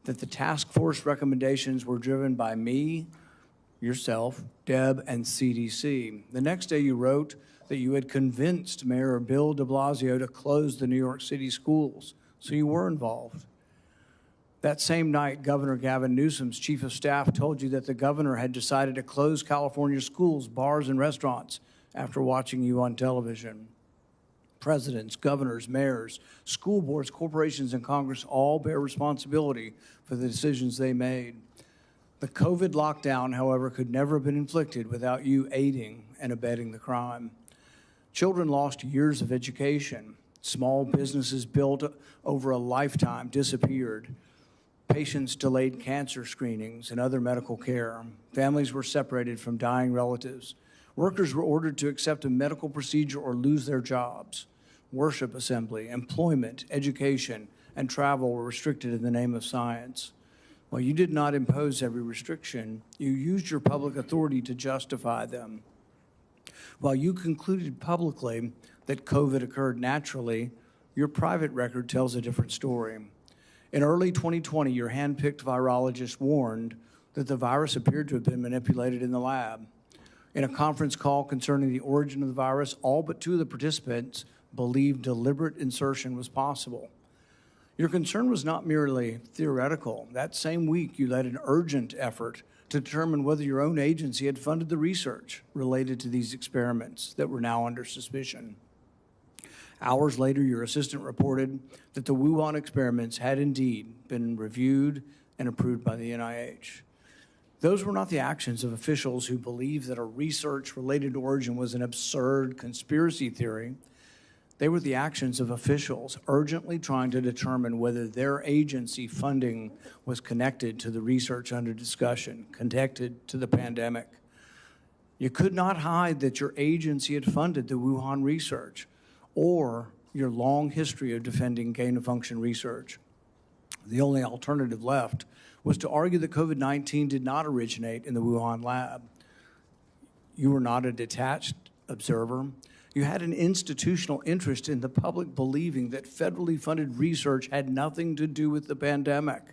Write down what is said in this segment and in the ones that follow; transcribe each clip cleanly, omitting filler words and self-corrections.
that the task force recommendations were driven by me, yourself, Deb, and CDC. The next day you wrote that you had convinced Mayor Bill de Blasio to close the New York City schools, so you were involved. That same night, Governor Gavin Newsom's chief of staff told you that the governor had decided to close California schools, bars, and restaurants after watching you on television. Presidents, governors, mayors, school boards, corporations, and Congress all bear responsibility for the decisions they made. The COVID lockdown, however, could never have been inflicted without you aiding and abetting the crime. Children lost years of education. Small businesses built over a lifetime disappeared. Patients delayed cancer screenings and other medical care. Families were separated from dying relatives. Workers were ordered to accept a medical procedure or lose their jobs. Worship assembly, employment, education, and travel were restricted in the name of science. While you did not impose every restriction, you used your public authority to justify them. While you concluded publicly that COVID occurred naturally, your private record tells a different story. In early 2020, your hand-picked virologist warned that the virus appeared to have been manipulated in the lab. In a conference call concerning the origin of the virus, all but 2 of the participants believed deliberate insertion was possible. Your concern was not merely theoretical. That same week, you led an urgent effort to determine whether your own agency had funded the research related to these experiments that were now under suspicion. Hours later, your assistant reported that the Wuhan experiments had indeed been reviewed and approved by the NIH. Those were not the actions of officials who believed that a research-related origin was an absurd conspiracy theory. They were the actions of officials urgently trying to determine whether their agency funding was connected to the research under discussion, connected to the pandemic. You could not hide that your agency had funded the Wuhan research or your long history of defending gain-of-function research. The only alternative left was to argue that COVID-19 did not originate in the Wuhan lab. You were not a detached observer. You had an institutional interest in the public believing that federally funded research had nothing to do with the pandemic.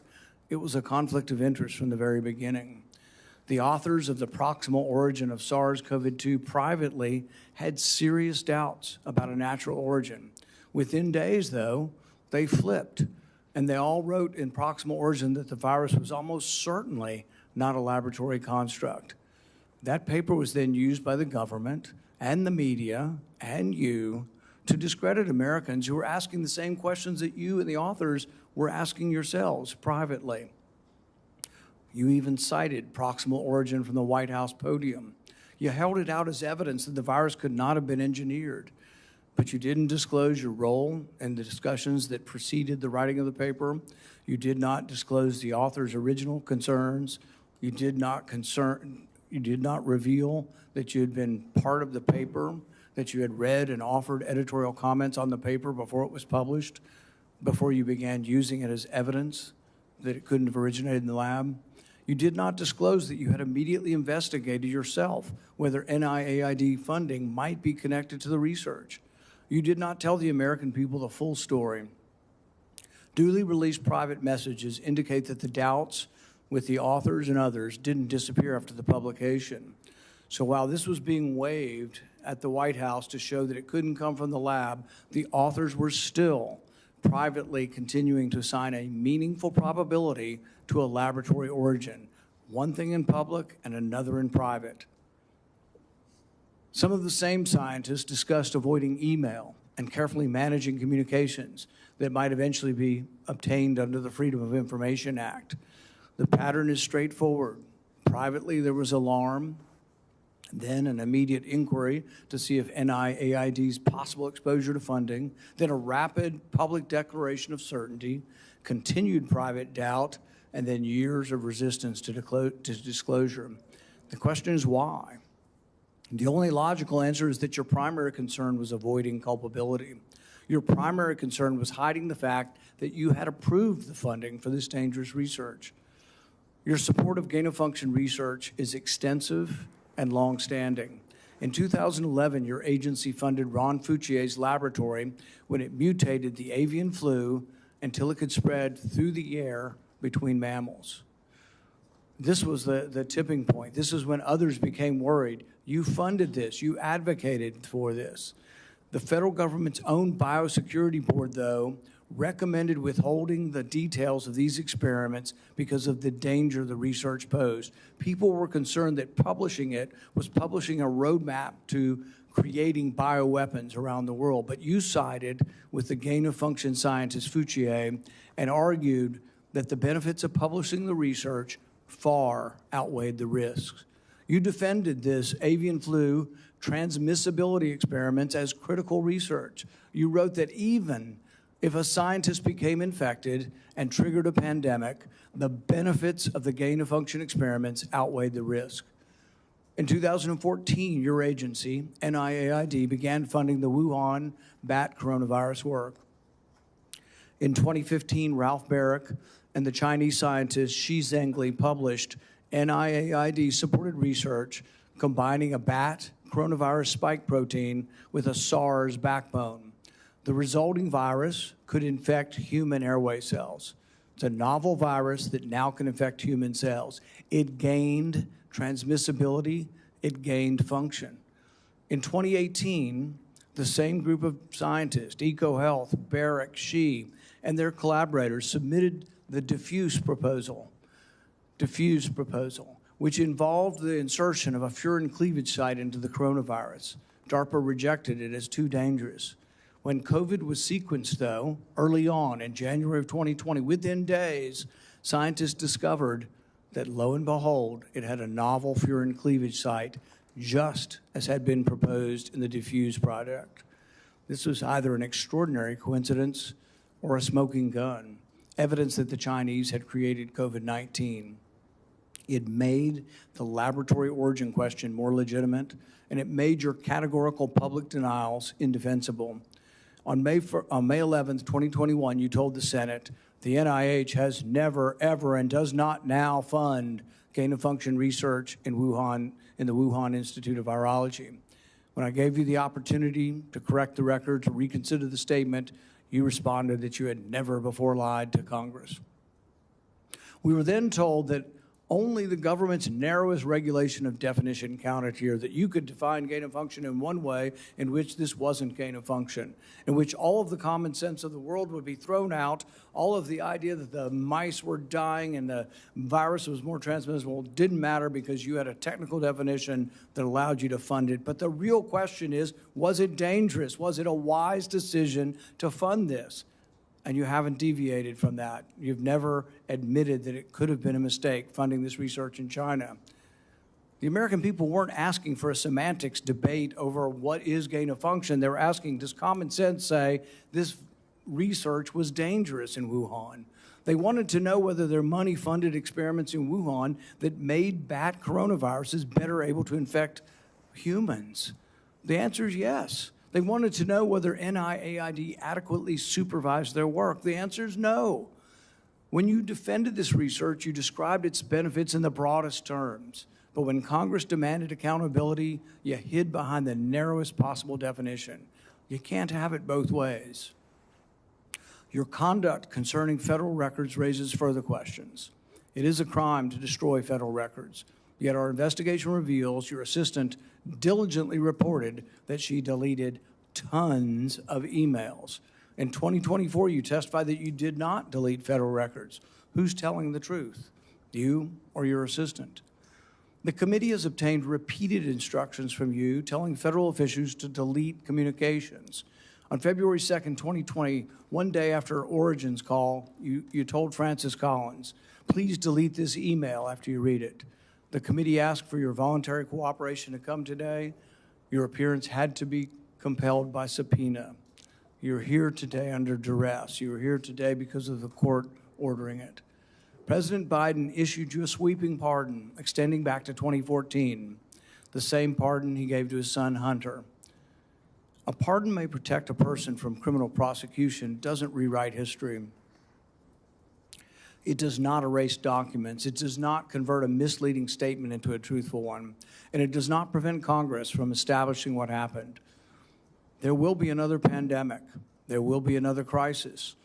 It was a conflict of interest from the very beginning. The authors of the proximal origin of SARS-CoV-2 privately had serious doubts about a natural origin. Within days, though, they flipped, and they all wrote in proximal origin that the virus was almost certainly not a laboratory construct. That paper was then used by the government and the media and you to discredit Americans who were asking the same questions that you and the authors were asking yourselves privately. You even cited proximal origin from the White House podium. You held it out as evidence that the virus could not have been engineered, but you didn't disclose your role in the discussions that preceded the writing of the paper. You did not disclose the author's original concerns. You did not reveal that you had been part of the paper, that you had read and offered editorial comments on the paper before it was published, before you began using it as evidence that it couldn't have originated in the lab. You did not disclose that you had immediately investigated yourself whether NIAID funding might be connected to the research. You did not tell the American people the full story. Duly released private messages indicate that the doubts with the authors and others didn't disappear after the publication. So while this was being waived at the White House to show that it couldn't come from the lab, the authors were still privately continuing to assign a meaningful probability to a laboratory origin, one thing in public and another in private. Some of the same scientists discussed avoiding email and carefully managing communications that might eventually be obtained under the Freedom of Information Act. The pattern is straightforward. Privately, there was alarm, then an immediate inquiry to see if NIAID's possible exposure to funding, then a rapid public declaration of certainty, continued private doubt, and then years of resistance to disclosure. The question is why? The only logical answer is that your primary concern was avoiding culpability. Your primary concern was hiding the fact that you had approved the funding for this dangerous research. Your support of gain-of-function research is extensive and long-standing. In 2011, your agency funded Ron Fauci's laboratory when it mutated the avian flu until it could spread through the air between mammals. This was the tipping point. This is when others became worried. You funded this. You advocated for this. The federal government's own biosecurity board, though, recommended withholding the details of these experiments because of the danger the research posed. People were concerned that publishing it was publishing a roadmap to creating bioweapons around the world. But you sided with the gain-of-function scientist Fauci and argued that the benefits of publishing the research far outweighed the risks. You defended this avian flu transmissibility experiments as critical research. You wrote that even if a scientist became infected and triggered a pandemic, the benefits of the gain-of-function experiments outweighed the risk. In 2014, your agency, NIAID, began funding the Wuhan bat coronavirus work. In 2015, Ralph Barrick and the Chinese scientist Shi Zhengli published NIAID-supported research combining a bat coronavirus spike protein with a SARS backbone. The resulting virus could infect human airway cells. It's a novel virus that now can infect human cells. It gained transmissibility, it gained function. In 2018, the same group of scientists, EcoHealth, Barrick, Shi, and their collaborators submitted the diffuse proposal, which involved the insertion of a furin cleavage site into the coronavirus. DARPA rejected it as too dangerous. When COVID was sequenced, though, early on in January of 2020, within days, scientists discovered that, lo and behold, it had a novel furin cleavage site, just as had been proposed in the diffuse project. This was either an extraordinary coincidence or a smoking gun, evidence that the Chinese had created COVID-19. It made the laboratory origin question more legitimate, and it made your categorical public denials indefensible. On May 11th, 2021, you told the Senate, the NIH has never, ever, and does not now fund gain-of-function research in Wuhan, in the Wuhan Institute of Virology. When I gave you the opportunity to correct the record, to reconsider the statement, you responded that you had never before lied to Congress. We were then told that only the government's narrowest regulation of definition counted here, that you could define gain of function in one way in which this wasn't gain of function, in which all of the common sense of the world would be thrown out, all of the idea that the mice were dying and the virus was more transmissible didn't matter because you had a technical definition that allowed you to fund it. But the real question is, was it dangerous? Was it a wise decision to fund this? And you haven't deviated from that. You've never admitted that it could have been a mistake funding this research in China. The American people weren't asking for a semantics debate over what is gain of function. They were asking, does common sense say this research was dangerous in Wuhan? They wanted to know whether their money-funded experiments in Wuhan that made bat coronaviruses better able to infect humans. The answer is yes. They wanted to know whether NIAID adequately supervised their work. The answer is no. When you defended this research, you described its benefits in the broadest terms. But when Congress demanded accountability, you hid behind the narrowest possible definition. You can't have it both ways. Your conduct concerning federal records raises further questions. It is a crime to destroy federal records. Yet our investigation reveals your assistant diligently reported that she deleted tons of emails. In 2024, you testified that you did not delete federal records. Who's telling the truth, you or your assistant? The committee has obtained repeated instructions from you telling federal officials to delete communications. On February 2nd, 2020, one day after Origin's call, you told Francis Collins, please delete this email after you read it. The committee asked for your voluntary cooperation to come today. Your appearance had to be compelled by subpoena. You're here today under duress. You are here today because of the court ordering it. President Biden issued you a sweeping pardon extending back to 2014, the same pardon he gave to his son Hunter. A pardon may protect a person from criminal prosecution, doesn't rewrite history. It does not erase documents. It does not convert a misleading statement into a truthful one. And it does not prevent Congress from establishing what happened. There will be another pandemic. There will be another crisis.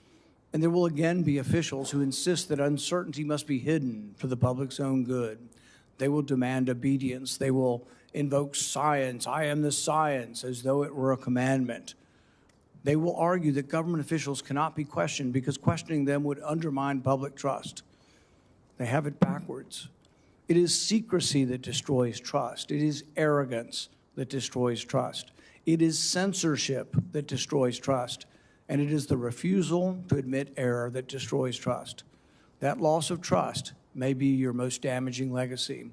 And there will again be officials who insist that uncertainty must be hidden for the public's own good. They will demand obedience. They will invoke science. I am the science, as though it were a commandment. They will argue that government officials cannot be questioned because questioning them would undermine public trust. They have it backwards. It is secrecy that destroys trust. It is arrogance that destroys trust. It is censorship that destroys trust. And it is the refusal to admit error that destroys trust. That loss of trust may be your most damaging legacy.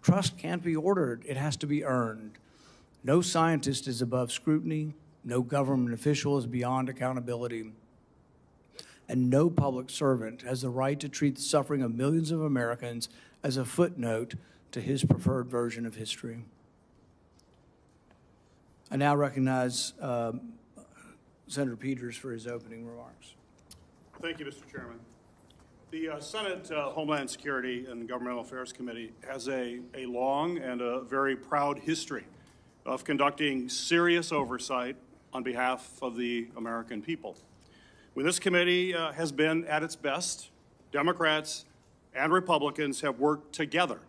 Trust can't be ordered. It has to be earned. No scientist is above scrutiny. No government official is beyond accountability. And no public servant has the right to treat the suffering of millions of Americans as a footnote to his preferred version of history. I now recognize Senator Peters for his opening remarks. Thank you, Mr. Chairman. The Senate Homeland Security and Governmental Affairs Committee has a long and a very proud history of conducting serious oversight on behalf of the American people. When this committee has been at its best, Democrats and Republicans have worked together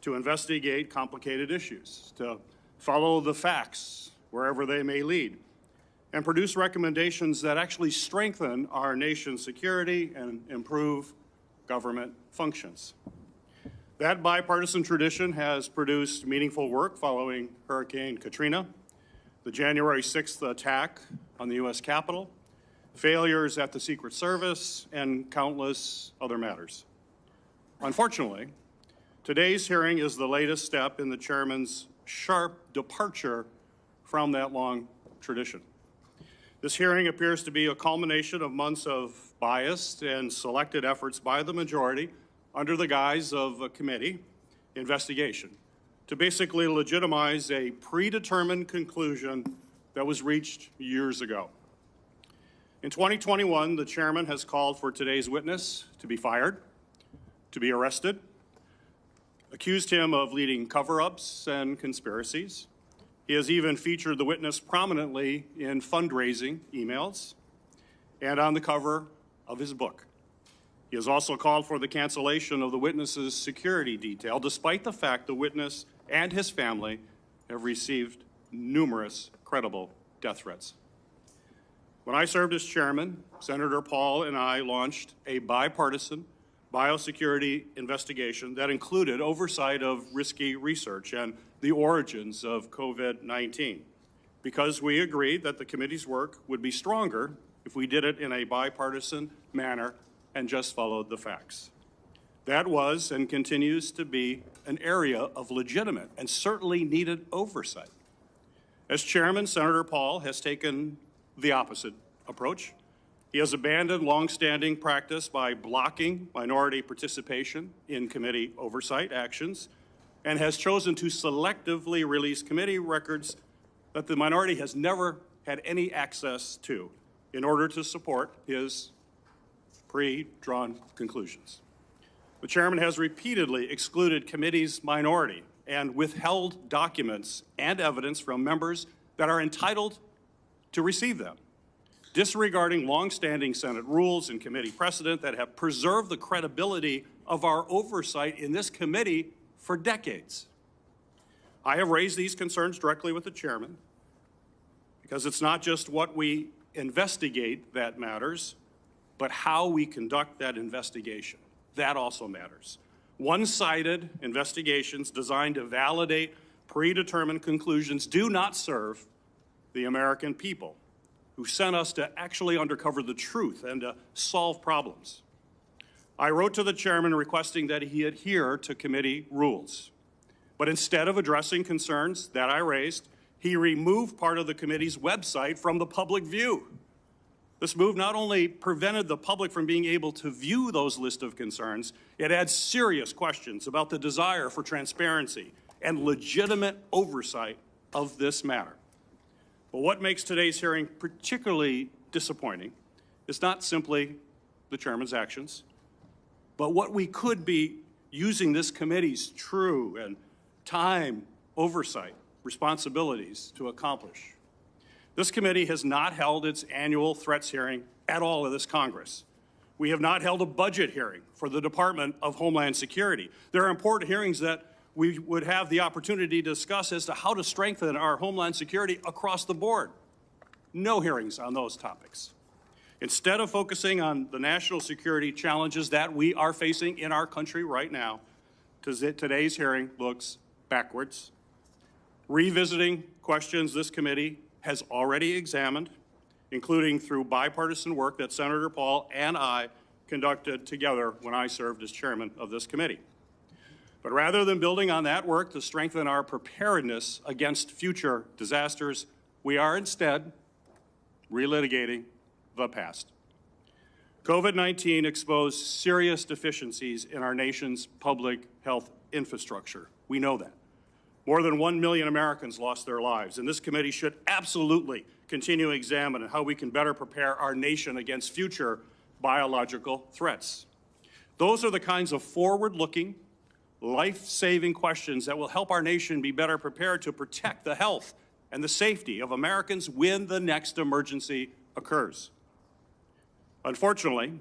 to investigate complicated issues, to follow the facts wherever they may lead, and produce recommendations that actually strengthen our nation's security and improve government functions. That bipartisan tradition has produced meaningful work following Hurricane Katrina, the January 6th attack on the U.S. Capitol, failures at the Secret Service, and countless other matters. Unfortunately, today's hearing is the latest step in the chairman's sharp departure from that long tradition. This hearing appears to be a culmination of months of biased and selected efforts by the majority under the guise of a committee investigation to basically legitimize a predetermined conclusion that was reached years ago. In 2021, the chairman has called for today's witness to be fired, to be arrested, accused him of leading cover-ups and conspiracies. He has even featured the witness prominently in fundraising emails and on the cover of his book. He has also called for the cancellation of the witness's security detail, despite the fact the witness and his family have received numerous credible death threats. When I served as chairman, Senator Paul and I launched a bipartisan biosecurity investigation that included oversight of risky research and the origins of COVID-19, because we agreed that the committee's work would be stronger if we did it in a bipartisan manner and just followed the facts. That was and continues to be an area of legitimate and certainly needed oversight. As chairman, Senator Paul has taken the opposite approach. He has abandoned longstanding practice by blocking minority participation in committee oversight actions and has chosen to selectively release committee records that the minority has never had any access to in order to support his pre-drawn conclusions. The chairman has repeatedly excluded committee's minority and withheld documents and evidence from members that are entitled to receive them, disregarding longstanding Senate rules and committee precedent that have preserved the credibility of our oversight in this committee for decades. I have raised these concerns directly with the chairman because it's not just what we investigate that matters, but how we conduct that investigation. That also matters. One-sided investigations designed to validate predetermined conclusions do not serve the American people who sent us to actually uncover the truth and to solve problems. I wrote to the chairman requesting that he adhere to committee rules. But instead of addressing concerns that I raised, he removed part of the committee's website from the public view. This move not only prevented the public from being able to view those lists of concerns, it adds serious questions about the desire for transparency and legitimate oversight of this matter. But what makes today's hearing particularly disappointing is not simply the chairman's actions, but what we could be using this committee's true and time oversight responsibilities to accomplish. This committee has not held its annual threats hearing at all of this Congress. We have not held a budget hearing for the Department of Homeland Security. There are important hearings that we would have the opportunity to discuss as to how to strengthen our Homeland Security across the board. No hearings on those topics. Instead of focusing on the national security challenges that we are facing in our country right now, today's hearing looks backwards, revisiting questions this committee has already examined, including through bipartisan work that Senator Paul and I conducted together when I served as chairman of this committee. But rather than building on that work to strengthen our preparedness against future disasters, we are instead relitigating the past. COVID-19 exposed serious deficiencies in our nation's public health infrastructure. We know that. More than 1 million Americans lost their lives, and this committee should absolutely continue to examine how we can better prepare our nation against future biological threats. Those are the kinds of forward-looking, life-saving questions that will help our nation be better prepared to protect the health and the safety of Americans when the next emergency occurs. Unfortunately,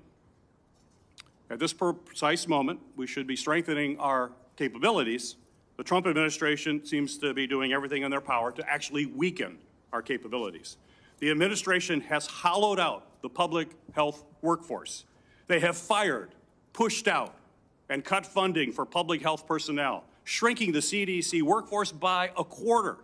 at this precise moment, we should be strengthening our capabilities. The Trump administration seems to be doing everything in their power to actually weaken our capabilities. The administration has hollowed out the public health workforce. They have fired, pushed out, and cut funding for public health personnel, shrinking the CDC workforce by a quarter.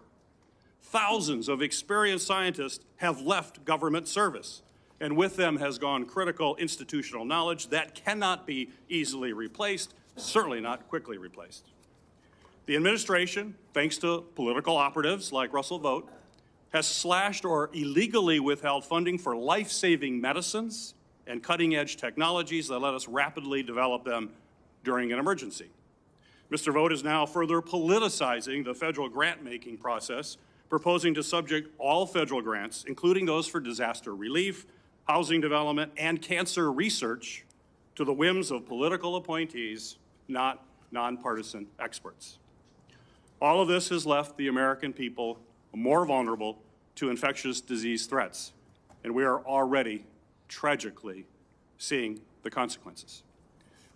Thousands of experienced scientists have left government service, and with them has gone critical institutional knowledge that cannot be easily replaced, certainly not quickly replaced. The administration, thanks to political operatives like Russell Vought, has slashed or illegally withheld funding for life-saving medicines and cutting-edge technologies that let us rapidly develop them during an emergency. Mr. Vought is now further politicizing the federal grant-making process, proposing to subject all federal grants, including those for disaster relief, housing development, and cancer research, to the whims of political appointees, not nonpartisan experts. All of this has left the American people more vulnerable to infectious disease threats, and we are already tragically seeing the consequences.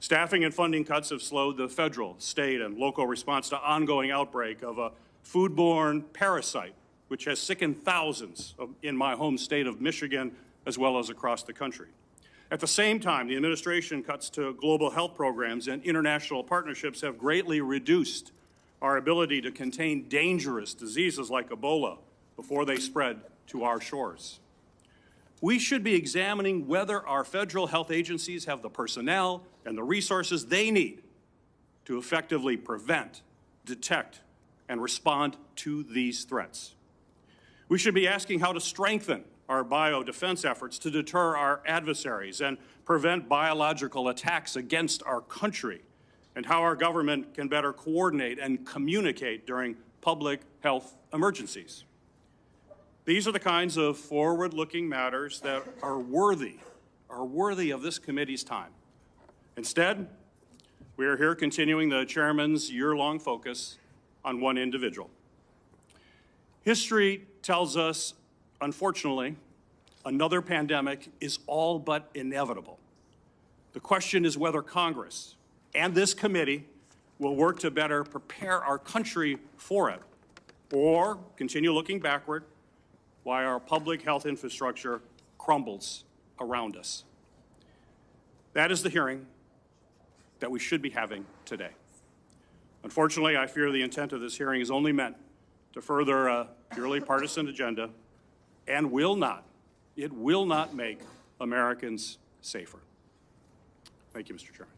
Staffing and funding cuts have slowed the federal, state, and local response to ongoing outbreak of a foodborne parasite, which has sickened thousands in my home state of Michigan, as well as across the country. At the same time, the administration cuts to global health programs and international partnerships have greatly reduced our ability to contain dangerous diseases like Ebola before they spread to our shores. We should be examining whether our federal health agencies have the personnel and the resources they need to effectively prevent, detect, and respond to these threats. We should be asking how to strengthen our biodefense efforts to deter our adversaries and prevent biological attacks against our country, and how our government can better coordinate and communicate during public health emergencies. These are the kinds of forward-looking matters that are worthy of this committee's time. Instead, we are here continuing the chairman's year-long focus on one individual. History tells us, unfortunately, another pandemic is all but inevitable. The question is whether Congress and this committee will work to better prepare our country for it, or continue looking backward while our public health infrastructure crumbles around us. That is the hearing that we should be having today. Unfortunately, I fear the intent of this hearing is only meant to further a purely partisan agenda and will not make Americans safer. Thank you, Mr. Chairman.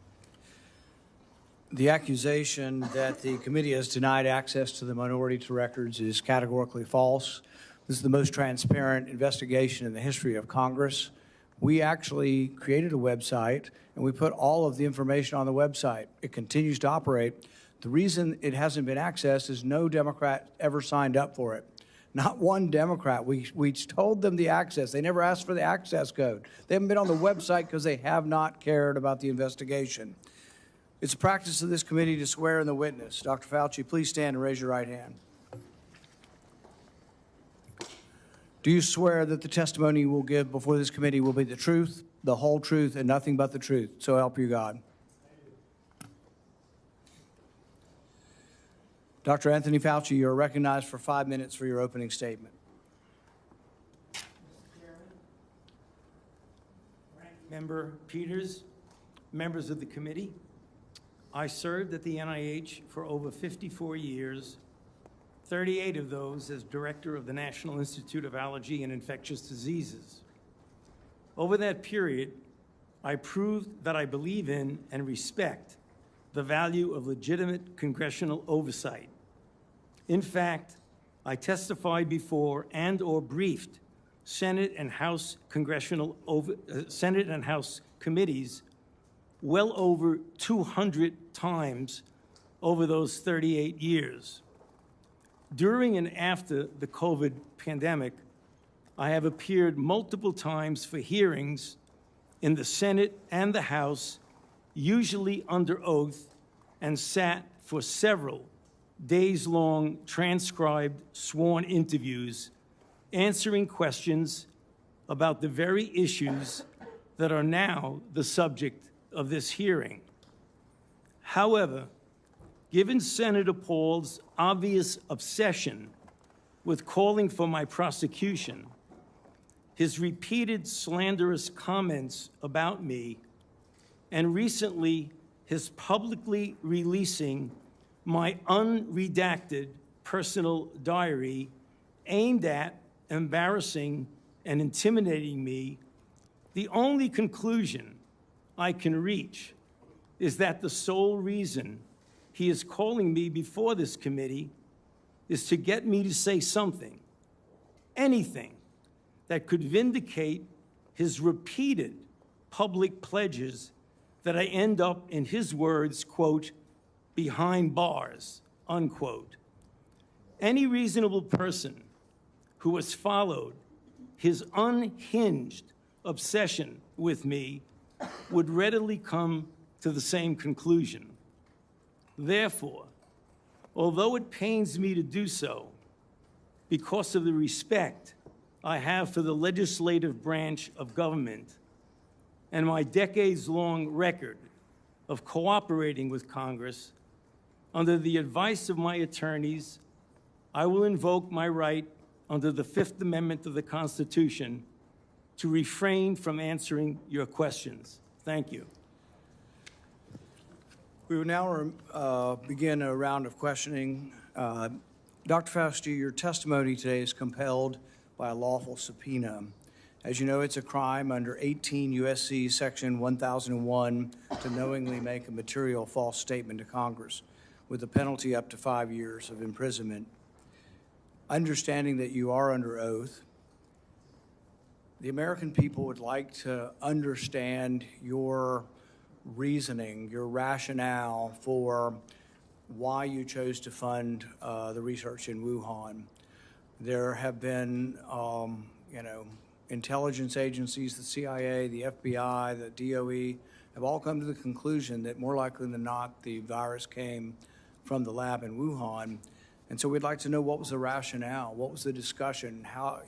The accusation that the committee has denied access to the minority to records is categorically false. This is the most transparent investigation in the history of Congress. We actually created a website, and we put all of the information on the website. It continues to operate. The reason it hasn't been accessed is no Democrat ever signed up for it. Not one Democrat. We told them the access. They never asked for the access code. They haven't been on the website because they have not cared about the investigation. It's a practice of this committee to swear in the witness. Dr. Fauci, please stand and raise your right hand. Do you swear that the testimony you will give before this committee will be the truth, the whole truth, and nothing but the truth. So help you God. Dr. Anthony Fauci, you are recognized for 5 minutes for your opening statement. Mr. Chairman, Ranking Member Peters, members of the committee, I served at the NIH for over 54 years, 38 of those as director of the National Institute of Allergy and Infectious Diseases. Over that period, I proved that I believe in and respect the value of legitimate congressional oversight. In fact, I testified before and/or briefed Senate and House Senate and House committees well over 200 times over those 38 years. During and after the COVID pandemic, I have appeared multiple times for hearings in the Senate and the House, usually under oath, and sat for several days-long transcribed sworn interviews, answering questions about the very issues that are now the subject of this hearing. However, given Senator Paul's obvious obsession with calling for my prosecution, his repeated slanderous comments about me, and recently his publicly releasing my unredacted personal diary aimed at embarrassing and intimidating me, the only conclusion I can reach is that the sole reason he is calling me before this committee is to get me to say something, anything, that could vindicate his repeated public pledges that I end up, in his words, quote, behind bars, unquote. Any reasonable person who has followed his unhinged obsession with me would readily come to the same conclusion. Therefore, although it pains me to do so, because of the respect I have for the legislative branch of government and my decades-long record of cooperating with Congress, under the advice of my attorneys, I will invoke my right under the Fifth Amendment of the Constitution to refrain from answering your questions. Thank you. We will now begin a round of questioning. Dr. Fauci, your testimony today is compelled by a lawful subpoena. As you know, it's a crime under 18 U.S.C. Section 1001 to knowingly make a material false statement to Congress, with a penalty up to 5 years of imprisonment. Understanding that you are under oath, the American people would like to understand your reasoning, your rationale for why you chose to fund the research in Wuhan. There have been, intelligence agencies, the CIA, the FBI, the DOE, have all come to the conclusion that more likely than not, the virus came from the lab in Wuhan. And so we'd like to know, what was the rationale? What was the discussion? How,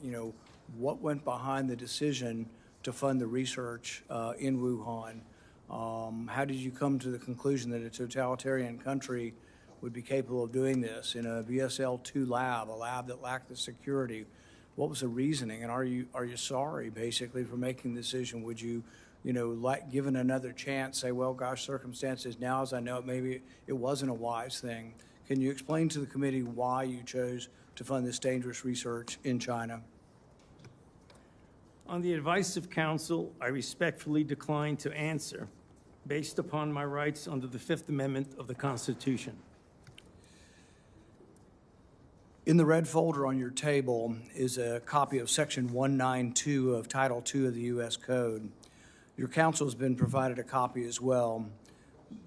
what went behind the decision to fund the research in Wuhan? How did you come to the conclusion that a totalitarian country would be capable of doing this in a VSL-2 lab, a lab that lacked the security? What was the reasoning? And are you sorry, basically, for making the decision? Would you, given another chance, say, well, gosh, circumstances now, as I know it, maybe it wasn't a wise thing. Can you explain to the committee why you chose to fund this dangerous research in China? On the advice of counsel, I respectfully decline to answer based upon my rights under the Fifth Amendment of the Constitution. In the red folder on your table is a copy of Section 192 of Title II of the U.S. Code. Your counsel has been provided a copy as well.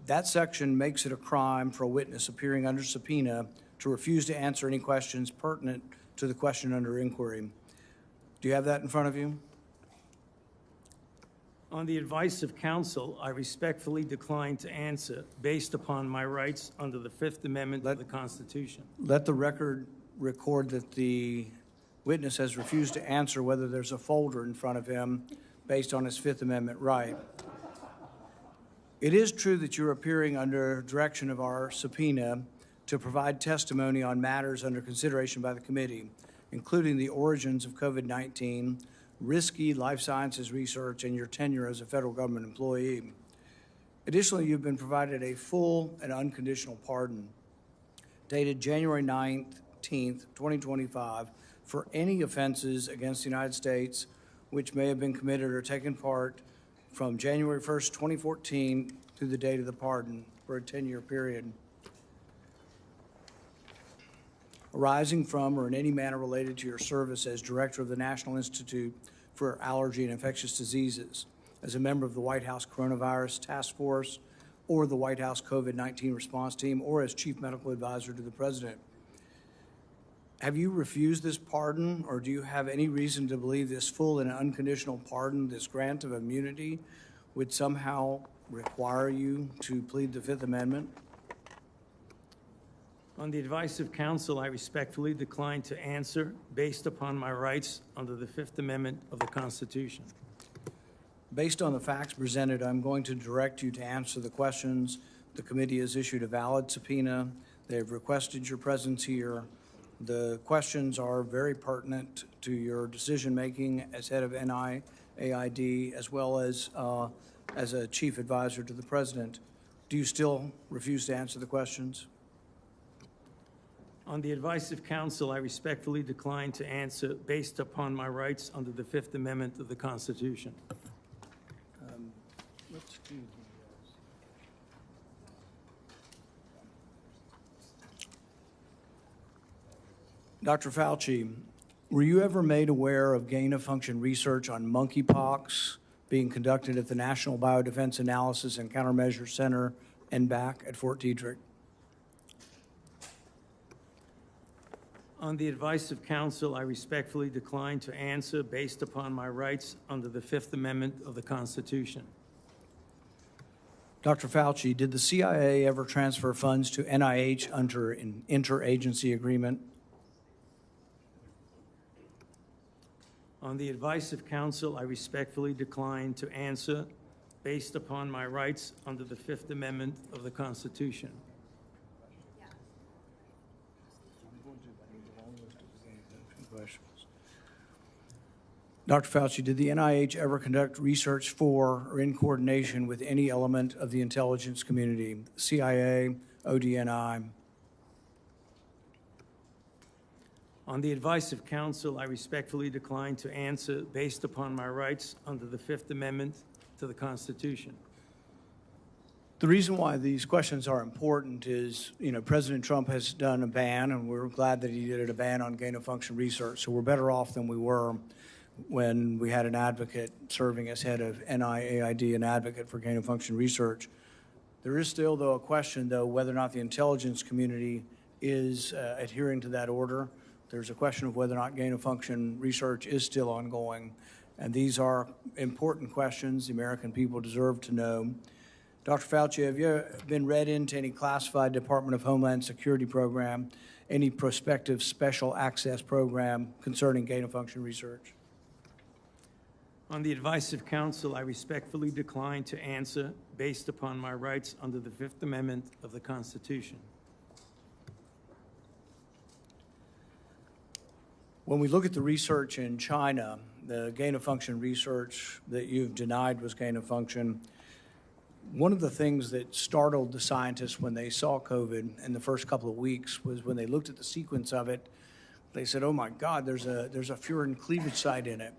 That section makes it a crime for a witness appearing under subpoena to refuse to answer any questions pertinent to the question under inquiry. Do you have that in front of you? On the advice of counsel, I respectfully decline to answer based upon my rights under the Fifth Amendment of the Constitution. Let the record record that the witness has refused to answer whether there's a folder in front of him based on his Fifth Amendment right. It is true that you're appearing under direction of our subpoena to provide testimony on matters under consideration by the committee, including the origins of COVID-19, risky life sciences research, and your tenure as a federal government employee. Additionally, you've been provided a full and unconditional pardon dated January 19th, 2025, for any offenses against the United States which may have been committed or taken part from January 1st, 2014 through the date of the pardon for a 10-year period, arising from or in any manner related to your service as Director of the National Institute for Allergy and Infectious Diseases, as a member of the White House Coronavirus Task Force, or the White House COVID-19 response team, or as Chief Medical Advisor to the President. Have you refused this pardon, or do you have any reason to believe this full and unconditional pardon, this grant of immunity, would somehow require you to plead the Fifth Amendment? On the advice of counsel, I respectfully decline to answer based upon my rights under the Fifth Amendment of the Constitution. Based on the facts presented, I'm going to direct you to answer the questions. The committee has issued a valid subpoena. They've requested your presence here. The questions are very pertinent to your decision-making as head of NIAID, as well as a chief advisor to the president. Do you still refuse to answer the questions? On the advice of counsel, I respectfully decline to answer based upon my rights under the Fifth Amendment of the Constitution. Let's do Dr. Fauci, were you ever made aware of gain-of-function research on monkeypox being conducted at the National Biodefense Analysis and Countermeasure Center, NBAC, at Fort Detrick? On the advice of counsel, I respectfully decline to answer based upon my rights under the Fifth Amendment of the Constitution. Dr. Fauci, did the CIA ever transfer funds to NIH under an interagency agreement? On the advice of counsel, I respectfully decline to answer based upon my rights under the Fifth Amendment of the Constitution. Dr. Fauci, did the NIH ever conduct research for or in coordination with any element of the intelligence community, CIA, ODNI? On the advice of counsel, I respectfully decline to answer based upon my rights under the Fifth Amendment to the Constitution. The reason why these questions are important is, President Trump has done a ban, and we're glad that he did a ban on gain-of-function research. So we're better off than we were when we had an advocate serving as head of NIAID, an advocate for gain-of-function research. There is still, though, a question, though, whether or not the intelligence community is adhering to that order. There's a question of whether or not gain-of-function research is still ongoing. And these are important questions the American people deserve to know. Dr. Fauci, have you been read into any classified Department of Homeland Security program, any prospective special access program concerning gain-of-function research? On the advice of counsel, I respectfully decline to answer based upon my rights under the Fifth Amendment of the Constitution. When we look at the research in China, the gain-of-function research that you've denied was gain-of-function, one of the things that startled the scientists when they saw COVID in the first couple of weeks was when they looked at the sequence of it, they said, oh my God, there's a furin cleavage site in it.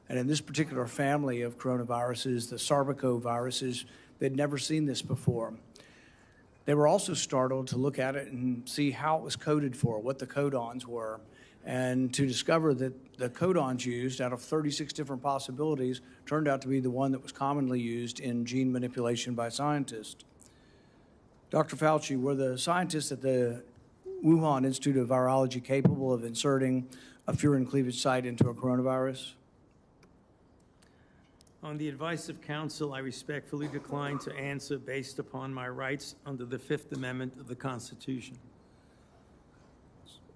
And in this particular family of coronaviruses, the sarbecoviruses, they'd never seen this before. They were also startled to look at it and see how it was coded for, what the codons were, and to discover that the codons used out of 36 different possibilities turned out to be the one that was commonly used in gene manipulation by scientists. Dr. Fauci, were the scientists at the Wuhan Institute of Virology capable of inserting a furin cleavage site into a coronavirus? On the advice of counsel, I respectfully decline to answer based upon my rights under the Fifth Amendment of the Constitution.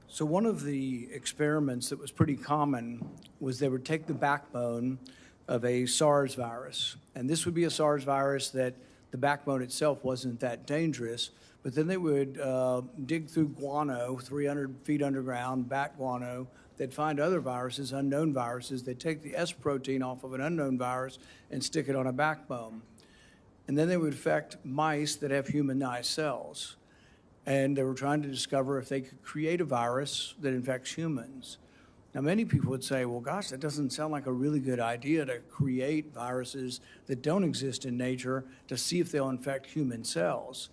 So one of the experiments that was pretty common was they would take the backbone, of a SARS virus. And this would be a SARS virus that the backbone itself wasn't that dangerous, but then they would dig through guano, 300 feet underground, bat guano. They'd find other viruses, unknown viruses. They'd take the S protein off of an unknown virus and stick it on a backbone. And then they would infect mice that have humanized cells. And they were trying to discover if they could create a virus that infects humans. Now, many people would say, well, gosh, that doesn't sound like a really good idea to create viruses that don't exist in nature to see if they'll infect human cells.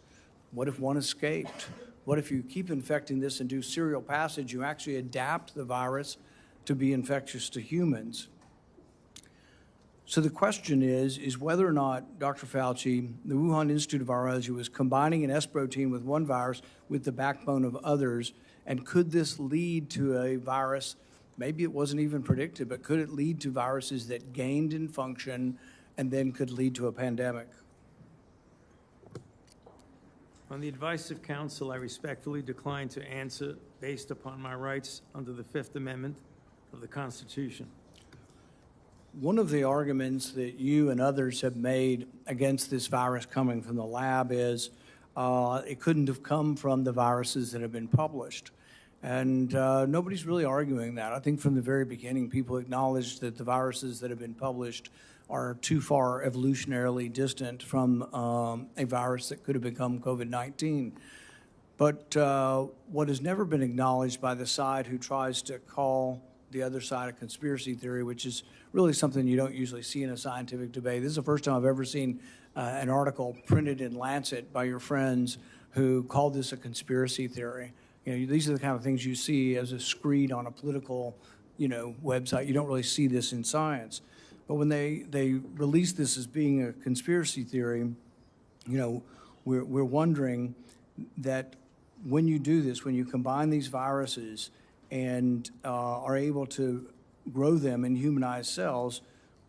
What if one escaped? What if you keep infecting this and do serial passage, you actually adapt the virus to be infectious to humans? So the question is whether or not Dr. Fauci, the Wuhan Institute of Virology, was combining an S protein with one virus with the backbone of others, and could this lead to a virus, maybe it wasn't even predicted, but could it lead to viruses that gained in function and then could lead to a pandemic? On the advice of counsel, I respectfully decline to answer based upon my rights under the Fifth Amendment of the Constitution. One of the arguments that you and others have made against this virus coming from the lab is it couldn't have come from the viruses that have been published. And nobody's really arguing that. I think from the very beginning, people acknowledged that the viruses that have been published are too far evolutionarily distant from a virus that could have become COVID-19. But what has never been acknowledged by the side who tries to call the other side a conspiracy theory, which is really something you don't usually see in a scientific debate. This is the first time I've ever seen an article printed in Lancet by your friends who called this a conspiracy theory. You know, these are the kind of things you see as a screed on a political, website. You don't really see this in science. But when they release this as being a conspiracy theory, we're wondering that when you do this, when you combine these viruses and are able to grow them in humanized cells,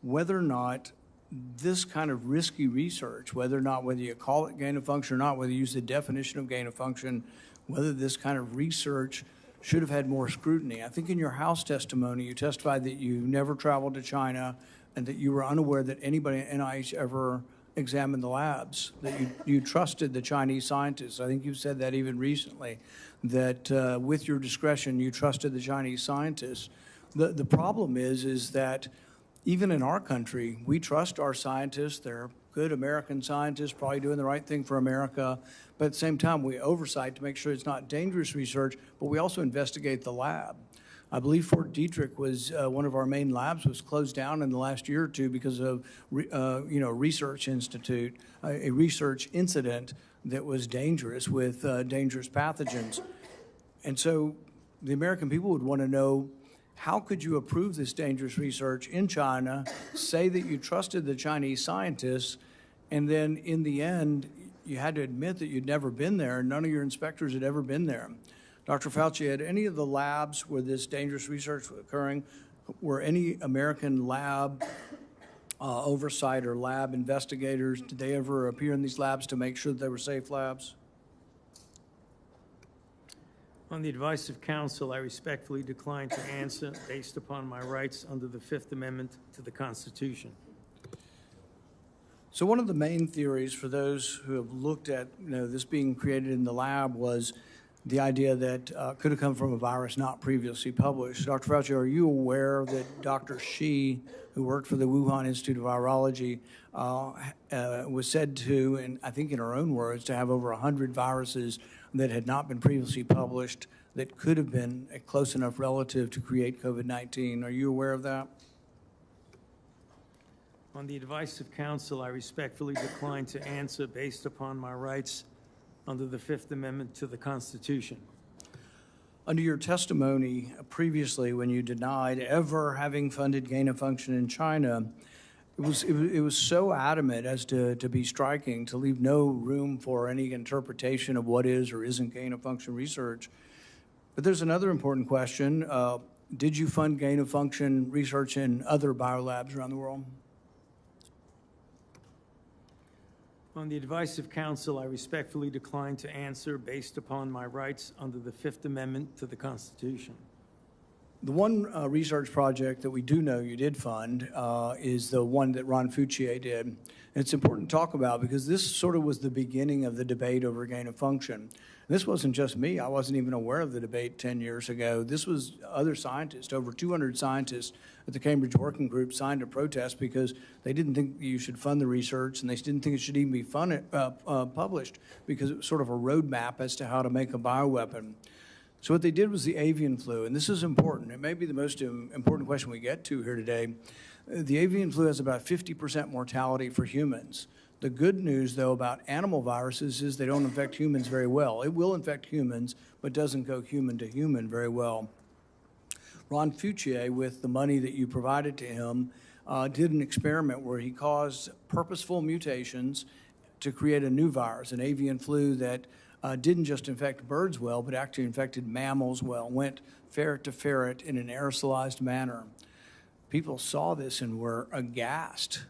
whether or not this kind of risky research, whether you call it gain of function or not, whether you use the definition of gain of function, whether this kind of research should have had more scrutiny. I think in your House testimony, you testified that you never traveled to China and that you were unaware that anybody at NIH ever examined the labs, that you trusted the Chinese scientists. I think you said that even recently, that with your discretion, you trusted the Chinese scientists. The problem is that even in our country, we trust our scientists. They're good American scientists, probably doing the right thing for America. But at the same time, we oversight to make sure it's not dangerous research, but we also investigate the lab. I believe Fort Detrick was one of our main labs, was closed down in the last year or two because of research institute, a research incident that was dangerous with dangerous pathogens. And so the American people would want to know, how could you approve this dangerous research in China, say that you trusted the Chinese scientists, and then in the end, you had to admit that you'd never been there, and none of your inspectors had ever been there. Dr. Fauci, had any of the labs where this dangerous research was occurring, were any American lab oversight or lab investigators, did they ever appear in these labs to make sure that they were safe labs? On the advice of counsel, I respectfully decline to answer based upon my rights under the Fifth Amendment to the Constitution. So one of the main theories for those who have looked at this being created in the lab was the idea that could have come from a virus not previously published. Dr. Fauci, are you aware that Dr. Shi, who worked for the Wuhan Institute of Virology, was said to, and I think in her own words, to have over 100 viruses that had not been previously published that could have been a close enough relative to create COVID-19? Are you aware of that? On the advice of counsel, I respectfully decline to answer based upon my rights under the Fifth Amendment to the Constitution. Under your testimony previously, when you denied ever having funded gain of function in China, it was so adamant as to be striking, to leave no room for any interpretation of what is or isn't gain of function research. But there's another important question. Did you fund gain of function research in other biolabs around the world? On the advice of counsel, I respectfully decline to answer based upon my rights under the Fifth Amendment to the Constitution. The one research project that we do know you did fund is the one that Ron Fauci did. And it's important to talk about because this sort of was the beginning of the debate over gain of function. This wasn't just me. I wasn't even aware of the debate 10 years ago. This was other scientists. Over 200 scientists at the Cambridge Working Group signed a protest because they didn't think you should fund the research, and they didn't think it should even be published because it was sort of a roadmap as to how to make a bioweapon. So what they did was the avian flu, and this is important. It may be the most important question we get to here today. The avian flu has about 50% mortality for humans. The good news, though, about animal viruses is they don't infect humans very well. It will infect humans, but doesn't go human to human very well. Ron Fauci, with the money that you provided to him, did an experiment where he caused purposeful mutations to create a new virus, an avian flu that didn't just infect birds well, but actually infected mammals well, went ferret to ferret in an aerosolized manner. People saw this and were aghast,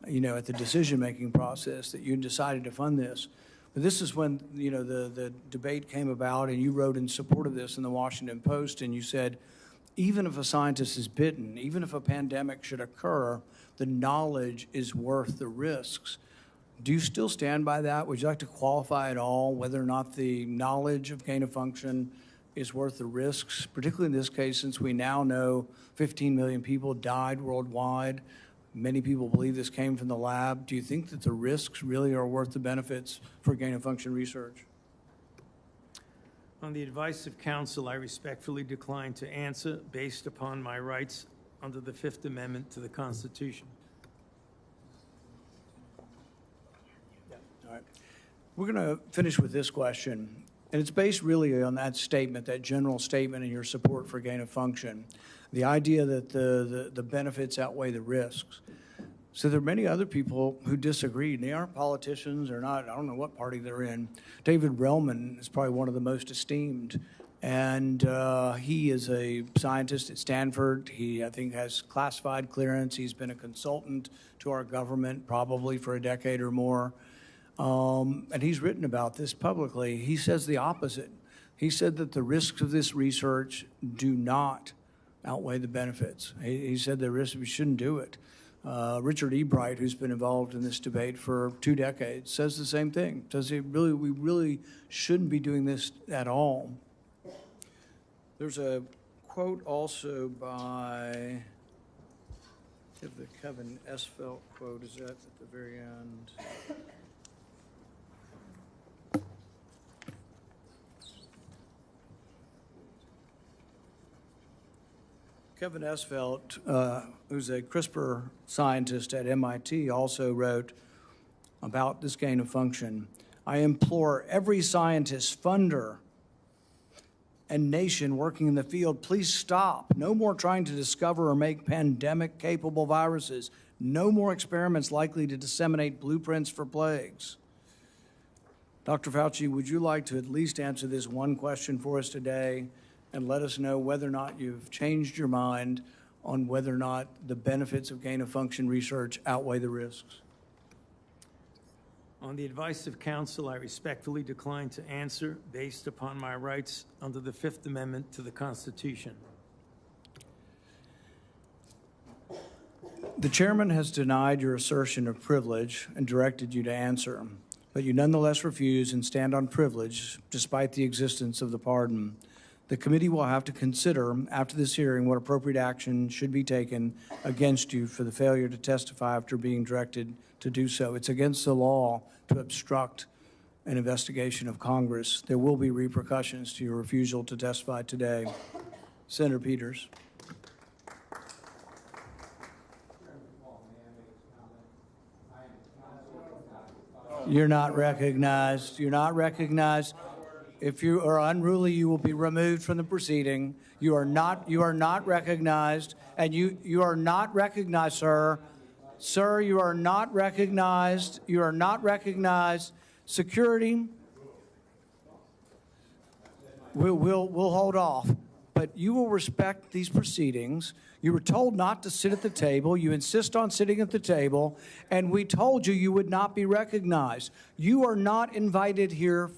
at the decision-making process that you decided to fund this. But this is when, the debate came about, and you wrote in support of this in the Washington Post, and you said, even if a scientist is bitten, even if a pandemic should occur, the knowledge is worth the risks. Do you still stand by that? Would you like to qualify at all whether or not the knowledge of gain of function is worth the risks, particularly in this case, since we now know 15 million people died worldwide? Many people believe this came from the lab. Do you think that the risks really are worth the benefits for gain of function research? On the advice of counsel, I respectfully decline to answer based upon my rights under the Fifth Amendment to the Constitution. All right. We're going to finish with this question, and it's based really on that statement, that general statement in your support for gain of function, the idea that the benefits outweigh the risks. So there are many other people who disagree, and they aren't politicians, they're not, I don't know what party they're in. David Relman is probably one of the most esteemed, and he is a scientist at Stanford. He, I think, has classified clearance. He's been a consultant to our government probably for a decade or more. And he's written about this publicly. He says the opposite. He said that the risks of this research do not outweigh the benefits. He said the risks, we shouldn't do it. Richard E. Bright, who's been involved in this debate for 2 decades, says the same thing. Says we really shouldn't be doing this at all. There's a quote also by, the Kevin Esvelt quote is that at the very end. Kevin Esvelt, who's a CRISPR scientist at MIT, also wrote about this gain of function. I implore every scientist, funder, and nation working in the field, please stop. No more trying to discover or make pandemic-capable viruses. No more experiments likely to disseminate blueprints for plagues. Dr. Fauci, would you like to at least answer this one question for us today and let us know whether or not you've changed your mind on whether or not the benefits of gain-of-function research outweigh the risks? On the advice of counsel, I respectfully decline to answer based upon my rights under the Fifth Amendment to the Constitution. The chairman has denied your assertion of privilege and directed you to answer, but you nonetheless refuse and stand on privilege despite the existence of the pardon. The committee will have to consider, after this hearing, what appropriate action should be taken against you for the failure to testify after being directed to do so. It's against the law to obstruct an investigation of Congress. There will be repercussions to your refusal to testify today. Senator Peters. You're not recognized. You're not recognized. If you are unruly, you will be removed from the proceeding. You are not recognized, and you are not recognized, sir. Sir, you are not recognized. You are not recognized. Security, we'll hold off, but you will respect these proceedings. You were told not to sit at the table. You insist on sitting at the table, and we told you you would not be recognized. You are not invited here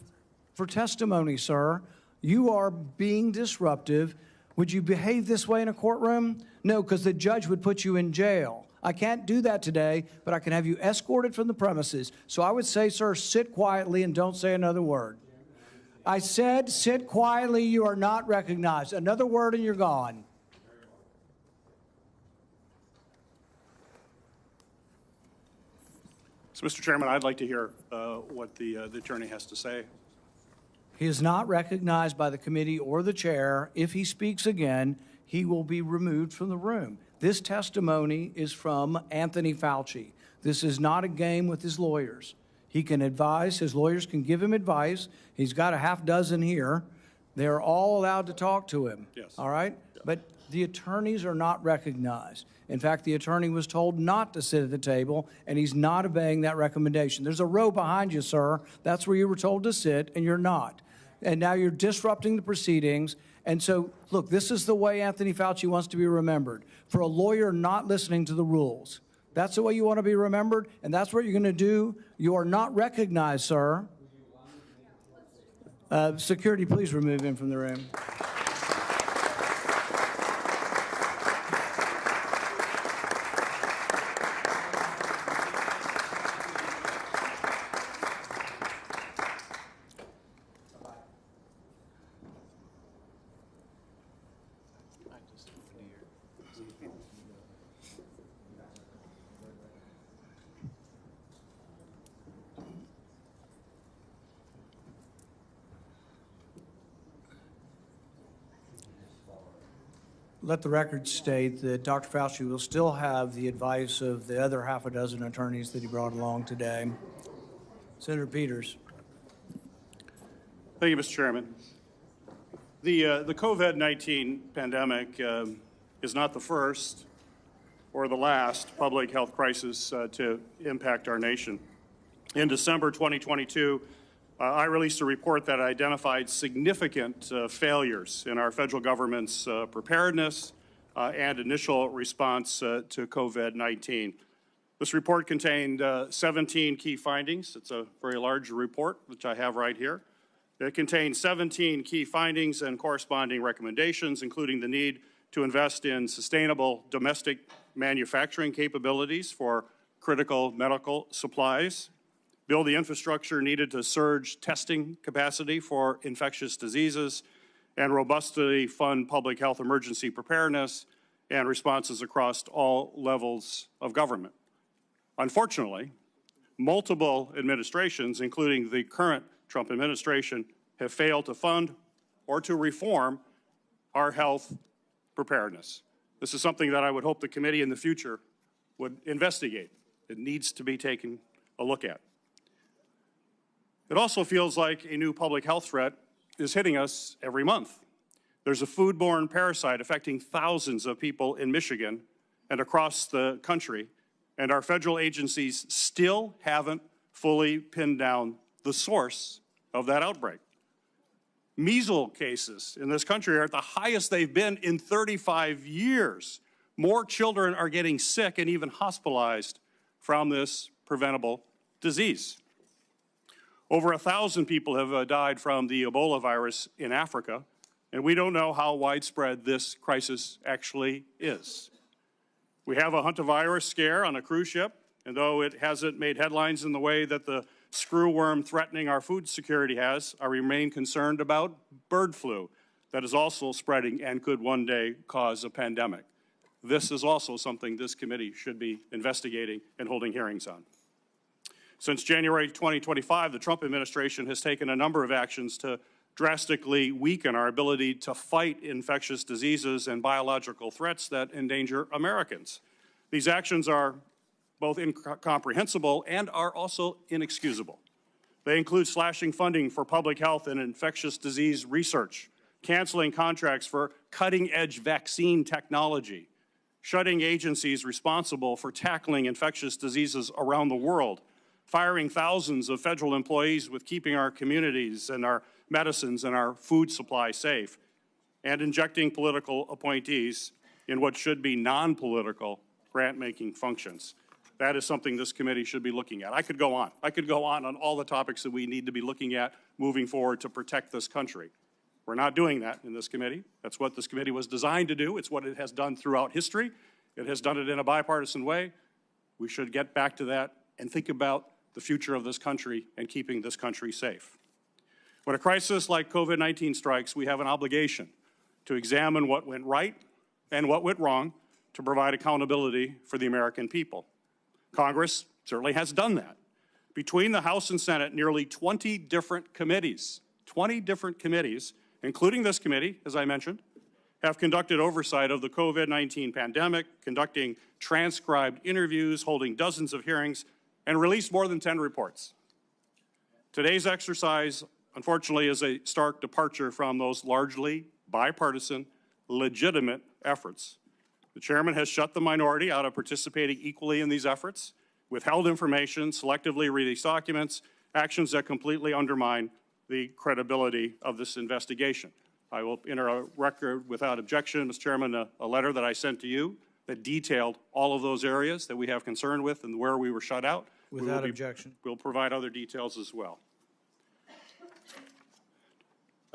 for testimony, sir. You are being disruptive. Would you behave this way in a courtroom? No, because the judge would put you in jail. I can't do that today, but I can have you escorted from the premises. So I would say, sir, sit quietly and don't say another word. I said, sit quietly. You are not recognized. Another word and you're gone. So, Mr. Chairman, I'd like to hear what the attorney has to say. He is not recognized by the committee or the chair. If he speaks again, he will be removed from the room. This testimony is from Anthony Fauci. This is not a game with his lawyers. He can advise, his lawyers can give him advice. He's got a half dozen here. They're all allowed to talk to him. Yes. All right? Yeah. But the attorneys are not recognized. In fact, the attorney was told not to sit at the table, and he's not obeying that recommendation. There's a row behind you, sir. That's where you were told to sit, and you're not. And now you're disrupting the proceedings. And so, look, this is the way Anthony Fauci wants to be remembered, for a lawyer not listening to the rules. That's the way you want to be remembered, and that's what you're going to do. You are not recognized, sir. Security, please remove him from the room. Let the record state that Dr. Fauci will still have the advice of the other half a dozen attorneys that he brought along today. Senator Peters. Thank you, Mr. Chairman. The COVID-19 pandemic is not the first or the last public health crisis to impact our nation. In December 2022, I released a report that identified significant failures in our federal government's preparedness and initial response to COVID-19. This report contained 17 key findings. It's a very large report, which I have right here. It contains 17 key findings and corresponding recommendations, including the need to invest in sustainable domestic manufacturing capabilities for critical medical supplies, build the infrastructure needed to surge testing capacity for infectious diseases, and robustly fund public health emergency preparedness and responses across all levels of government. Unfortunately, multiple administrations, including the current Trump administration, have failed to fund or to reform our health preparedness. This is something that I would hope the committee in the future would investigate. It needs to be taken a look at. It also feels like a new public health threat is hitting us every month. There's a foodborne parasite affecting thousands of people in Michigan and across the country, and our federal agencies still haven't fully pinned down the source of that outbreak. Measles cases in this country are at the highest they've been in 35 years. More children are getting sick and even hospitalized from this preventable disease. Over 1,000 people have died from the Ebola virus in Africa, and we don't know how widespread this crisis actually is. We have a hantavirus scare on a cruise ship, and though it hasn't made headlines in the way that the screwworm threatening our food security has, I remain concerned about bird flu that is also spreading and could one day cause a pandemic. This is also something this committee should be investigating and holding hearings on. Since January 2025, the Trump administration has taken a number of actions to drastically weaken our ability to fight infectious diseases and biological threats that endanger Americans. These actions are both incomprehensible and are also inexcusable. They include slashing funding for public health and infectious disease research, canceling contracts for cutting-edge vaccine technology, shutting agencies responsible for tackling infectious diseases around the world, firing thousands of federal employees with keeping our communities and our medicines and our food supply safe, and injecting political appointees in what should be non-political grant-making functions. That is something this committee should be looking at. I could go on. I could go on all the topics that we need to be looking at moving forward to protect this country. We're not doing that in this committee. That's what this committee was designed to do. It's what it has done throughout history. It has done it in a bipartisan way. We should get back to that and think about the future of this country and keeping this country safe. When a crisis like COVID-19 strikes, we have an obligation to examine what went right and what went wrong to provide accountability for the American people. Congress certainly has done that. Between the House and Senate, nearly 20 different committees, including this committee, as I mentioned, have conducted oversight of the COVID-19 pandemic, conducting transcribed interviews, holding dozens of hearings, and released more than 10 reports. Today's exercise, unfortunately, is a stark departure from those largely bipartisan, legitimate efforts. The chairman has shut the minority out of participating equally in these efforts, withheld information, selectively released documents, actions that completely undermine the credibility of this investigation. I will enter a record without objection, Mr. Chairman, a letter that I sent to you that detailed all of those areas that we have concern with and where we were shut out. Without objection. We'll provide other details as well.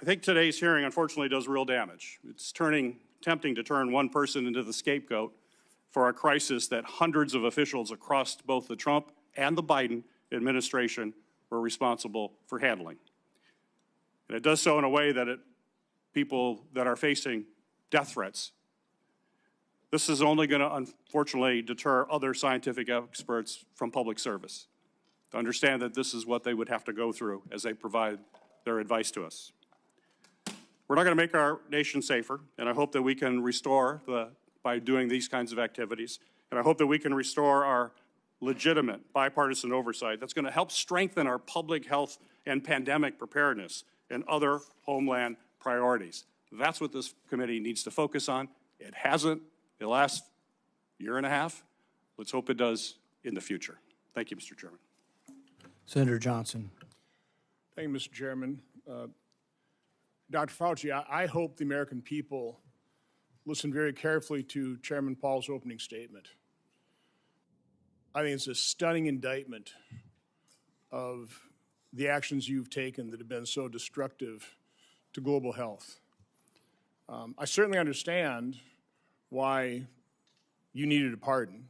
I think today's hearing, unfortunately, does real damage. It's tempting to turn one person into the scapegoat for a crisis that hundreds of officials across both the Trump and the Biden administration were responsible for handling. And it does so in a way that people that are facing death threats. This is only going to, unfortunately, deter other scientific experts from public service to understand that this is what they would have to go through as they provide their advice to us. We're not going to make our nation safer, and I hope that we can restore by doing these kinds of activities, and I hope that we can restore our legitimate bipartisan oversight that's going to help strengthen our public health and pandemic preparedness and other homeland priorities. That's what this committee needs to focus on. It hasn't the last year and a half. Let's hope it does in the future. Thank you, Mr. Chairman. Senator Johnson. Thank you, Mr. Chairman. Dr. Fauci, I hope the American people listen very carefully to Chairman Paul's opening statement. I think it's a stunning indictment of the actions you've taken that have been so destructive to global health. I certainly understand why you needed a pardon.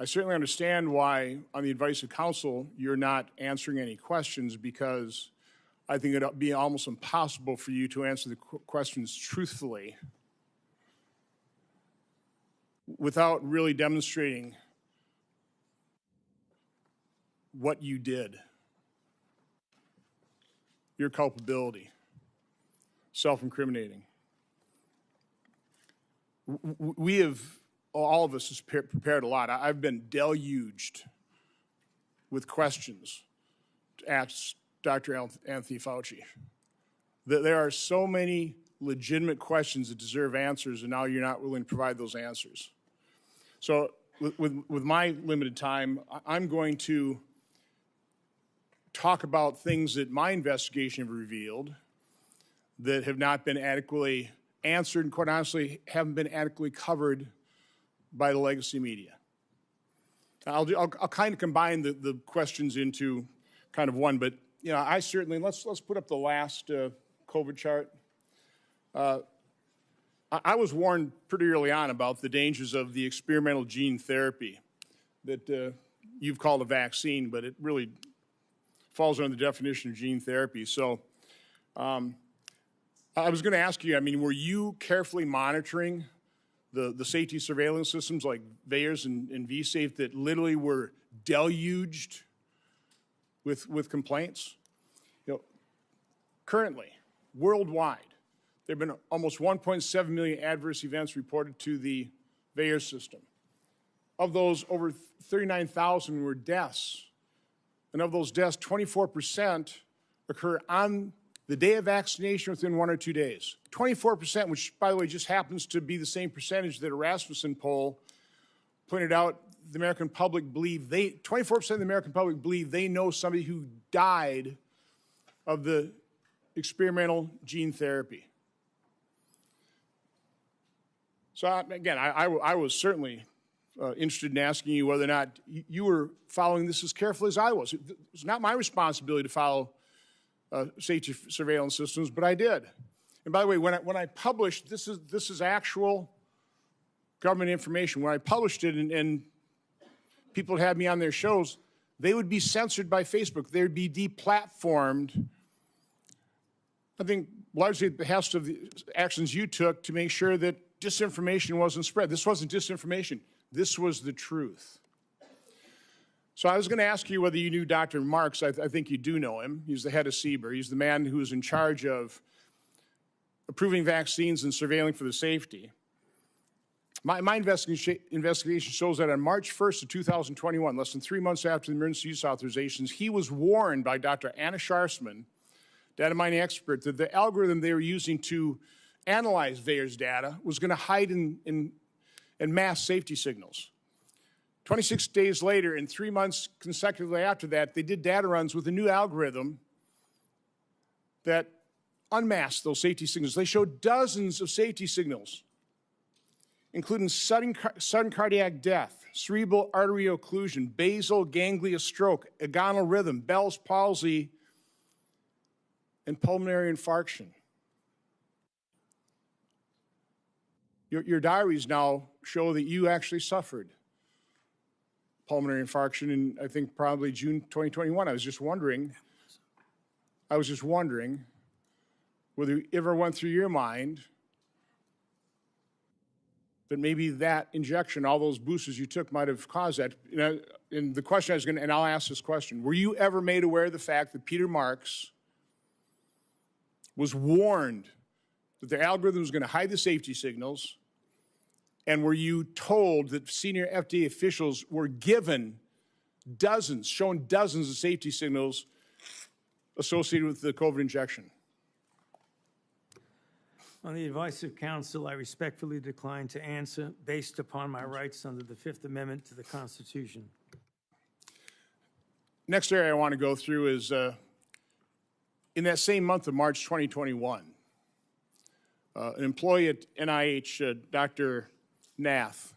I certainly understand why, on the advice of counsel, you're not answering any questions, because I think it would be almost impossible for you to answer the questions truthfully without really demonstrating what you did, your culpability, self-incriminating. We have, all of us, has prepared a lot. I've been deluged with questions to ask Dr. Anthony Fauci. There are so many legitimate questions that deserve answers, and now you're not willing to provide those answers. So with my limited time, I'm going to talk about things that my investigation have revealed that have not been adequately answered and, quite honestly, haven't been adequately covered by the legacy media. I'll kind of combine the questions into kind of one, but you know, I certainly, let's put up the last COVID chart. I was warned pretty early on about the dangers of the experimental gene therapy that you've called a vaccine, but it really falls under the definition of gene therapy. So I was going to ask you, I mean, were you carefully monitoring the safety surveillance systems like VAERS and vSafe that literally were deluged with complaints? You know, currently, worldwide, there have been almost 1.7 million adverse events reported to the VAERS system. Of those, over 39,000 were deaths. And of those deaths, 24% occur on the day of vaccination within 1 or 2 days. 24%, which, by the way, just happens to be the same percentage that a Rasmussen poll pointed out the American public believe 24% of the American public believe they know somebody who died of the experimental gene therapy. So again, I was certainly interested in asking you whether or not you were following this as carefully as I was. It's not my responsibility to follow safety surveillance systems, but I did. And by the way, when I published, this is actual government information. When I published it and people had me on their shows, they would be censored by Facebook. They would be deplatformed. I think largely at the behest of the actions you took to make sure that disinformation wasn't spread. This wasn't disinformation. This was the truth. So I was going to ask you whether you knew Dr. Marks. I think you do know him. He's the head of CBER. He's the man who is in charge of approving vaccines and surveilling for the safety. My investigation shows that on March 1st of 2021, less than 3 months after the emergency use authorizations, he was warned by Dr. Anna Scharsman, data mining expert, that the algorithm they were using to analyze VAERS data was going to hide in mass safety signals. 26 days later, and 3 months consecutively after that, they did data runs with a new algorithm that unmasked those safety signals. They showed dozens of safety signals, including sudden cardiac death, cerebral artery occlusion, basal ganglia stroke, agonal rhythm, Bell's palsy, and pulmonary infarction. Your diaries now show that you actually suffered pulmonary infarction in, I think, probably June 2021. I was just wondering whether it ever went through your mind that maybe that injection, all those boosters you took, might have caused that. And the question I was going to, and I'll ask this question, were you ever made aware of the fact that Peter Marks was warned that the algorithm was going to hide the safety signals? And were you told that senior FDA officials were given shown dozens of safety signals associated with the COVID injection? On the advice of counsel, I respectfully decline to answer based upon my rights under the Fifth Amendment to the Constitution. Next area I want to go through is in that same month of March 2021, an employee at NIH, Dr. Nath,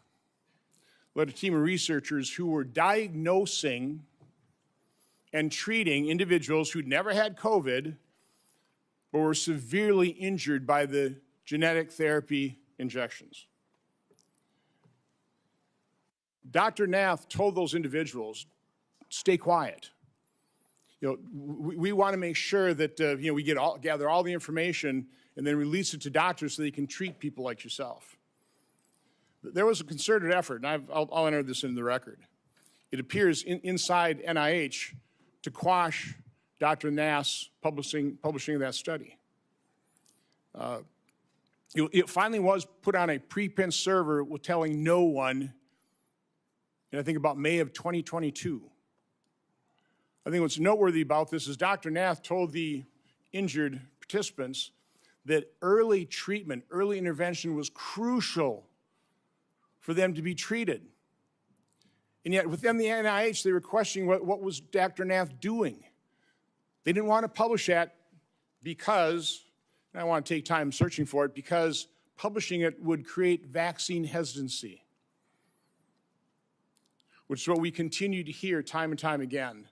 led a team of researchers who were diagnosing and treating individuals who'd never had COVID but were severely injured by the genetic therapy injections. Dr. Nath told those individuals, stay quiet. We want to make sure that we gather all the information and then release it to doctors so they can treat people like yourself. There was a concerted effort, and I'll enter this into the record. It appears inside NIH to quash Dr. Nath's publishing of that study. It finally was put on a preprint server with telling no one, and I think about May of 2022. I think what's noteworthy about this is Dr. Nath told the injured participants that early treatment, early intervention was crucial for them to be treated. And yet within the NIH, they were questioning what was Dr. Nath doing. They didn't want to publish that because, and I want to take time searching for it, because publishing it would create vaccine hesitancy, which is what we continue to hear time and time again,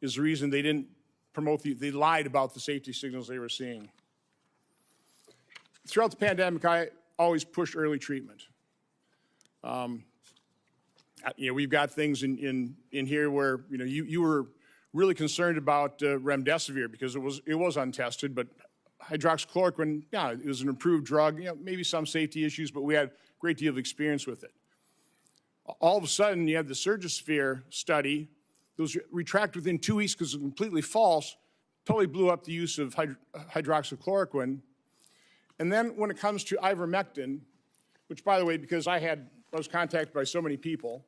is the reason they didn't promote they lied about the safety signals they were seeing. Throughout the pandemic, I always pushed early treatment. We've got things in here where you were really concerned about remdesivir because it was untested, but hydroxychloroquine, yeah, it was an approved drug. Maybe some safety issues, but we had a great deal of experience with it. All of a sudden, you had the Surgisphere study. It was retracted within 2 weeks because it was completely false. Totally blew up the use of hydroxychloroquine. And then when it comes to ivermectin, which, by the way, because I was contacted by so many people,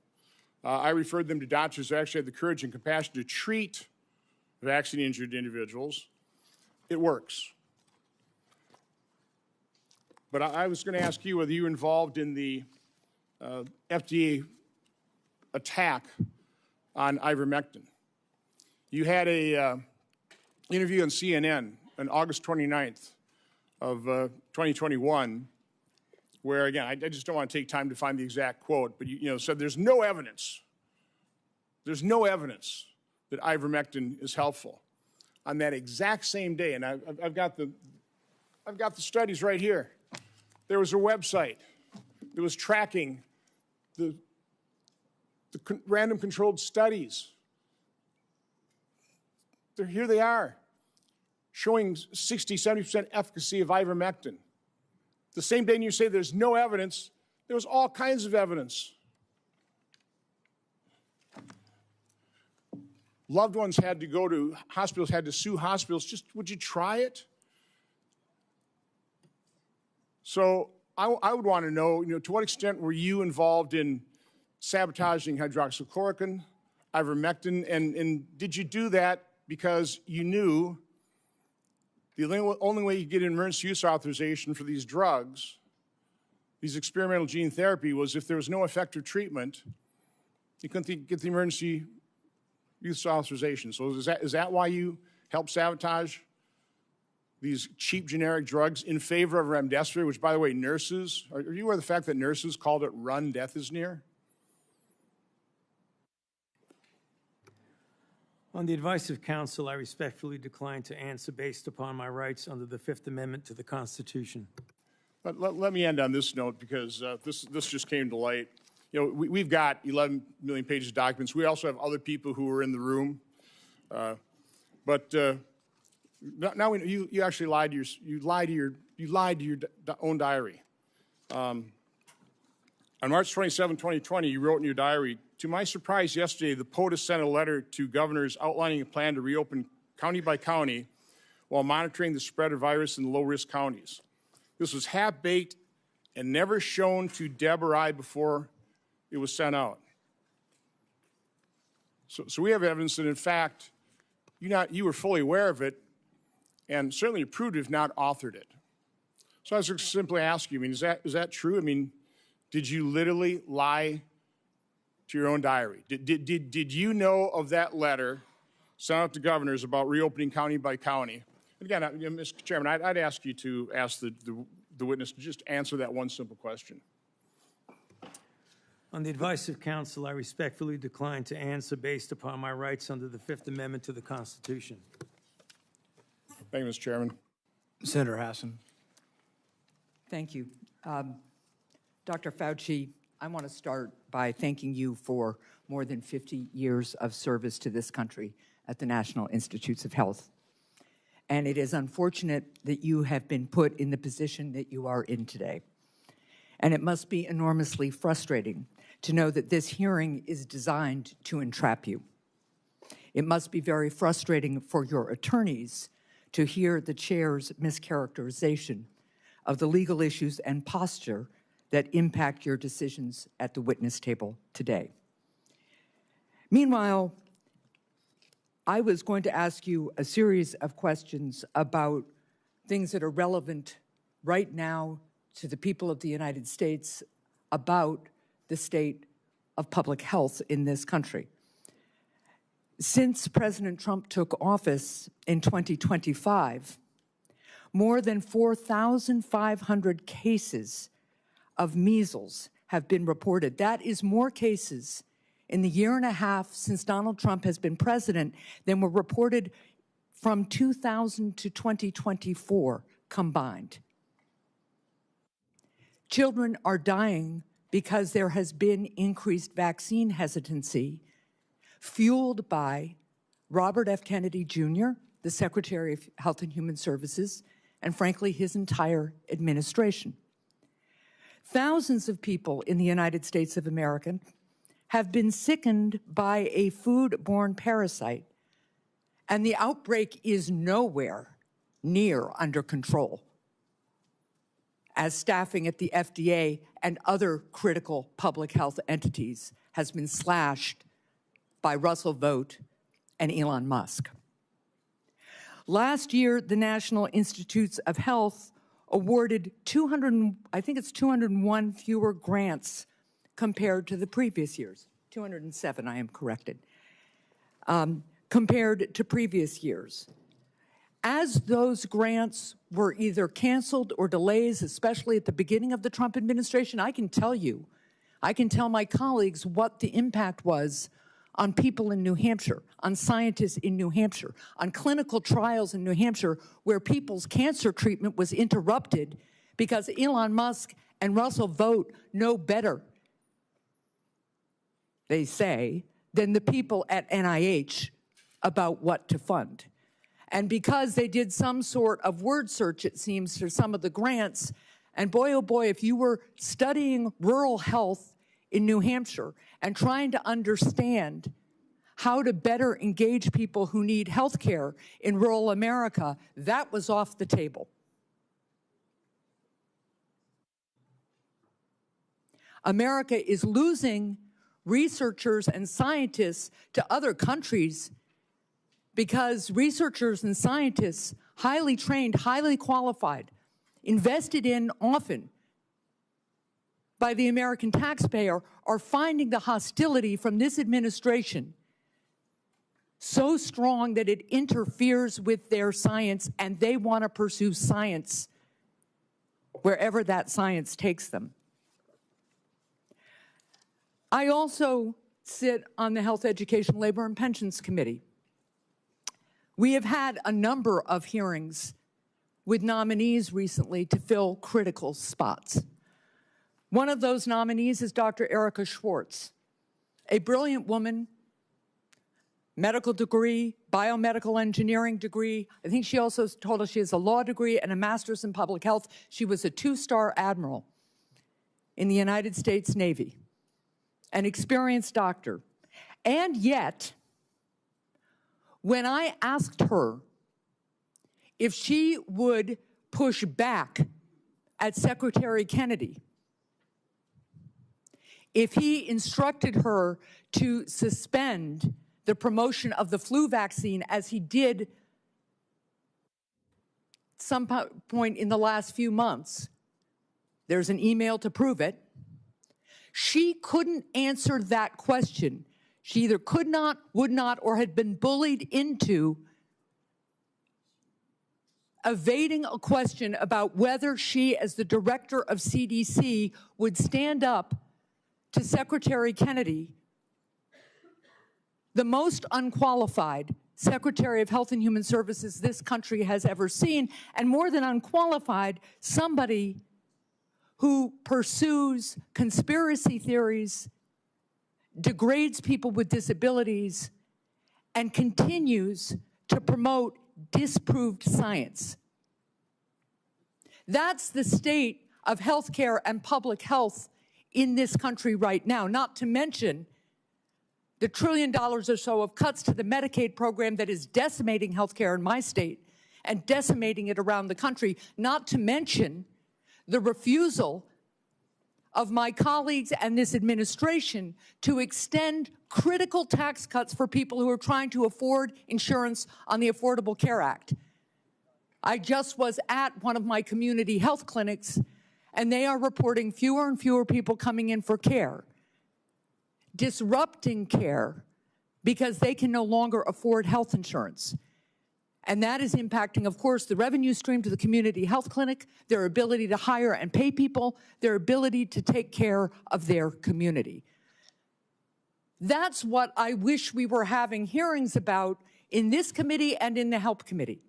I referred them to doctors who actually had the courage and compassion to treat vaccine-injured individuals. It works. But I was going to ask you whether you were involved in the FDA attack on ivermectin. You had a interview on CNN on August 29th of 2021, where, again, I just don't want to take time to find the exact quote, but you said there's no evidence that ivermectin is helpful. on that exact same day, and I've got the studies right here. There was a website that was tracking the random controlled studies. Here they are, showing 60, 70% efficacy of ivermectin. The same day you say there's no evidence, there was all kinds of evidence. Loved ones had to go to hospitals, had to sue hospitals. Just, would you try it? So I would want to know, to what extent were you involved in sabotaging hydroxychloroquine, ivermectin, and did you do that because you knew the only way you get an emergency use authorization for these drugs, these experimental gene therapy, was if there was no effective treatment, you couldn't get the emergency use authorization. So is that why you helped sabotage these cheap generic drugs in favor of remdesivir, which, by the way, nurses, are you aware of the fact that nurses called it run, death is near? On the advice of counsel, I respectfully decline to answer based upon my rights under the Fifth Amendment to the Constitution. But let me end on this note, because this just came to light. We've got 11 million pages of documents. We also have other people who were in the room. But now we know you actually lied to your own diary. On March 27, 2020, you wrote in your diary, "To my surprise yesterday, the POTUS sent a letter to governors outlining a plan to reopen county by county while monitoring the spread of virus in the low-risk counties. This was half-baked and never shown to Deb or I before it was sent out." So we have evidence that, in fact, you were fully aware of it and certainly approved if not authored it. So I was just simply asking you, is that true? Did you literally lie to your own diary? Did you know of that letter sent out to governors about reopening county by county? And again, Mr. Chairman, I'd ask you to ask the witness to just answer that one simple question. On the advice of counsel, I respectfully decline to answer based upon my rights under the Fifth Amendment to the Constitution. Thank you, Mr. Chairman. Senator Hassan. Thank you. Dr. Fauci, I want to start by thanking you for more than 50 years of service to this country at the National Institutes of Health. And it is unfortunate that you have been put in the position that you are in today. And it must be enormously frustrating to know that this hearing is designed to entrap you. It must be very frustrating for your attorneys to hear the chair's mischaracterization of the legal issues and posture that impact your decisions at the witness table today. Meanwhile, I was going to ask you a series of questions about things that are relevant right now to the people of the United States about the state of public health in this country. Since President Trump took office in 2025, more than 4,500 cases of measles have been reported. That is more cases in the year and a half since Donald Trump has been president than were reported from 2000 to 2024 combined. Children are dying because there has been increased vaccine hesitancy, fueled by Robert F. Kennedy Jr., the Secretary of Health and Human Services, and frankly, his entire administration. Thousands of people in the United States of America have been sickened by a food-borne parasite, and the outbreak is nowhere near under control, as staffing at the FDA and other critical public health entities has been slashed by Russell Vought and Elon Musk. Last year, the National Institutes of Health awarded 201 fewer grants compared to the previous years. 207, I am corrected, compared to previous years. As those grants were either canceled or delays, especially at the beginning of the Trump administration, I can tell my colleagues what the impact was on people in New Hampshire, on scientists in New Hampshire, on clinical trials in New Hampshire where people's cancer treatment was interrupted because Elon Musk and Russell Vought know better, they say, than the people at NIH about what to fund. And because they did some sort of word search, it seems, for some of the grants, and boy, oh boy, if you were studying rural health in New Hampshire and trying to understand how to better engage people who need health care in rural America, that was off the table. America is losing researchers and scientists to other countries because researchers and scientists, highly trained, highly qualified, invested in often by the American taxpayer, are finding the hostility from this administration so strong that it interferes with their science, and they want to pursue science wherever that science takes them. I also sit on the Health, Education, Labor, and Pensions Committee. We have had a number of hearings with nominees recently to fill critical spots. One of those nominees is Dr. Erica Schwartz, a brilliant woman, medical degree, biomedical engineering degree. I think she also told us she has a law degree and a master's in public health. She was a 2-star admiral in the United States Navy, an experienced doctor. And yet, when I asked her if she would push back at Secretary Kennedy, if he instructed her to suspend the promotion of the flu vaccine as he did at some point in the last few months, there's an email to prove it, she couldn't answer that question. She either could not, would not, or had been bullied into evading a question about whether she, as the director of CDC, would stand up to Secretary Kennedy, the most unqualified Secretary of Health and Human Services this country has ever seen, and more than unqualified, somebody who pursues conspiracy theories, degrades people with disabilities, and continues to promote disproved science. That's the state of healthcare and public health in this country right now, not to mention the $1 trillion or so of cuts to the Medicaid program that is decimating healthcare in my state and decimating it around the country, not to mention the refusal of my colleagues and this administration to extend critical tax cuts for people who are trying to afford insurance on the Affordable Care Act. I just was at one of my community health clinics, and they are reporting fewer and fewer people coming in for care, disrupting care because they can no longer afford health insurance. And that is impacting, of course, the revenue stream to the community health clinic, their ability to hire and pay people, their ability to take care of their community. That's what I wish we were having hearings about in this committee and in the Health Committee.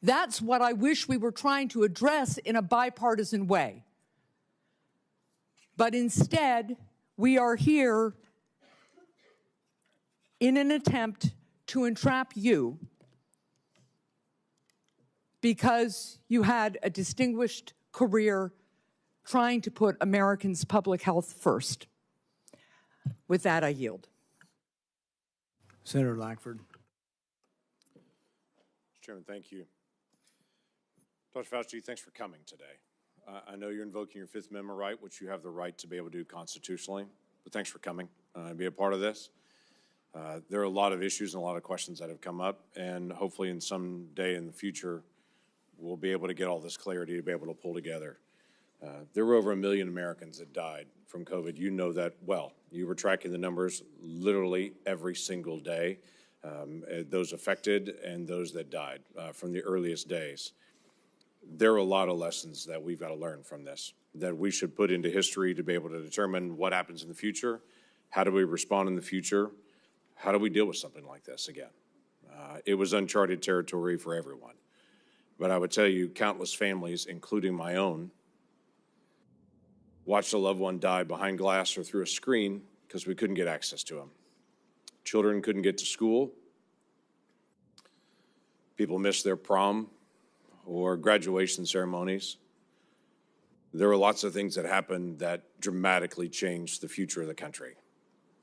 That's what I wish we were trying to address in a bipartisan way. But instead, we are here in an attempt to entrap you because you had a distinguished career trying to put Americans' public health first. With that, I yield. Senator Lackford. Mr. Chairman, thank you. Dr. Fauci, thanks for coming today. I know you're invoking your Fifth Amendment right, which you have the right to be able to do constitutionally, but thanks for coming and be a part of this. There are a lot of issues and a lot of questions that have come up, and hopefully in some day in the future, we'll be able to get all this clarity to be able to pull together. There were over 1 million Americans that died from COVID. You know that well. You were tracking the numbers literally every single day, those affected and those that died from the earliest days. There are a lot of lessons that we've got to learn from this, that we should put into history to be able to determine what happens in the future, how do we respond in the future, how do we deal with something like this again? It was uncharted territory for everyone. But I would tell you, countless families, including my own, watched a loved one die behind glass or through a screen because we couldn't get access to them. Children couldn't get to school. People missed their prom or graduation ceremonies. There were lots of things that happened that dramatically changed the future of the country.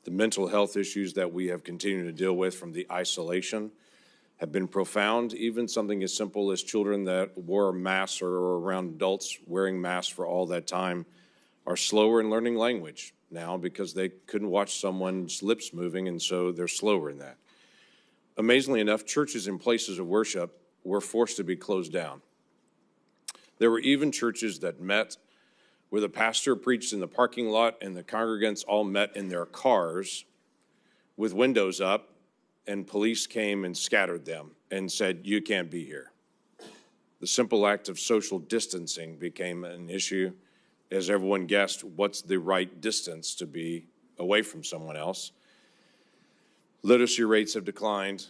The mental health issues that we have continued to deal with from the isolation have been profound. Even something as simple as children that wore masks or were around adults wearing masks for all that time are slower in learning language now because they couldn't watch someone's lips moving, and so they're slower in that. Amazingly enough, churches and places of worship were forced to be closed down. There were even churches that met where the pastor preached in the parking lot and the congregants all met in their cars with windows up, and police came and scattered them and said, "You can't be here." The simple act of social distancing became an issue as everyone guessed what's the right distance to be away from someone else. Literacy rates have declined.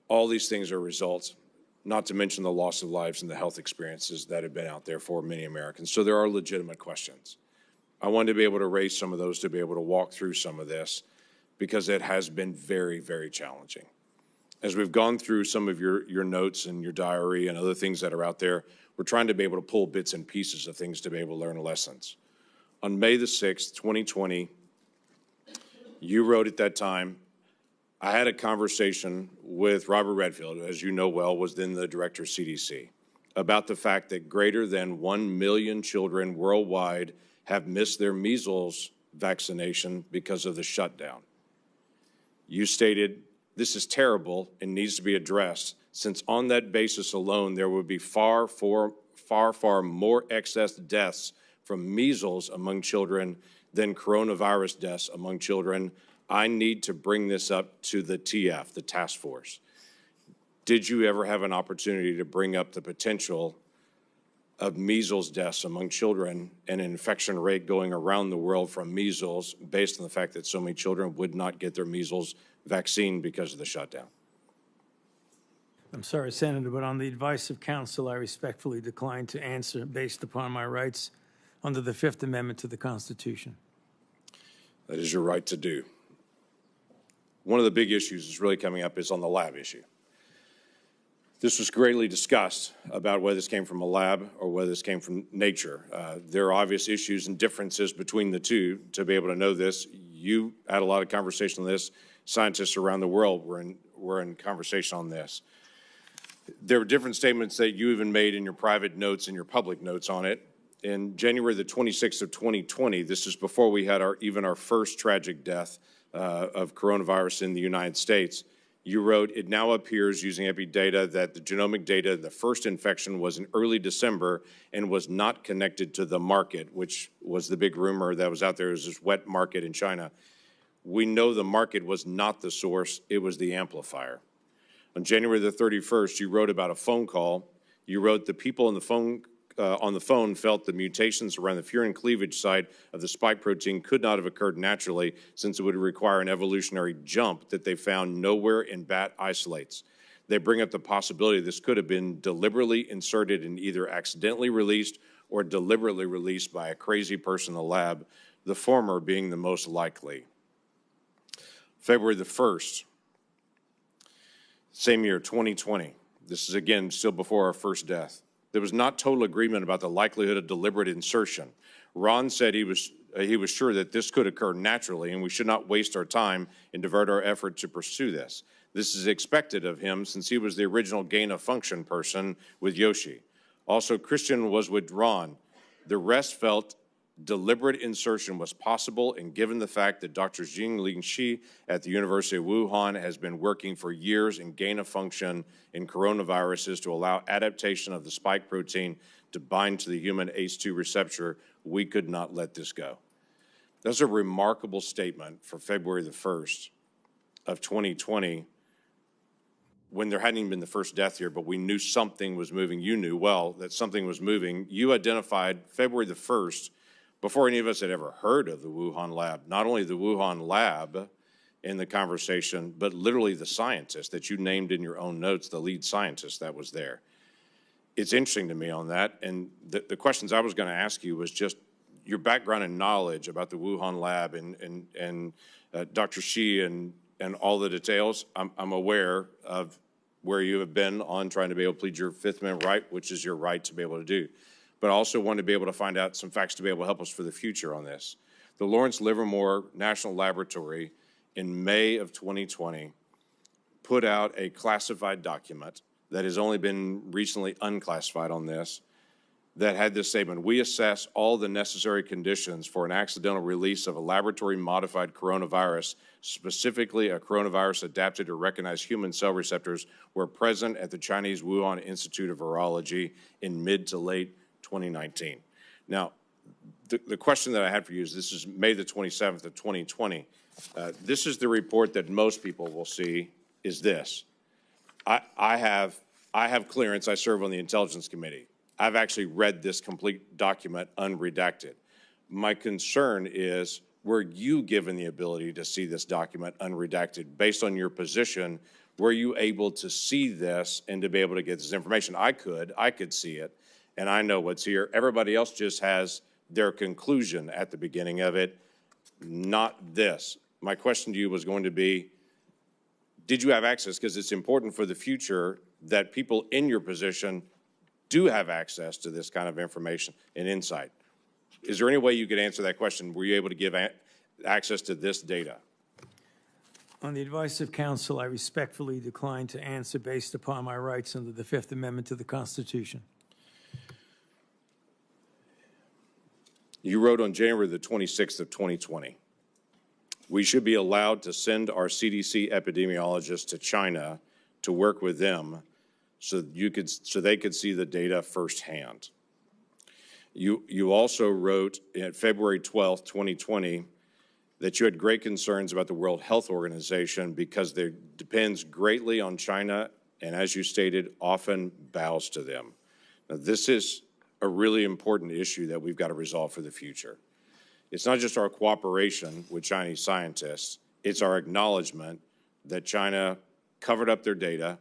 All these things are results, not to mention the loss of lives and the health experiences that have been out there for many Americans. So there are legitimate questions. I wanted to be able to raise some of those, to be able to walk through some of this, because it has been very, very challenging. As we've gone through some of your notes and your diary and other things that are out there, we're trying to be able to pull bits and pieces of things to be able to learn lessons. On May the 6th, 2020, you wrote at that time, I had a conversation with Robert Redfield, who, as you know well, was then the director of CDC, about the fact that greater than 1 million children worldwide have missed their measles vaccination because of the shutdown. You stated, this is terrible and needs to be addressed, since on that basis alone, there would be far more excess deaths from measles among children than coronavirus deaths among children. I need to bring this up to the TF, the task force. Did you ever have an opportunity to bring up the potential of measles deaths among children and an infection rate going around the world from measles based on the fact that so many children would not get their measles vaccine because of the shutdown? I'm sorry, Senator, but on the advice of counsel, I respectfully decline to answer based upon my rights under the Fifth Amendment to the Constitution. That is your right to do. One of the big issues that's really coming up is on the lab issue. This was greatly discussed about whether this came from a lab or whether this came from nature. There are obvious issues and differences between the two to be able to know this. You had a lot of conversation on this. Scientists around the world were in conversation on this. There were different statements that you even made in your private notes and your public notes on it. In January the 26th of 2020, this is before we had our first tragic death of coronavirus in the United States, you wrote, it now appears using epi data that the genomic data, the first infection was in early December and was not connected to the market, which was the big rumor that was out there, was this wet market in China. We know the market was not the source, it was the amplifier. On January the 31st, you wrote about a phone call. You wrote the people on the phone felt the mutations around the furin cleavage site of the spike protein could not have occurred naturally, since it would require an evolutionary jump that they found nowhere in bat isolates. They bring up the possibility this could have been deliberately inserted and either accidentally released or deliberately released by a crazy person in the lab, the former being the most likely. February the 1st, same year, 2020. This is, again, still before our first death. There was not total agreement about the likelihood of deliberate insertion. Ron said he was sure that this could occur naturally, and we should not waste our time and divert our effort to pursue this. This is expected of him, since he was the original gain-of-function person with Yoshi. Also, Christian was with Ron. The rest felt deliberate insertion was possible, and given the fact that Dr. Jingling Shi at the University of Wuhan has been working for years in gain-of-function in coronaviruses to allow adaptation of the spike protein to bind to the human ACE2 receptor, we could not let this go. That's a remarkable statement for February the 1st of 2020, when there hadn't even been the first death here, but we knew something was moving. You knew well that something was moving. You identified February the 1st before any of us had ever heard of the Wuhan lab. Not only the Wuhan lab in the conversation, but literally the scientist that you named in your own notes, the lead scientist that was there. It's interesting to me on that, and the questions I was going to ask you was just your background and knowledge about the Wuhan lab and Dr. Shi and all the details. I'm aware of where you have been on trying to be able to plead your Fifth Amendment right, which is your right to be able to do. But I also want to be able to find out some facts to be able to help us for the future on this. The Lawrence Livermore National Laboratory in May of 2020 put out a classified document that has only been recently unclassified on this, that had this statement: we assess all the necessary conditions for an accidental release of a laboratory-modified coronavirus, specifically a coronavirus adapted to recognize human cell receptors, were present at the Chinese Wuhan Institute of Virology in mid to late 2019. Now, the question that I had for you is, this is May the 27th of 2020. This is the report that most people will see, is this. I have clearance. I serve on the Intelligence Committee. I've actually read this complete document unredacted. My concern is, were you given the ability to see this document unredacted? Based on your position, were you able to see this and to be able to get this information? I could see it, and I know what's here. Everybody else just has their conclusion at the beginning of it, not this. My question to you was going to be, did you have access? Because it's important for the future that people in your position do have access to this kind of information and insight. Is there any way you could answer that question? Were you able to give access to this data? On the advice of counsel, I respectfully decline to answer based upon my rights under the Fifth Amendment to the Constitution. You wrote on January the 26th of 2020, we should be allowed to send our CDC epidemiologists to China to work with them so they could see the data firsthand. You also wrote at February 12th, 2020, that you had great concerns about the World Health Organization because it depends greatly on China and, as you stated, often bows to them. Now, this is a really important issue that we've got to resolve for the future. It's not just our cooperation with Chinese scientists, it's our acknowledgement that China covered up their data,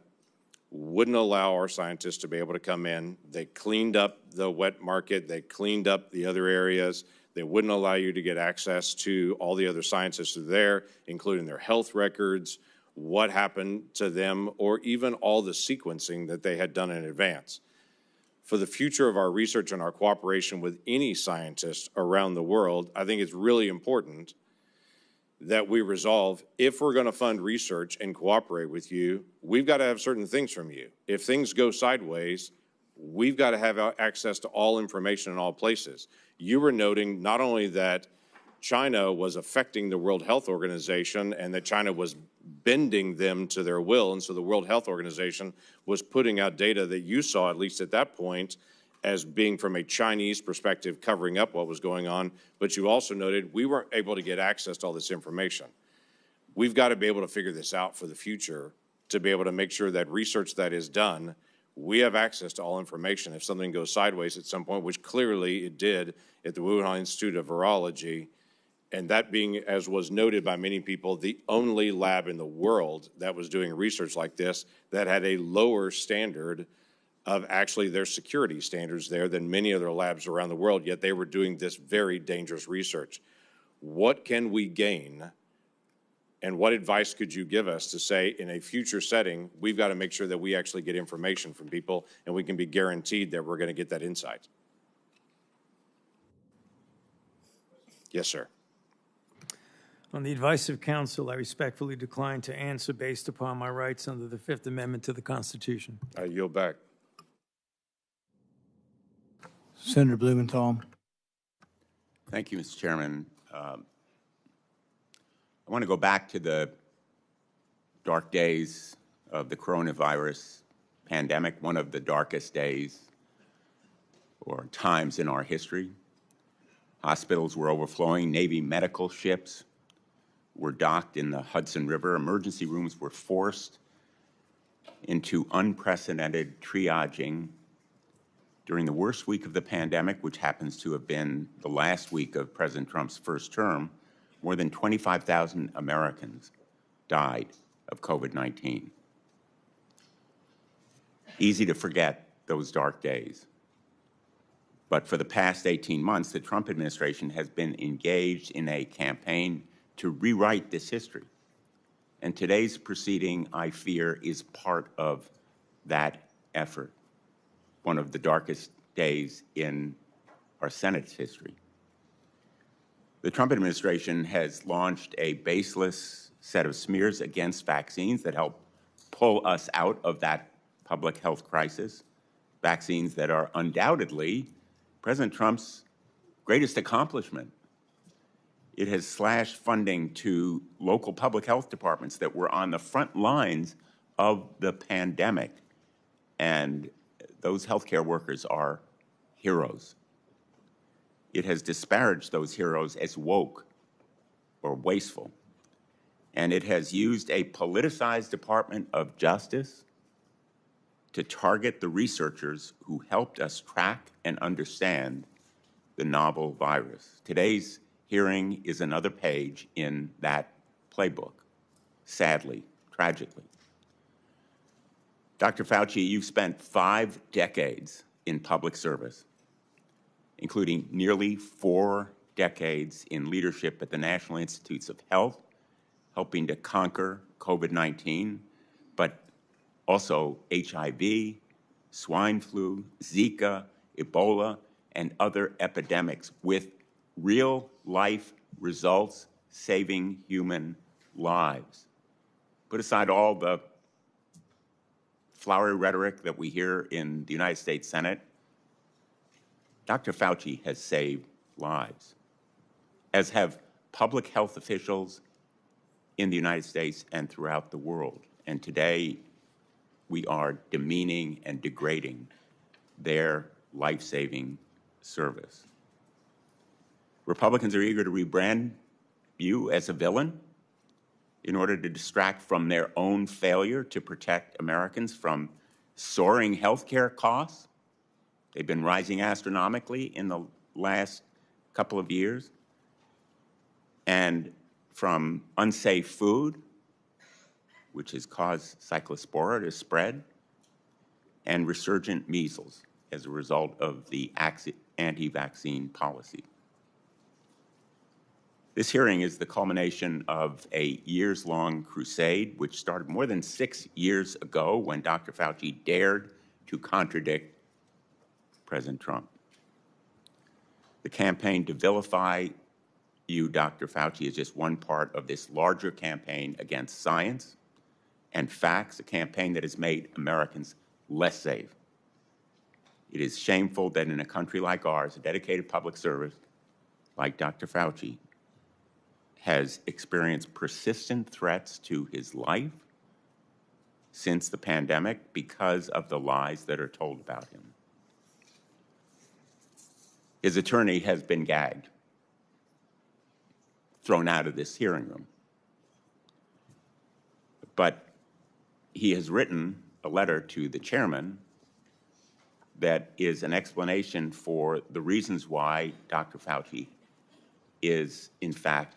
wouldn't allow our scientists to be able to come in. They cleaned up the wet market, they cleaned up the other areas. They wouldn't allow you to get access to all the other scientists there, including their health records, what happened to them, or even all the sequencing that they had done in advance. For the future of our research and our cooperation with any scientist around the world, I think it's really important that we resolve, if we're going to fund research and cooperate with you, we've got to have certain things from you. If things go sideways, we've got to have access to all information in all places. You were noting not only that China was affecting the World Health Organization and that China was bending them to their will, and so the World Health Organization was putting out data that you saw, at least at that point, as being from a Chinese perspective, covering up what was going on, but you also noted we weren't able to get access to all this information. We've got to be able to figure this out for the future to be able to make sure that research that is done, we have access to all information. If something goes sideways at some point, which clearly it did at the Wuhan Institute of Virology, and that being, as was noted by many people, the only lab in the world that was doing research like this that had a lower standard of actually their security standards there than many other labs around the world, yet they were doing this very dangerous research. What can we gain, and what advice could you give us to say in a future setting, we've got to make sure that we actually get information from people and we can be guaranteed that we're going to get that insight? Yes, sir. On the advice of counsel, I respectfully decline to answer based upon my rights under the Fifth Amendment to the Constitution. I yield back. Senator Blumenthal. Thank you, Mr. Chairman. I want to go back to the dark days of the coronavirus pandemic, one of the darkest days or times in our history. Hospitals were overflowing. Navy medical ships were docked in the Hudson River. Emergency rooms were forced into unprecedented triaging during the worst week of the pandemic, which happens to have been the last week of President Trump's first term. More than 25,000 Americans died of COVID-19. Easy to forget those dark days. But for the past 18 months, the Trump administration has been engaged in a campaign to rewrite this history. And today's proceeding, I fear, is part of that effort, one of the darkest days in our Senate's history. The Trump administration has launched a baseless set of smears against vaccines that help pull us out of that public health crisis, vaccines that are undoubtedly President Trump's greatest accomplishment. It has slashed funding to local public health departments that were on the front lines of the pandemic, and those healthcare workers are heroes. It has disparaged those heroes as woke or wasteful, and it has used a politicized Department of Justice to target the researchers who helped us track and understand the novel virus. Today's hearing is another page in that playbook, sadly, tragically. Dr. Fauci, you've spent 5 decades in public service, including nearly 4 decades in leadership at the National Institutes of Health, helping to conquer COVID-19, but also HIV, swine flu, Zika, Ebola, and other epidemics with real-life results saving human lives. Put aside all the flowery rhetoric that we hear in the United States Senate. Dr. Fauci has saved lives, as have public health officials in the United States and throughout the world. And today, we are demeaning and degrading their life-saving service. Republicans are eager to rebrand you as a villain in order to distract from their own failure to protect Americans from soaring health care costs. They've been rising astronomically in the last couple of years, and from unsafe food, which has caused cyclospora to spread, and resurgent measles as a result of the anti-vaccine policy. This hearing is the culmination of a years-long crusade, which started more than 6 years ago when Dr. Fauci dared to contradict President Trump. The campaign to vilify you, Dr. Fauci, is just one part of this larger campaign against science and facts, a campaign that has made Americans less safe. It is shameful that in a country like ours, a dedicated public service like Dr. Fauci has experienced persistent threats to his life since the pandemic because of the lies that are told about him. His attorney has been gagged, thrown out of this hearing room. But he has written a letter to the chairman that is an explanation for the reasons why Dr. Fauci is, in fact,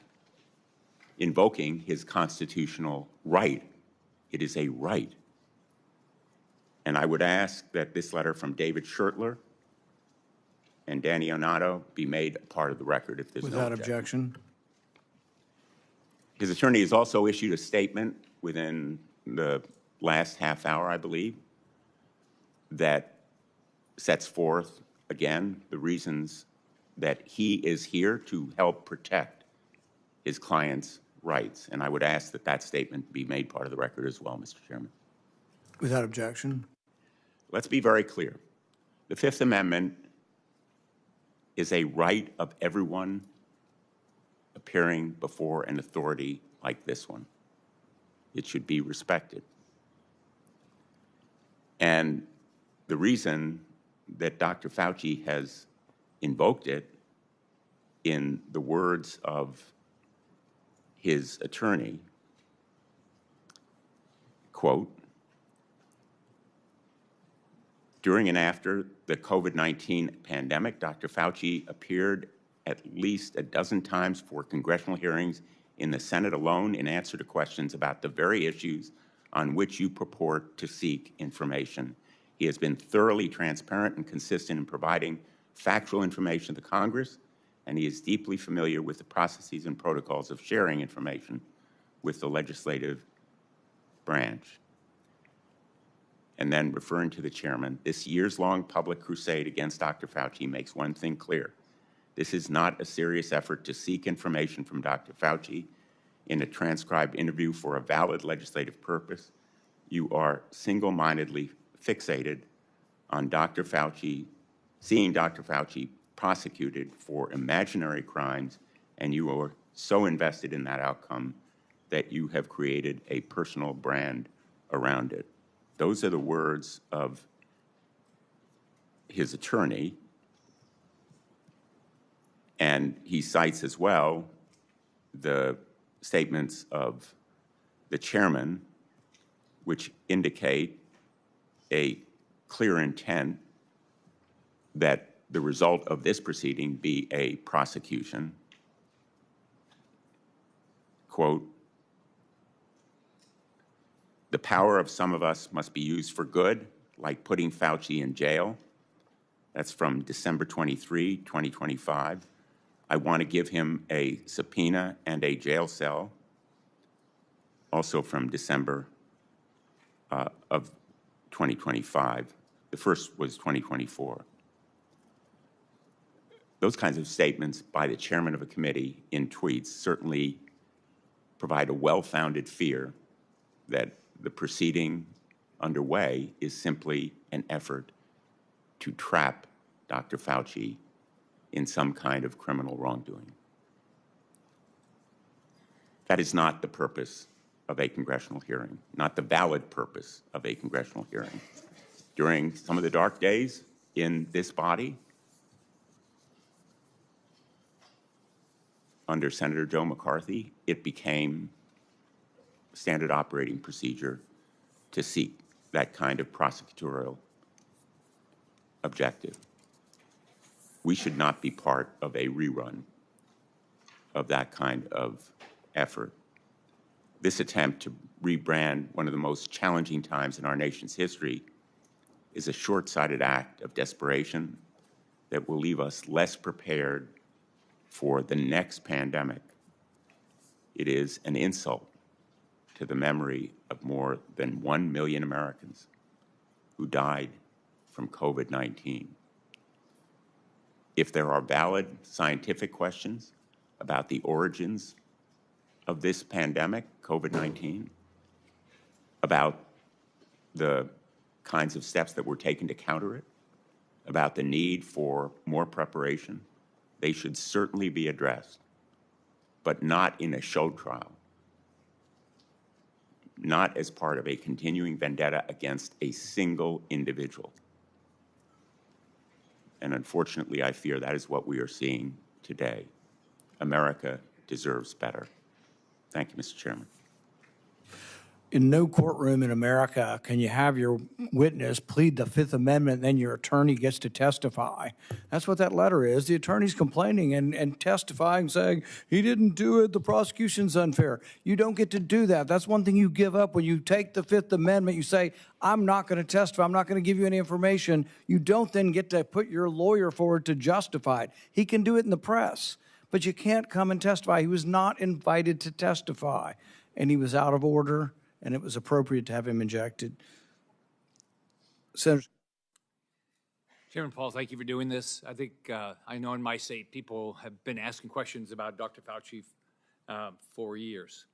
invoking his constitutional right. It is a right. And I would ask that this letter from David Shurtler and Danny Onato be made a part of the record if there's no Without objection. objection. His attorney has also issued a statement within the last half hour, I believe, that sets forth, again, the reasons that he is here to help protect his client's rights. And I would ask that that statement be made part of the record as well, Mr. Chairman. Without objection. Let's be very clear. The Fifth Amendment is a right of everyone appearing before an authority like this one. It should be respected. And the reason that Dr. Fauci has invoked it, in the words of his attorney, quote, during and after the COVID-19 pandemic, Dr. Fauci appeared at least a dozen times for congressional hearings in the Senate alone in answer to questions about the very issues on which you purport to seek information. He has been thoroughly transparent and consistent in providing factual information to Congress, and he is deeply familiar with the processes and protocols of sharing information with the legislative branch. And then referring to the chairman, this years-long public crusade against Dr. Fauci makes one thing clear. This is not a serious effort to seek information from Dr. Fauci in a transcribed interview for a valid legislative purpose. You are single-mindedly fixated on Dr. Fauci, seeing Dr. Fauci prosecuted for imaginary crimes, and you are so invested in that outcome that you have created a personal brand around it. Those are the words of his attorney, and he cites as well the statements of the chairman, which indicate a clear intent that the result of this proceeding be a prosecution. Quote, "The power of some of us must be used for good, like putting Fauci in jail." That's from December 23, 2025. I want to give him a subpoena and a jail cell, also from December of 2025. The first was 2024. Those kinds of statements by the chairman of a committee in tweets certainly provide a well-founded fear that the proceeding underway is simply an effort to trap Dr. Fauci in some kind of criminal wrongdoing. That is not the purpose of a congressional hearing, not the valid purpose of a congressional hearing. During some of the dark days in this body, under Senator Joe McCarthy, it became standard operating procedure to seek that kind of prosecutorial objective. We should not be part of a rerun of that kind of effort. This attempt to rebrand one of the most challenging times in our nation's history is a short-sighted act of desperation that will leave us less prepared for the next pandemic. It is an insult to the memory of more than 1 million Americans who died from COVID-19. If there are valid scientific questions about the origins of this pandemic, COVID-19, about the kinds of steps that were taken to counter it, about the need for more preparation, they should certainly be addressed, but not in a show trial, not as part of a continuing vendetta against a single individual. And unfortunately, I fear that is what we are seeing today. America deserves better. Thank you, Mr. Chairman. In no courtroom in America can you have your witness plead the Fifth Amendment and then your attorney gets to testify. That's what that letter is. The attorney's complaining and testifying, saying, he didn't do it, the prosecution's unfair. You don't get to do that. That's one thing you give up when you take the Fifth Amendment. You say, I'm not going to testify. I'm not going to give you any information. You don't then get to put your lawyer forward to justify it. He can do it in the press, but you can't come and testify. He was not invited to testify, and he was out of order, and it was appropriate to have him ejected. Senator. Chairman Paul, thank you for doing this. I think I know in my state people have been asking questions about Dr. Fauci for years.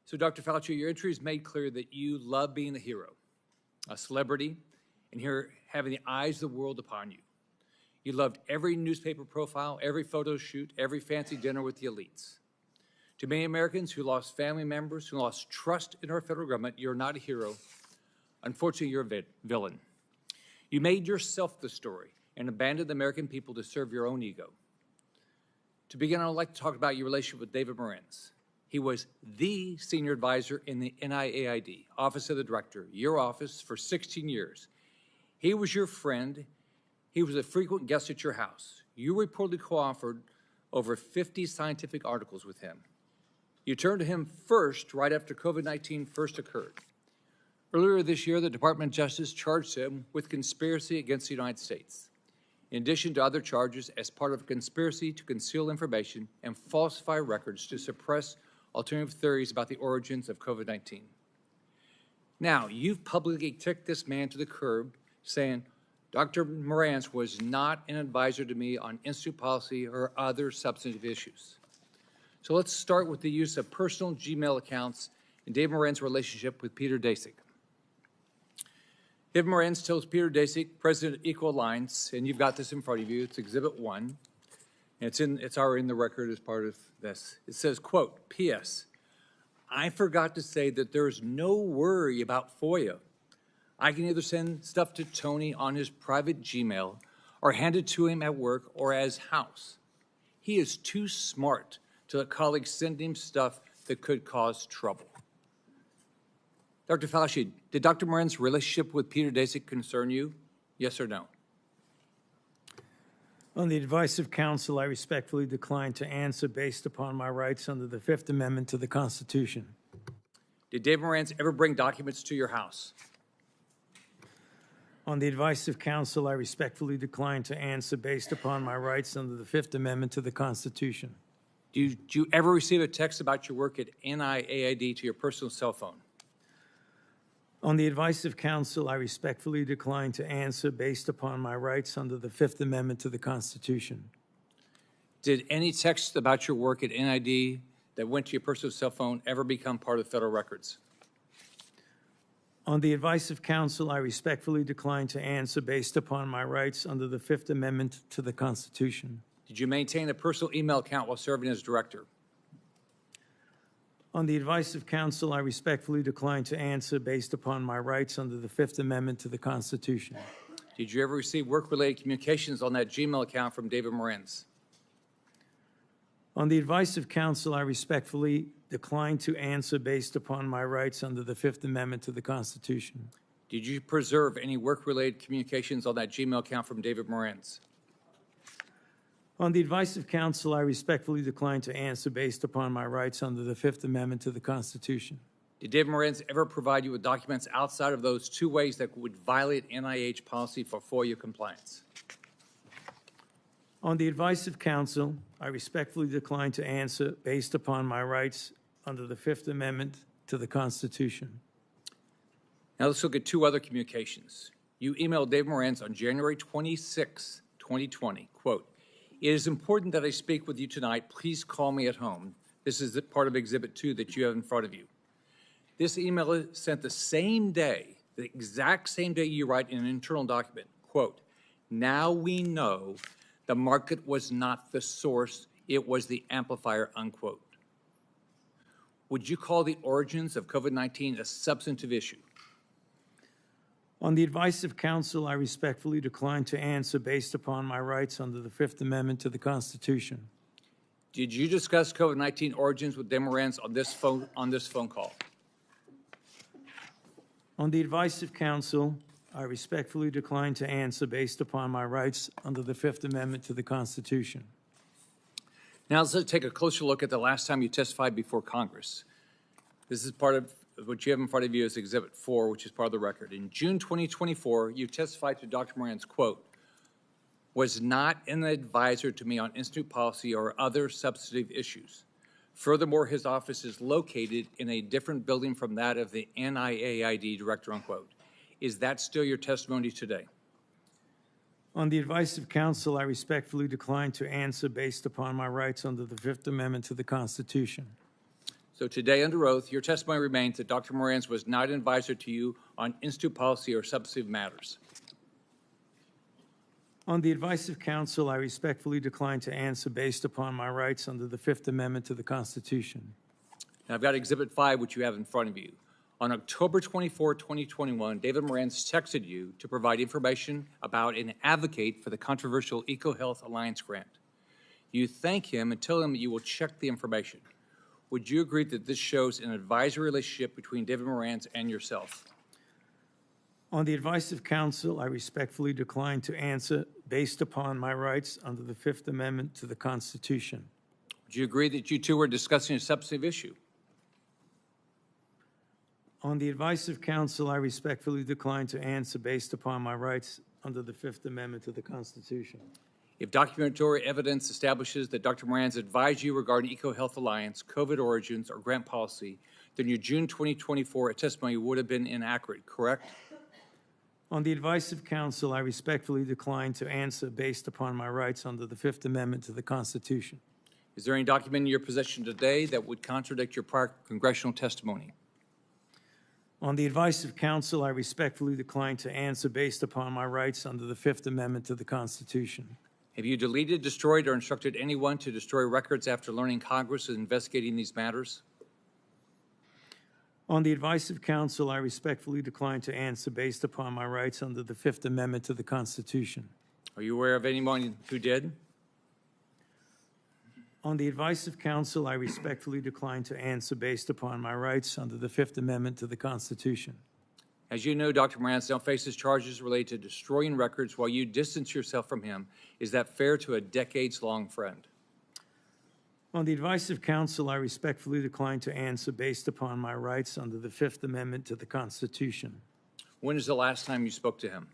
So Dr. Fauci, your entry has made clear that you love being a hero, a celebrity, and here having the eyes of the world upon you. You loved every newspaper profile, every photo shoot, every fancy dinner with the elites. To many Americans who lost family members, who lost trust in our federal government, you're not a hero. Unfortunately, you're a villain. You made yourself the story and abandoned the American people to serve your own ego. To begin, I would like to talk about your relationship with David Muir. He was the senior advisor in the NIAID, Office of the Director, your office, for 16 years. He was your friend. He was a frequent guest at your house. You reportedly co-authored over 50 scientific articles with him. You turned to him first right after COVID-19 first occurred. Earlier this year, the Department of Justice charged him with conspiracy against the United States, in addition to other charges as part of a conspiracy to conceal information and falsify records to suppress alternative theories about the origins of COVID-19. Now, you've publicly kicked this man to the curb, saying, Dr. Morantz was not an advisor to me on institute policy or other substantive issues. So let's start with the use of personal Gmail accounts and David Moran's relationship with Peter Daszak. David Morantz tells Peter Daszak, president of Equal Alliance, and you've got this in front of you, it's Exhibit 1, and it's already in the record as part of this. It says, quote, P.S. I forgot to say that there's no worry about FOIA. I can either send stuff to Tony on his private Gmail or hand it to him at work or at his house. He is too smart to let colleagues send him stuff that could cause trouble. Dr. Fauci, did Dr. Moran's relationship with Peter Daszak concern you? Yes or no? On the advice of counsel, I respectfully decline to answer based upon my rights under the Fifth Amendment to the Constitution. Did David Morantz ever bring documents to your house? On the advice of counsel, I respectfully decline to answer based upon my rights under the Fifth Amendment to the Constitution. Did you ever receive a text about your work at NIAID to your personal cell phone? On the advice of counsel, I respectfully decline to answer based upon my rights under the Fifth Amendment to the Constitution. Did any text about your work at NID that went to your personal cell phone ever become part of federal records? On the advice of counsel, I respectfully decline to answer based upon my rights under the Fifth Amendment to the Constitution. Did you maintain a personal email account while serving as director? On the advice of counsel, I respectfully decline to answer based upon my rights under the Fifth Amendment to the Constitution. Did you ever receive work-related communications on that Gmail account from David Morantz? On the advice of counsel, I respectfully decline to answer based upon my rights under the Fifth Amendment to the Constitution. Did you preserve any work-related communications on that Gmail account from David Morantz? On the advice of counsel, I respectfully decline to answer based upon my rights under the Fifth Amendment to the Constitution. Did David Morantz ever provide you with documents outside of those two ways that would violate NIH policy for FOIA compliance? On the advice of counsel, I respectfully decline to answer based upon my rights under the Fifth Amendment to the Constitution. Now let's look at two other communications. You emailed David Morantz on January 26, 2020, quote, it is important that I speak with you tonight. Please call me at home. This is part of Exhibit 2 that you have in front of you. This email is sent the same day, the exact same day you write in an internal document, quote, now we know the market was not the source, it was the amplifier, unquote. Would you call the origins of COVID-19 a substantive issue? On the advice of counsel, I respectfully decline to answer based upon my rights under the Fifth Amendment to the Constitution. Did you discuss COVID-19 origins with David Morantz on this phone call? On the advice of counsel, I respectfully decline to answer based upon my rights under the Fifth Amendment to the Constitution. Now let's take a closer look at the last time you testified before Congress. This is part of what you have in front of you is Exhibit 4, which is part of the record. In June 2024, you testified to Dr. Morantz, quote, was not an advisor to me on institute policy or other substantive issues. Furthermore, his office is located in a different building from that of the NIAID director, unquote. Is that still your testimony today? On the advice of counsel, I respectfully decline to answer based upon my rights under the Fifth Amendment to the Constitution. So today, under oath, your testimony remains that Dr. Morantz was not an advisor to you on institute policy or substantive matters. On the advice of counsel, I respectfully decline to answer based upon my rights under the Fifth Amendment to the Constitution. Now, I've got Exhibit 5, which you have in front of you. On October 24, 2021, David Morantz texted you to provide information about and advocate for the controversial EcoHealth Alliance grant. You thank him and tell him that you will check the information. Would you agree that this shows an advisory relationship between David Morantz and yourself? On the advice of counsel, I respectfully decline to answer based upon my rights under the Fifth Amendment to the Constitution. Would you agree that you two were discussing a substantive issue? On the advice of counsel, I respectfully decline to answer based upon my rights under the Fifth Amendment to the Constitution. If documentary evidence establishes that Dr. Moran's advised you regarding EcoHealth Alliance, COVID origins, or grant policy, then your June 2024 testimony would have been inaccurate, correct? On the advice of counsel, I respectfully decline to answer based upon my rights under the Fifth Amendment to the Constitution. Is there any document in your possession today that would contradict your prior congressional testimony? On the advice of counsel, I respectfully decline to answer based upon my rights under the Fifth Amendment to the Constitution. Have you deleted, destroyed, or instructed anyone to destroy records after learning Congress is investigating these matters? On the advice of counsel, I respectfully decline to answer based upon my rights under the Fifth Amendment to the Constitution. Are you aware of anyone who did? On the advice of counsel, I respectfully decline to answer based upon my rights under the Fifth Amendment to the Constitution. As you know, Dr. Moran now faces charges related to destroying records while you distance yourself from him. Is that fair to a decades-long friend? On the advice of counsel, I respectfully decline to answer based upon my rights under the Fifth Amendment to the Constitution. When is the last time you spoke to him?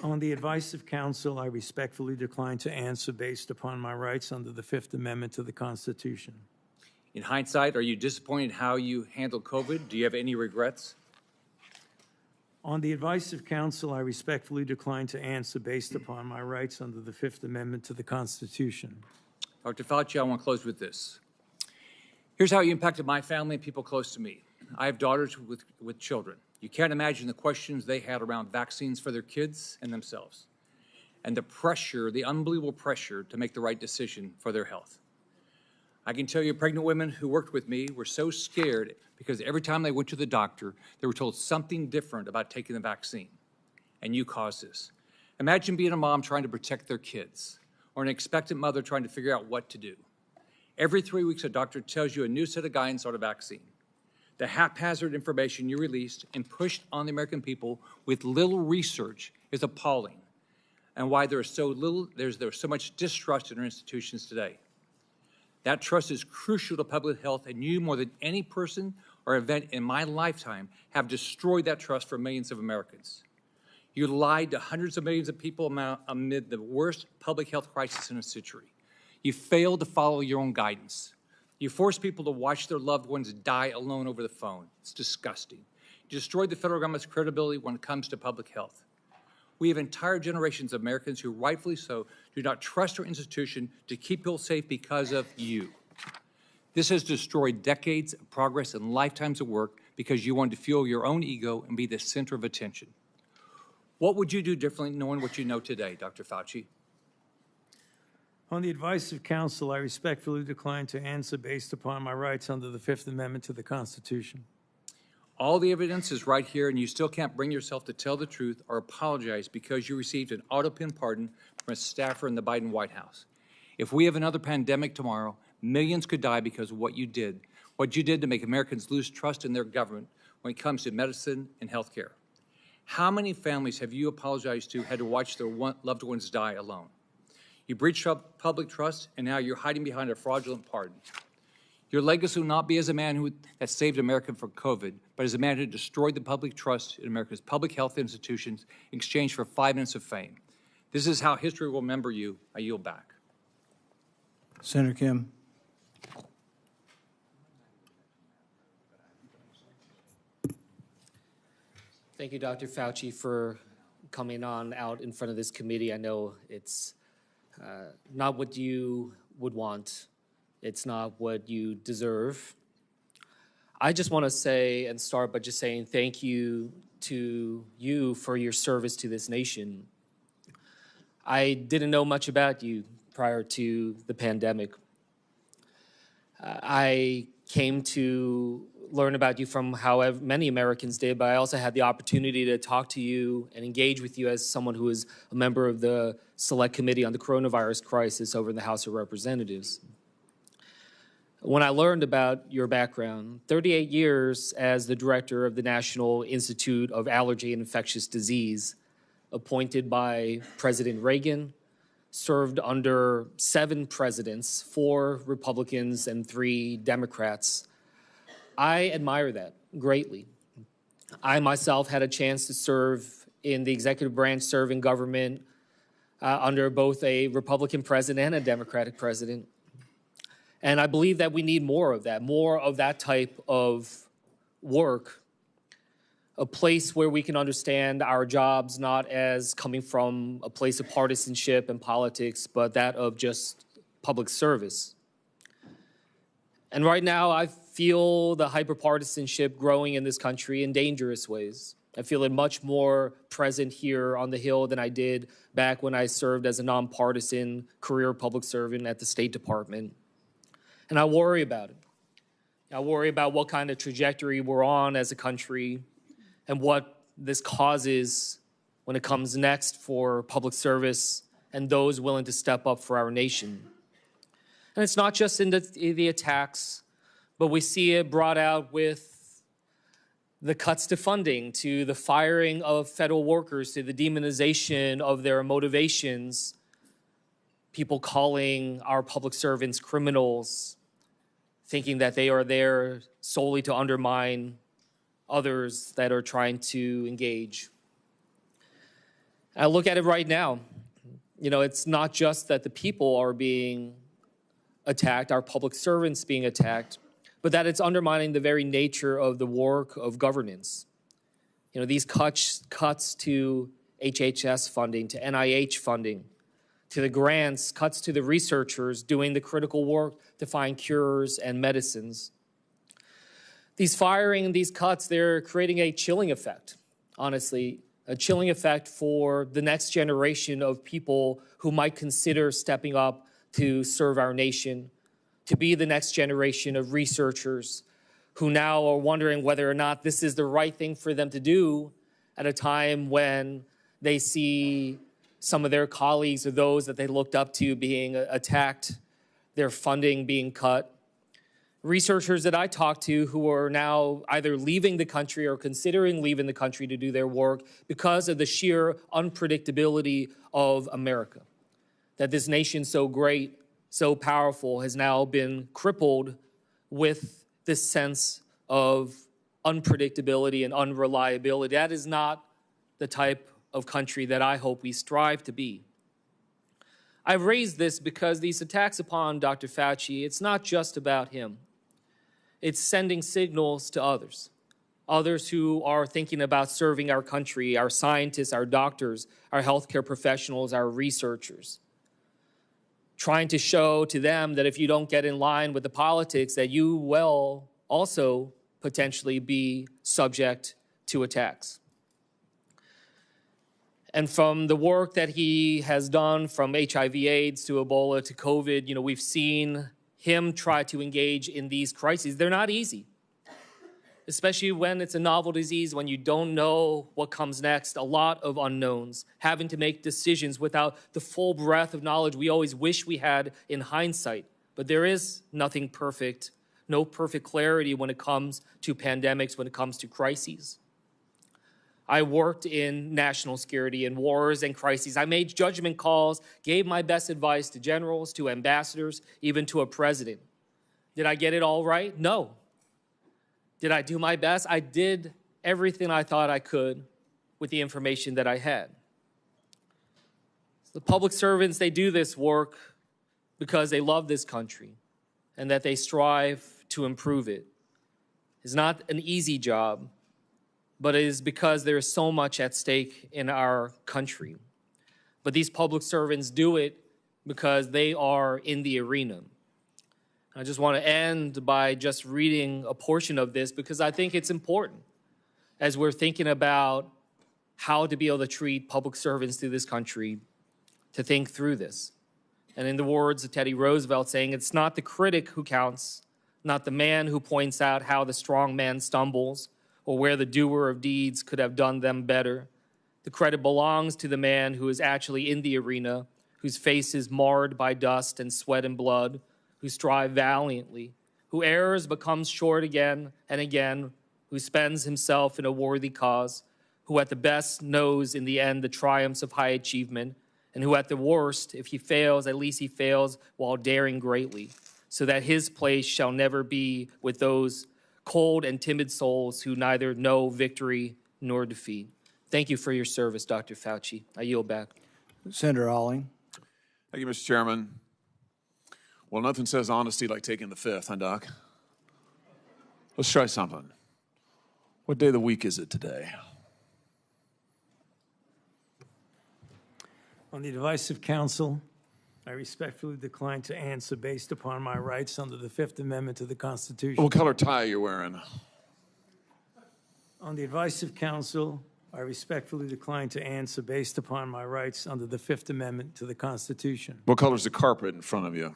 On the advice of counsel, I respectfully decline to answer based upon my rights under the Fifth Amendment to the Constitution. In hindsight, are you disappointed how you handled COVID? Do you have any regrets? On the advice of counsel, I respectfully decline to answer based upon my rights under the Fifth Amendment to the Constitution. Dr. Fauci, I want to close with this. Here's how you impacted my family and people close to me. I have daughters with children. You can't imagine the questions they had around vaccines for their kids and themselves, and the pressure, the unbelievable pressure to make the right decision for their health. I can tell you pregnant women who worked with me were so scared because every time they went to the doctor, they were told something different about taking the vaccine, and you caused this. Imagine being a mom trying to protect their kids, or an expectant mother trying to figure out what to do. Every 3 weeks, a doctor tells you a new set of guidance on a vaccine. The haphazard information you released and pushed on the American people with little research is appalling, and why there's so much distrust in our institutions today. That trust is crucial to public health, and you, more than any person or event in my lifetime, have destroyed that trust for millions of Americans. You lied to hundreds of millions of people amid the worst public health crisis in a century. You failed to follow your own guidance. You forced people to watch their loved ones die alone over the phone. It's disgusting. You destroyed the federal government's credibility when it comes to public health. We have entire generations of Americans who, rightfully so, do not trust our institution to keep people safe because of you. This has destroyed decades of progress and lifetimes of work because you wanted to fuel your own ego and be the center of attention. What would you do differently knowing what you know today, Dr. Fauci? On the advice of counsel, I respectfully decline to answer based upon my rights under the Fifth Amendment to the Constitution. All the evidence is right here, and you still can't bring yourself to tell the truth or apologize because you received an auto-pin pardon from a staffer in the Biden White House. If we have another pandemic tomorrow, millions could die because of what you did to make Americans lose trust in their government when it comes to medicine and health care. How many families have you apologized to had to watch their loved ones die alone? You breached public trust, and now you're hiding behind a fraudulent pardon. Your legacy will not be as a man that saved America from COVID, but as a man who destroyed the public trust in America's public health institutions in exchange for 5 minutes of fame. This is how history will remember you. I yield back. Senator Kim. Thank you, Dr. Fauci, for coming on out in front of this committee. I know it's not what you would want. It's not what you deserve. I just want to say and start by just saying thank you to you for your service to this nation. I didn't know much about you prior to the pandemic. I came to learn about you from how many Americans did, but I also had the opportunity to talk to you and engage with you as someone who is a member of the Select Committee on the Coronavirus Crisis over in the House of Representatives. When I learned about your background, 38 years as the director of the National Institute of Allergy and Infectious Disease, appointed by President Reagan, served under 7 presidents, 4 Republicans and 3 Democrats. I admire that greatly. I myself had a chance to serve in the executive branch, serve in government under both a Republican president and a Democratic president. And I believe that we need more of that type of work, a place where we can understand our jobs not as coming from a place of partisanship and politics, but that of just public service. And right now, I feel the hyperpartisanship growing in this country in dangerous ways. I feel it much more present here on the Hill than I did back when I served as a nonpartisan career public servant at the State Department. And I worry about it. I worry about what kind of trajectory we're on as a country and what this causes when it comes next for public service and those willing to step up for our nation. And it's not just in the attacks, but we see it brought out with the cuts to funding, to the firing of federal workers, to the demonization of their motivations, people calling our public servants criminals, thinking that they are there solely to undermine others that are trying to engage. I look at it right now. You know, it's not just that the people are being attacked, our public servants being attacked, but that it's undermining the very nature of the work of governance. You know, these cuts to HHS funding, to NIH funding, to the grants, cuts to the researchers doing the critical work to find cures and medicines. These firing and these cuts, they're creating a chilling effect, honestly, a chilling effect for the next generation of people who might consider stepping up to serve our nation, to be the next generation of researchers who now are wondering whether or not this is the right thing for them to do at a time when they see some of their colleagues or those that they looked up to being attacked, their funding being cut. Researchers that I talked to who are now either leaving the country or considering leaving the country to do their work because of the sheer unpredictability of America. That this nation so great, so powerful, has now been crippled with this sense of unpredictability and unreliability. That is not the type of country that I hope we strive to be. I've raised this because these attacks upon Dr. Fauci, it's not just about him. It's sending signals to others who are thinking about serving our country, our scientists, our doctors, our healthcare professionals, our researchers, trying to show to them that if you don't get in line with the politics, that you will also potentially be subject to attacks. And from the work that he has done, from HIV/AIDS to Ebola to COVID, we've seen him try to engage in these crises. They're not easy, especially when it's a novel disease, when you don't know what comes next, a lot of unknowns, having to make decisions without the full breadth of knowledge we always wish we had in hindsight. But there is nothing perfect, no perfect clarity when it comes to pandemics, when it comes to crises. I worked in national security and wars and crises. I made judgment calls, gave my best advice to generals, to ambassadors, even to a president. Did I get it all right? No. Did I do my best? I did everything I thought I could with the information that I had. The public servants, they do this work because they love this country and that they strive to improve it. It's not an easy job, but it is because there is so much at stake in our country. But these public servants do it because they are in the arena. I just want to end by just reading a portion of this because I think it's important as we're thinking about how to be able to treat public servants through this country, to think through this. And in the words of Teddy Roosevelt saying, it's not the critic who counts, not the man who points out how the strong man stumbles, or where the doer of deeds could have done them better. The credit belongs to the man who is actually in the arena, whose face is marred by dust and sweat and blood, who strives valiantly, who errs but comes short again and again, who spends himself in a worthy cause, who at the best knows in the end the triumphs of high achievement, and who at the worst, if he fails, at least he fails while daring greatly, so that his place shall never be with those cold and timid souls who neither know victory nor defeat. Thank you for your service, Dr. Fauci. I yield back. Senator Alling. Thank you, Mr. Chairman. Well, nothing says honesty like taking the fifth, huh, Doc? Let's try something. What day of the week is it today? On the advice of counsel, I respectfully decline to answer based upon my rights under the Fifth Amendment to the Constitution. What color tie are you wearing? On the advice of counsel, I respectfully decline to answer based upon my rights under the Fifth Amendment to the Constitution. What color's the carpet in front of you?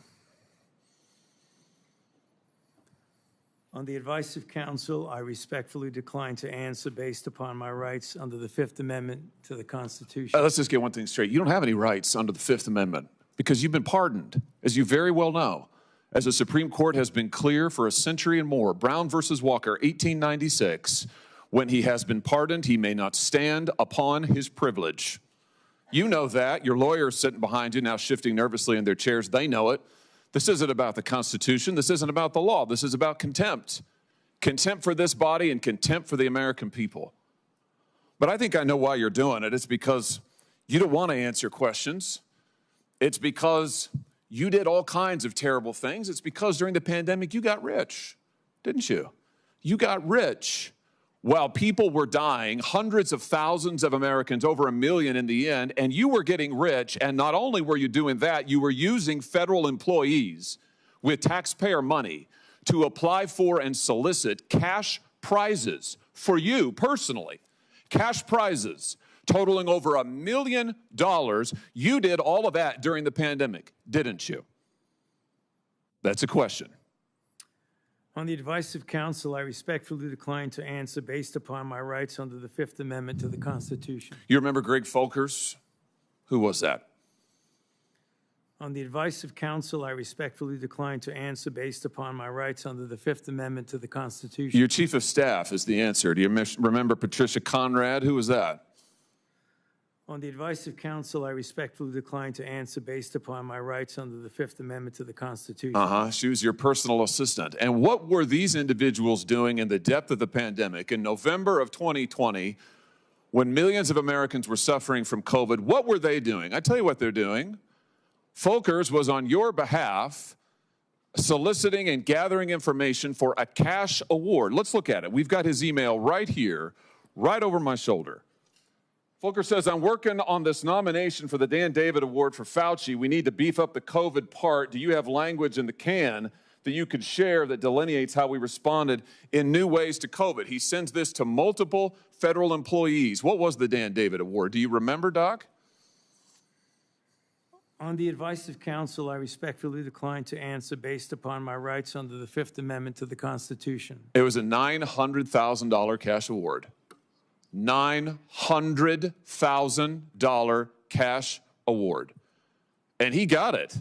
On the advice of counsel, I respectfully decline to answer based upon my rights under the Fifth Amendment to the Constitution. Let's just get one thing straight. You don't have any rights under the Fifth Amendment because you've been pardoned, as you very well know. As the Supreme Court has been clear for a century and more, Brown versus Walker, 1896, when he has been pardoned, he may not stand upon his privilege. You know that. Your lawyers sitting behind you now shifting nervously in their chairs, they know it. This isn't about the Constitution. This isn't about the law. This is about contempt. Contempt for this body and contempt for the American people. But I think I know why you're doing it. It's because you don't want to answer questions. It's because you did all kinds of terrible things. It's because during the pandemic you got rich, didn't you? You got rich while people were dying, hundreds of thousands of Americans, over 1 million in the end, and you were getting rich, and not only were you doing that, you were using federal employees with taxpayer money to apply for and solicit cash prizes for you personally, cash prizes totaling over $1 million. You did all of that during the pandemic, didn't you? That's a question. On the advice of counsel, I respectfully decline to answer based upon my rights under the Fifth Amendment to the Constitution. You remember Greg Folkers? Who was that? On the advice of counsel, I respectfully decline to answer based upon my rights under the Fifth Amendment to the Constitution. Your chief of staff is the answer. Do you remember Patricia Conrad? Who was that? On the advice of counsel, I respectfully decline to answer based upon my rights under the Fifth Amendment to the Constitution. She was your personal assistant. And what were these individuals doing in the depth of the pandemic in November of 2020 when millions of Americans were suffering from COVID? What were they doing? I tell you what they're doing. Folkers was on your behalf soliciting and gathering information for a cash award. Let's look at it. We've got his email right here, right over my shoulder. Folkers says, I'm working on this nomination for the Dan David Award for Fauci. We need to beef up the COVID part. Do you have language in the can that you could share that delineates how we responded in new ways to COVID? He sends this to multiple federal employees. What was the Dan David Award? Do you remember, Doc? On the advice of counsel, I respectfully decline to answer based upon my rights under the Fifth Amendment to the Constitution. It was a $900,000 cash award. $900,000 cash award. And he got it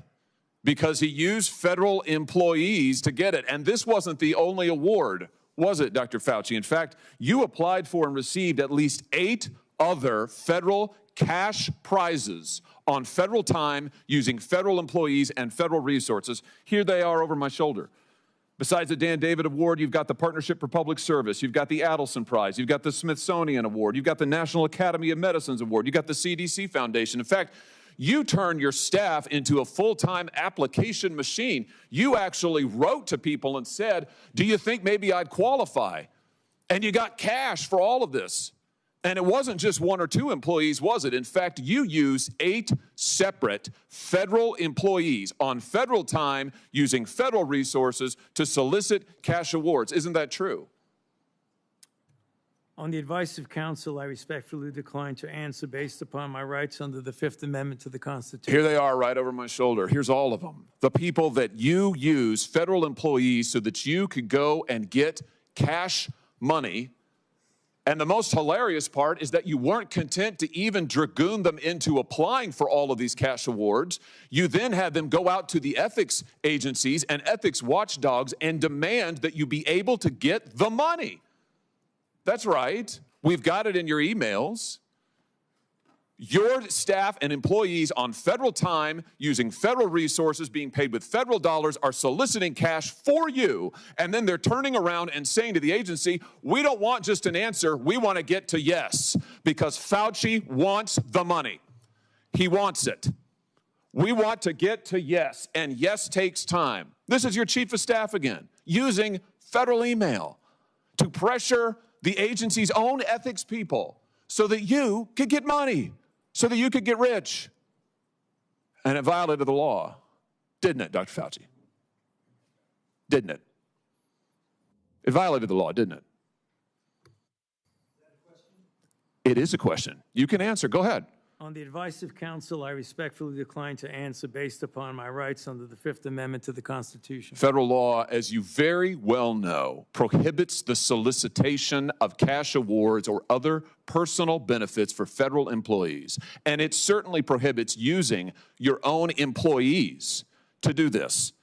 because he used federal employees to get it. And this wasn't the only award, was it, Dr. Fauci? In fact, you applied for and received at least 8 other federal cash prizes on federal time using federal employees and federal resources. Here they are over my shoulder. Besides the Dan David Award, you've got the Partnership for Public Service, you've got the Adelson Prize, you've got the Smithsonian Award, you've got the National Academy of Medicine's Award, you've got the CDC Foundation. In fact, you turned your staff into a full-time application machine. You actually wrote to people and said, do you think maybe I'd qualify? And you got cash for all of this. And it wasn't just 1 or 2 employees, was it? In fact, you used 8 separate federal employees on federal time using federal resources to solicit cash awards. Isn't that true? On the advice of counsel, I respectfully decline to answer based upon my rights under the Fifth Amendment to the Constitution. Here they are right over my shoulder. Here's all of them. The people that you use, federal employees, so that you could go and get cash money. And the most hilarious part is that you weren't content to even dragoon them into applying for all of these cash awards. You then had them go out to the ethics agencies and ethics watchdogs and demand that you be able to get the money. That's right. We've got it in your emails. Your staff and employees on federal time, using federal resources, being paid with federal dollars, are soliciting cash for you, and then they're turning around and saying to the agency, we don't want just an answer, we want to get to yes, because Fauci wants the money. He wants it. We want to get to yes, and yes takes time. This is your chief of staff again, using federal email to pressure the agency's own ethics people so that you could get money, so that you could get rich. And it violated the law, didn't it, Dr. Fauci? Didn't it? It violated the law, didn't it? It is a question. You can answer. Go ahead. On the advice of counsel, I respectfully decline to answer based upon my rights under the Fifth Amendment to the Constitution. Federal law, as you very well know, prohibits the solicitation of cash awards or other personal benefits for federal employees. And it certainly prohibits using your own employees to do this.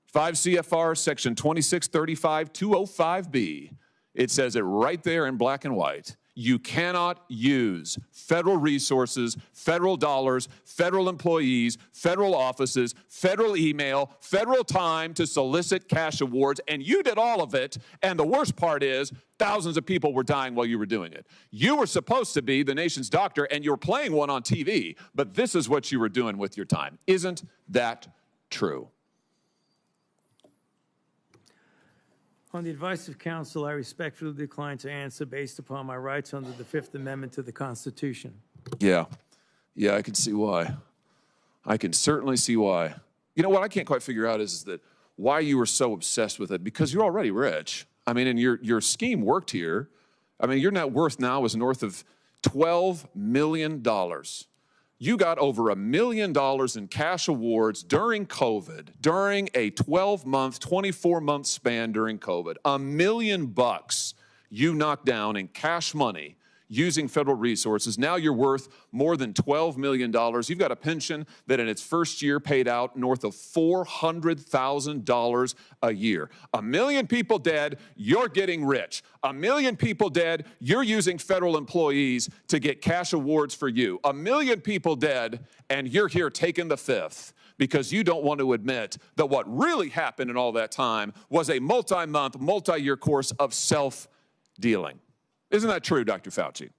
5 CFR section 2635-205B. It says it right there in black and white. You cannot use federal resources, federal dollars, federal employees, federal offices, federal email, federal time to solicit cash awards, and you did all of it, and the worst part is thousands of people were dying while you were doing it. You were supposed to be the nation's doctor, and you're playing one on TV, but this is what you were doing with your time. Isn't that true? On the advice of counsel, I respectfully decline to answer based upon my rights under the Fifth Amendment to the Constitution. Yeah, I can see why. I can certainly see why. You know what I can't quite figure out is that why you were so obsessed with it, because you're already rich. I mean, and your scheme worked here. I mean, your net worth now is north of $12 million. You got over $1 million in cash awards during COVID, during a 12-month, 24-month span during COVID. $1 million you knocked down in cash money using federal resources. Now you're worth more than $12 million. You've got a pension that in its first year paid out north of $400,000 a year. 1 million people dead, you're getting rich. 1 million people dead, you're using federal employees to get cash awards for you. 1 million people dead, and you're here taking the fifth because you don't want to admit that what really happened in all that time was a multi-month, multi-year course of self-dealing. Isn't that true, Dr. Fauci?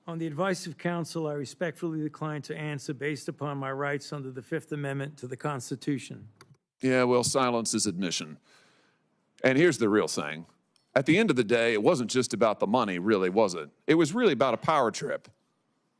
On the advice of counsel, I respectfully decline to answer based upon my rights under the Fifth Amendment to the Constitution. Yeah, well, silence is admission. And here's the real thing. At the end of the day, it wasn't just about the money, really, was it? It was really about a power trip.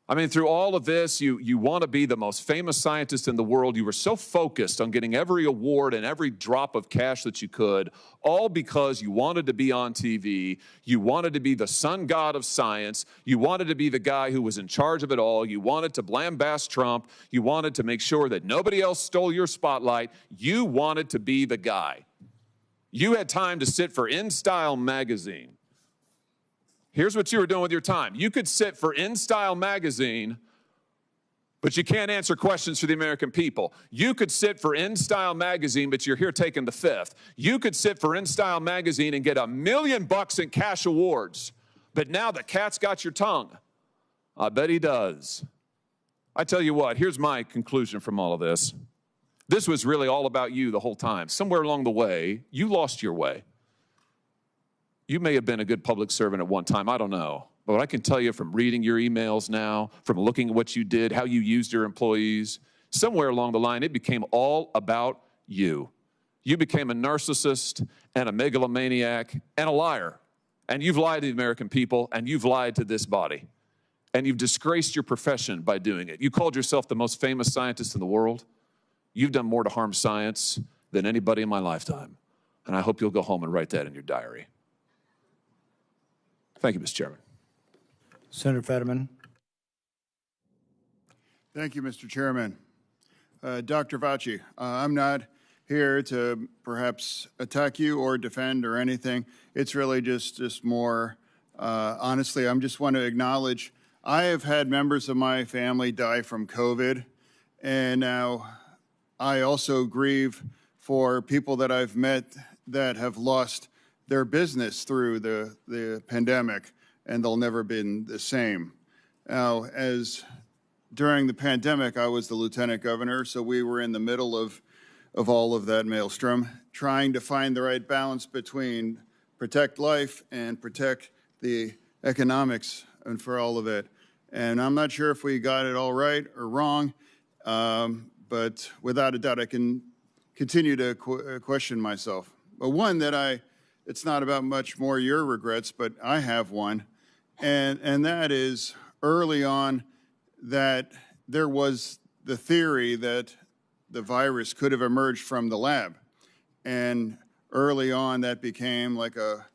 I mean, through all of this, you want to be the most famous scientist in the world. You were so focused on getting every award and every drop of cash that you could, all because you wanted to be on TV. You wanted to be the sun god of science. You wanted to be the guy who was in charge of it all. You wanted to lambaste Trump. You wanted to make sure that nobody else stole your spotlight. You wanted to be the guy. You had time to sit for InStyle magazine. Here's what you were doing with your time. You could sit for InStyle magazine, but you can't answer questions for the American people. You could sit for InStyle magazine, but you're here taking the fifth. You could sit for InStyle magazine and get $1 million in cash awards, but now the cat's got your tongue. I bet he does. I tell you what, here's my conclusion from all of this. This was really all about you the whole time. Somewhere along the way, you lost your way. You may have been a good public servant at one time, I don't know. But what I can tell you from reading your emails now, from looking at what you did, how you used your employees, somewhere along the line, it became all about you. You became a narcissist and a megalomaniac and a liar. And you've lied to the American people, and you've lied to this body. And you've disgraced your profession by doing it. You called yourself the most famous scientist in the world. You've done more to harm science than anybody in my lifetime. And I hope you'll go home and write that in your diary. Thank you, Mr. Chairman. Senator Fetterman. Thank you, Mr. Chairman. Dr. Fauci, I'm not here to perhaps attack you or defend or anything. It's really just more, honestly, I just want to acknowledge I have had members of my family die from COVID, and now I also grieve for people that I've met that have lost their business through the pandemic. and they'll never been the same. Now, during the pandemic, I was the lieutenant governor, so we were in the middle of all of that maelstrom, trying to find the right balance between protect life and protect the economics and for all of it. And I'm not sure if we got it all right or wrong, but without a doubt, I can continue to question myself. But one that it's not about much more your regrets, but I have one, and that is early on that there was the theory that the virus could have emerged from the lab. And early on, that became like a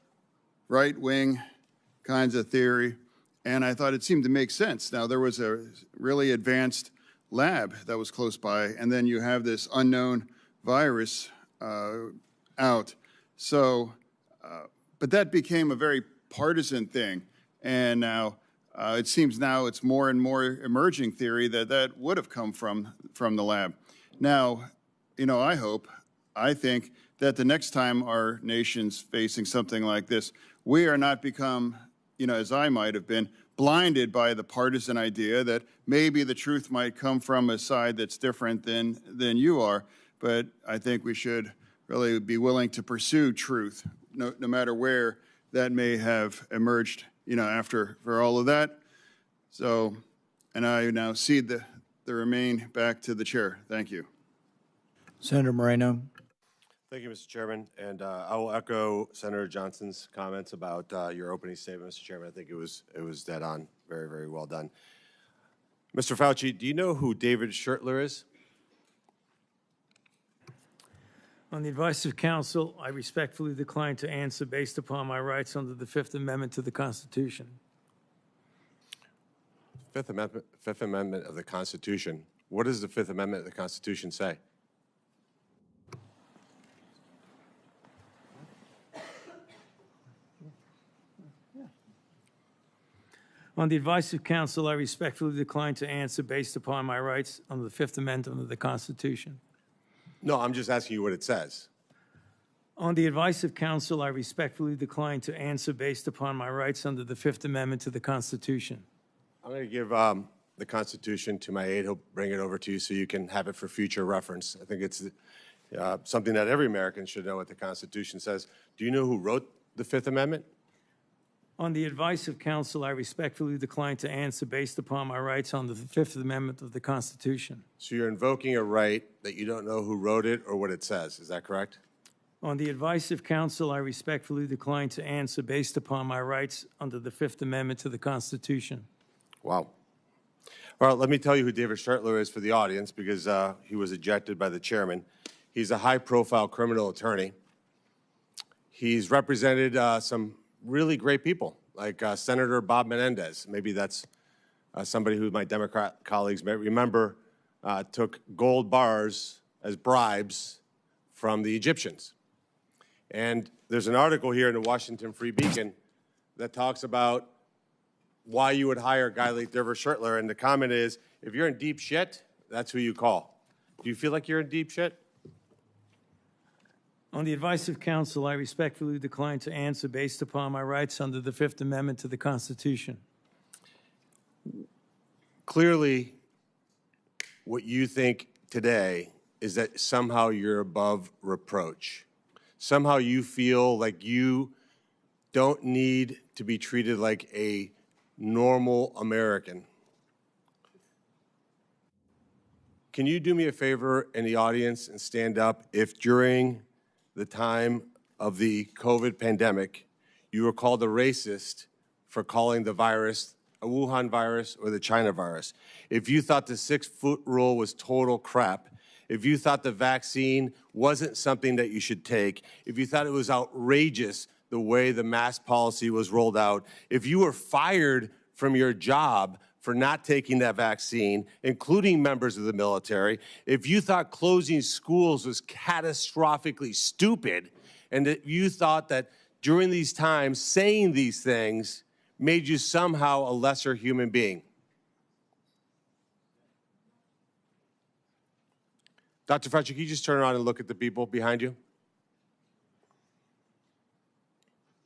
right-wing kinds of theory. And I thought it seemed to make sense. Now, there was a really advanced lab that was close by, and then you have this unknown virus out. So, but that became a very partisan thing. And now it seems now it's more and more emerging theory that would have come from the lab. Now, I think that the next time our nation's facing something like this, we are not become, as I might have been, blinded by the partisan idea that maybe the truth might come from a side that's different than you are. But I think we should really be willing to pursue truth, no matter where that may have emerged, for all of that. So, and I now cede the remain back to the chair. Thank you. Senator Moreno. Thank you, Mr. Chairman. And I will echo Senator Johnson's comments about your opening statement, Mr. Chairman. I think it was dead on. Very, very well done. Mr. Fauci, do you know who David Shurtler is? On the advice of counsel, I respectfully decline to answer based upon my rights under the Fifth Amendment to the Constitution. Fifth Amendment of the Constitution. What does the Fifth Amendment of the Constitution say? On the advice of counsel, I respectfully decline to answer based upon my rights under the Fifth Amendment of the Constitution. No, I'm just asking you what it says. On the advice of counsel, I respectfully decline to answer based upon my rights under the Fifth Amendment to the Constitution. I'm going to give the Constitution to my aide. He'll bring it over to you so you can have it for future reference. I think it's something that every American should know what the Constitution says. Do you know who wrote the Fifth Amendment? On the advice of counsel, I respectfully decline to answer based upon my rights under the Fifth Amendment of the Constitution. So you're invoking a right that you don't know who wrote it or what it says. Is that correct? On the advice of counsel, I respectfully decline to answer based upon my rights under the Fifth Amendment to the Constitution. Wow. All right, let me tell you who David Shurtler is for the audience because he was ejected by the chairman. He's a high-profile criminal attorney. He's represented some really great people, like Senator Bob Menendez. Maybe that's somebody who my Democrat colleagues may remember took gold bars as bribes from the Egyptians. And there's an article here in the Washington Free Beacon that talks about why you would hire a guy like David Shurtler. And the comment is, if you're in deep shit, that's who you call. Do you feel like you're in deep shit? On the advice of counsel, I respectfully decline to answer based upon my rights under the Fifth Amendment to the Constitution. Clearly, what you think today is that somehow you're above reproach. Somehow you feel like you don't need to be treated like a normal American. Can you do me a favor in the audience and stand up if during the time of the COVID pandemic, you were called a racist for calling the virus a Wuhan virus or the China virus? If you thought the 6-foot rule was total crap, if you thought the vaccine wasn't something that you should take, if you thought it was outrageous the way the mask policy was rolled out, if you were fired from your job for not taking that vaccine, including members of the military, if you thought closing schools was catastrophically stupid, and that you thought that during these times saying these things made you somehow a lesser human being. Dr. Fauci, can you just turn around and look at the people behind you?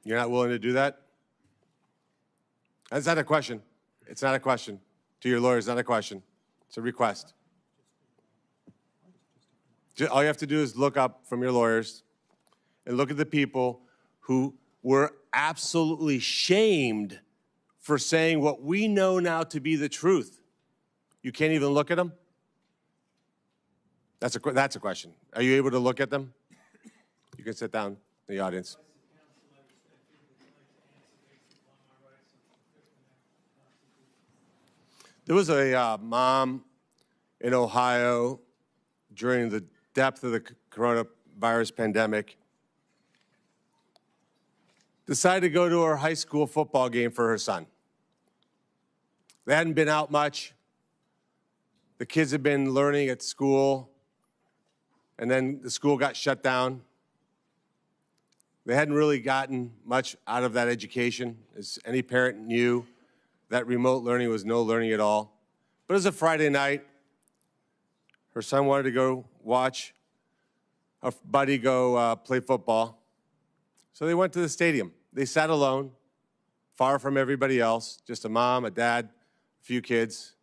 You're not willing to do that? That's not a question. It's not a question. To your lawyers, not a question. It's a request. All you have to do is look up from your lawyers and look at the people who were absolutely shamed for saying what we know now to be the truth. You can't even look at them? That's a question. Are you able to look at them? You can sit down in the audience. There was a mom in Ohio during the depth of the coronavirus pandemic, decided to go to her high school football game for her son. They hadn't been out much. The kids had been learning at school, and then the school got shut down. They hadn't really gotten much out of that education. As any parent knew, that remote learning was no learning at all. But it was a Friday night. Her son wanted to go watch a buddy go play football. So they went to the stadium. They sat alone, far from everybody else, just a mom, a dad, a few kids.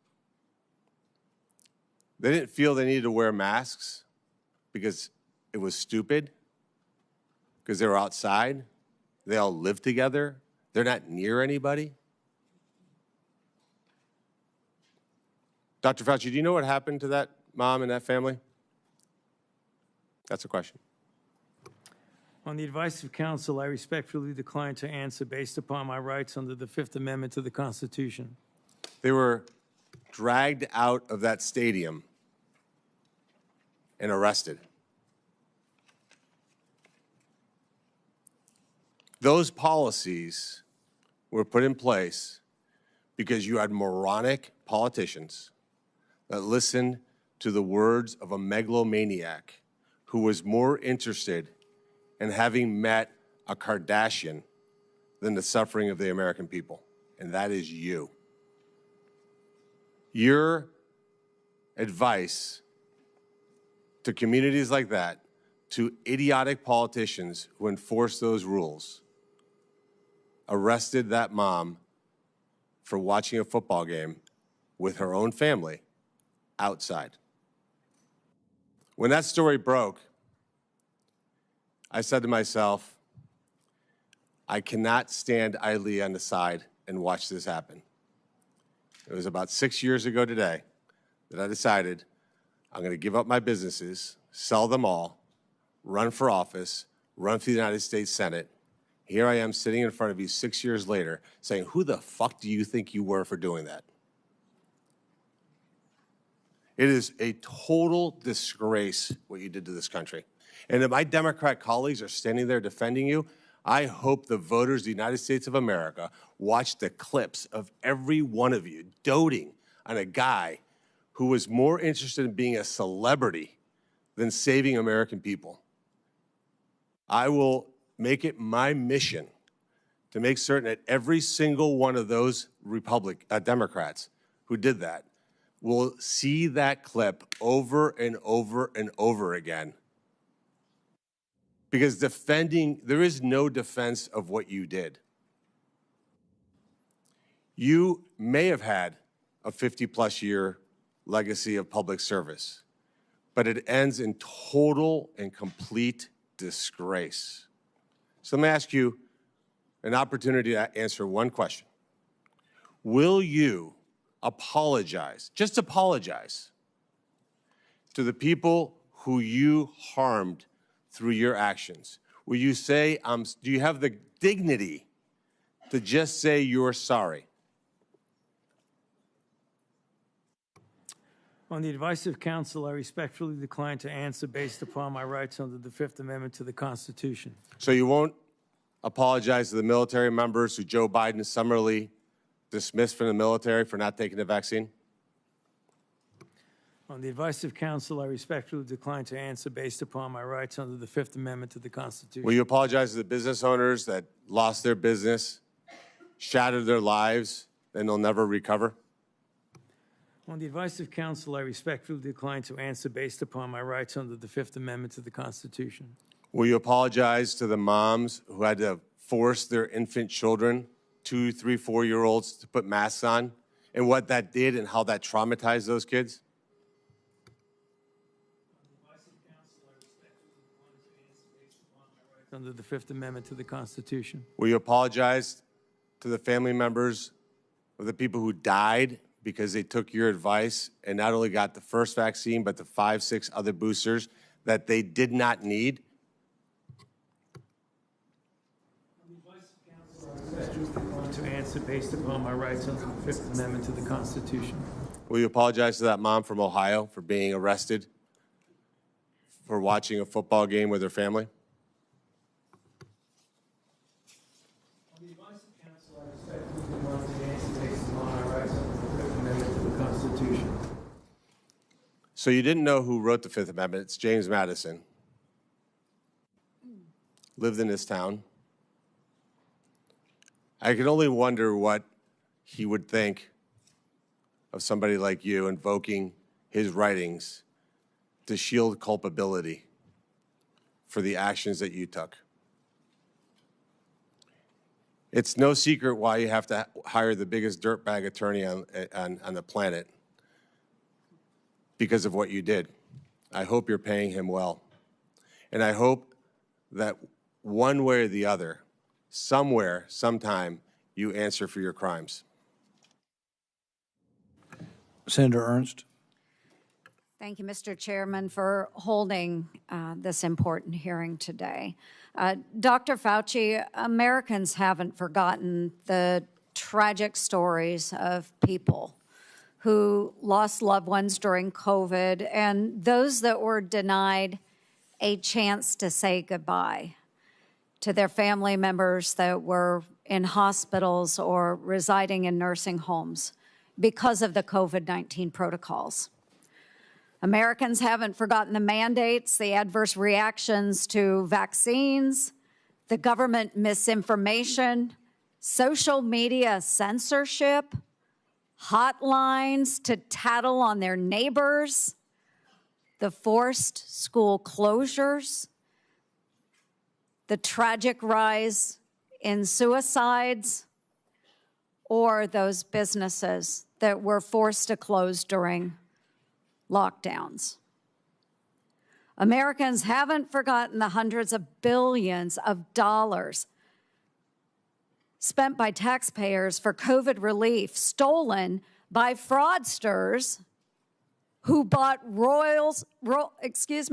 They didn't feel they needed to wear masks because it was stupid, because they were outside. They all live together. They're not near anybody. Dr. Fauci, do you know what happened to that mom and that family? That's a question. On the advice of counsel, I respectfully decline to answer based upon my rights under the Fifth Amendment to the Constitution. They were dragged out of that stadium and arrested. Those policies were put in place because you had moronic politicians that listened to the words of a megalomaniac who was more interested in having met a Kardashian than the suffering of the American people, and that is you. Your advice to communities like that, to idiotic politicians who enforce those rules, arrested that mom for watching a football game with her own family outside. When that story broke, I said to myself, I cannot stand idly on the side and watch this happen. It was about 6 years ago today that I decided I'm going to give up my businesses, sell them all, run for office, run for the United States Senate. Here I am sitting in front of you 6 years later saying, who the fuck do you think you were for doing that? It is a total disgrace what you did to this country. And if my Democrat colleagues are standing there defending you, I hope the voters of the United States of America watch the clips of every one of you doting on a guy who was more interested in being a celebrity than saving American people. I will make it my mission to make certain that every single one of those Democrats who did that will see that clip over and over and over again. Because there is no defense of what you did. You may have had a 50-plus year legacy of public service, but it ends in total and complete disgrace. So let me ask you an opportunity to answer one question. Will you apologize, just apologize, to the people who you harmed through your actions? Will you say, do you have the dignity to just say you're sorry? On the advice of counsel, I respectfully decline to answer based upon my rights under the Fifth Amendment to the Constitution. So you won't apologize to the military members who Joe Biden summarily dismissed from the military for not taking the vaccine? On the advice of counsel, I respectfully decline to answer based upon my rights under the Fifth Amendment to the Constitution. Will you apologize to the business owners that lost their business, shattered their lives, and they'll never recover? On the advice of counsel, I respectfully decline to answer based upon my rights under the Fifth Amendment to the Constitution. Will you apologize to the moms who had to force their infant children 2, 3, 4-year-olds to put masks on and what that did and how that traumatized those kids? Under the Fifth Amendment to the Constitution. Will you apologize to the family members of the people who died because they took your advice and not only got the first vaccine, but the 5, 6 other boosters that they did not need? To answer based upon my rights under the Fifth Amendment to the Constitution. Will you apologize to that mom from Ohio for being arrested for watching a football game with her family? On the advice of counsel, I respectfully want to answer based upon my rights under the Fifth Amendment to the Constitution. So you didn't know who wrote the Fifth Amendment. It's James Madison. Lived in this town. I can only wonder what he would think of somebody like you invoking his writings to shield culpability for the actions that you took. It's no secret why you have to hire the biggest dirtbag attorney on the planet because of what you did. I hope you're paying him well. And I hope that one way or the other, somewhere, sometime, you answer for your crimes. Senator Ernst. Thank you, Mr. Chairman, for holding this important hearing today. Dr. Fauci, Americans haven't forgotten the tragic stories of people who lost loved ones during COVID and those that were denied a chance to say goodbye to their family members that were in hospitals or residing in nursing homes because of the COVID-19 protocols. Americans haven't forgotten the mandates, the adverse reactions to vaccines, the government misinformation, social media censorship, hotlines to tattle on their neighbors, the forced school closures, the tragic rise in suicides, or those businesses that were forced to close during lockdowns. Americans haven't forgotten the hundreds of billions of dollars spent by taxpayers for COVID relief, stolen by fraudsters who bought Rolls Royces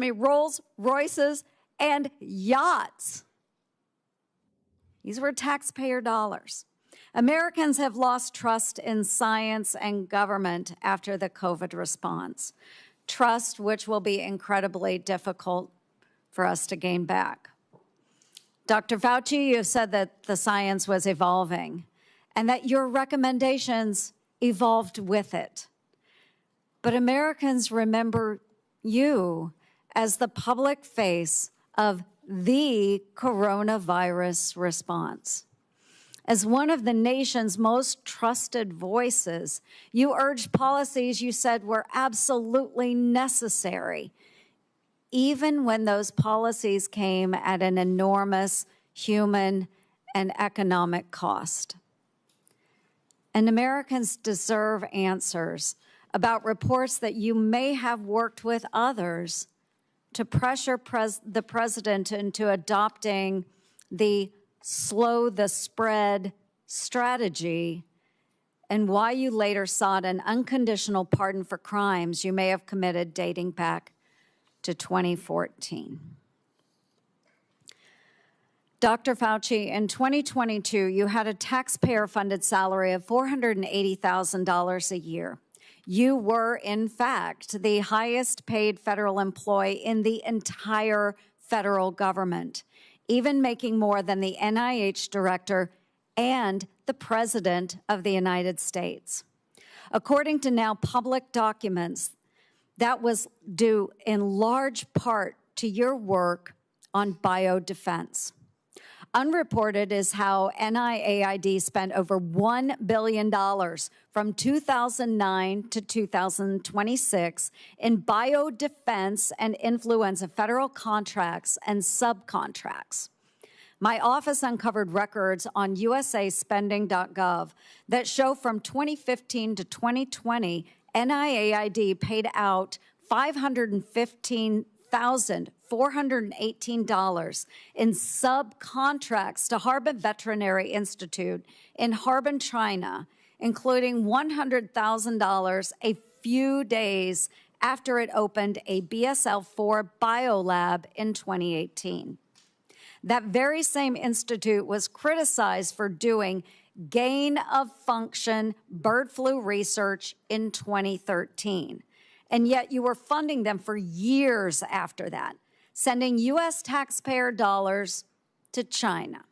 and yachts. These were taxpayer dollars. Americans have lost trust in science and government after the COVID response, trust which will be incredibly difficult for us to gain back. Dr. Fauci, you have said that the science was evolving and that your recommendations evolved with it. But Americans remember you as the public face of the coronavirus response. As one of the nation's most trusted voices, you urged policies you said were absolutely necessary, even when those policies came at an enormous human and economic cost. And Americans deserve answers about reports that you may have worked with others to pressure the president into adopting the slow the spread strategy, and why you later sought an unconditional pardon for crimes you may have committed dating back to 2014. Dr. Fauci, in 2022, you had a taxpayer-funded salary of $480,000 a year. You were, in fact, the highest paid federal employee in the entire federal government, even making more than the NIH director and the President of the United States. According to now public documents, that was due in large part to your work on biodefense. Unreported is how NIAID spent over $1 billion from 2009 to 2026 in biodefense and influenza federal contracts and subcontracts. My office uncovered records on usaspending.gov that show from 2015 to 2020, NIAID paid out $515,418 in subcontracts to Harbin Veterinary Institute in Harbin, China, including $100,000 a few days after it opened a BSL-4 biolab in 2018. That very same institute was criticized for doing gain-of-function bird flu research in 2013. And yet you were funding them for years after that, sending U.S. taxpayer dollars to China.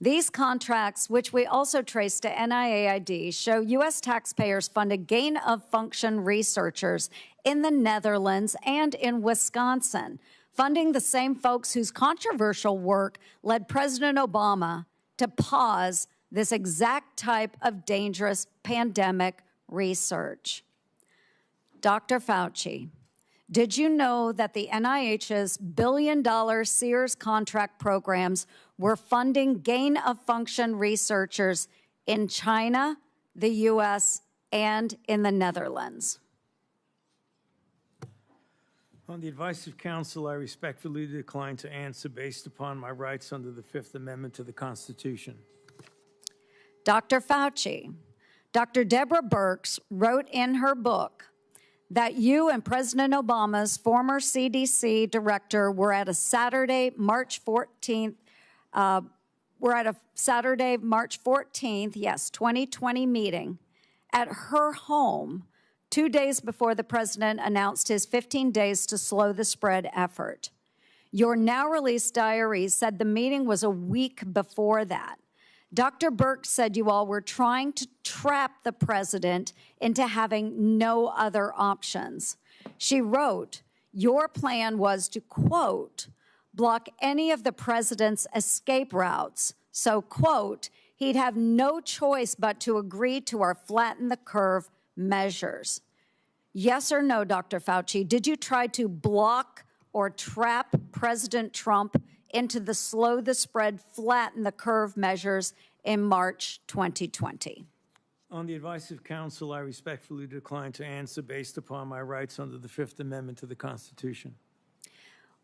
These contracts, which we also trace to NIAID, show U.S. taxpayers funded gain-of-function researchers in the Netherlands and in Wisconsin, funding the same folks whose controversial work led President Obama to pause this exact type of dangerous pandemic research. Dr. Fauci, did you know that the NIH's billion-dollar Sears contract programs were funding gain-of-function researchers in China, the U.S., and in the Netherlands? On the advice of counsel, I respectfully decline to answer based upon my rights under the Fifth Amendment to the Constitution. Dr. Fauci, Dr. Deborah Birx wrote in her book that you and President Obama's former CDC director were at a Saturday, March 14th, 2020 meeting at her home 2 days before the president announced his 15 days to slow the spread effort. Your now released diary said the meeting was a week before that. Dr. Birx said you all were trying to trap the president into having no other options. She wrote, your plan was to, quote, block any of the president's escape routes. So, quote, he'd have no choice but to agree to our flatten the curve measures. Yes or no, Dr. Fauci, did you try to block or trap President Trump into the slow the spread, flatten the curve measures in March 2020? On the advice of counsel, I respectfully decline to answer based upon my rights under the Fifth Amendment to the Constitution.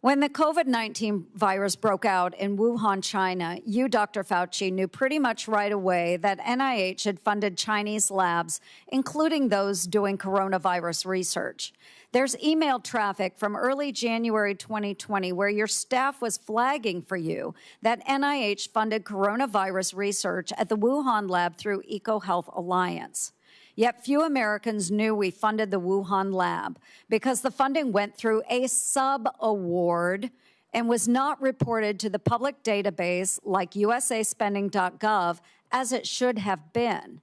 When the COVID-19 virus broke out in Wuhan, China, you, Dr. Fauci, knew pretty much right away that NIH had funded Chinese labs, including those doing coronavirus research. There's email traffic from early January 2020 where your staff was flagging for you that NIH funded coronavirus research at the Wuhan lab through EcoHealth Alliance. Yet few Americans knew we funded the Wuhan lab because the funding went through a sub-award and was not reported to the public database like usaspending.gov as it should have been.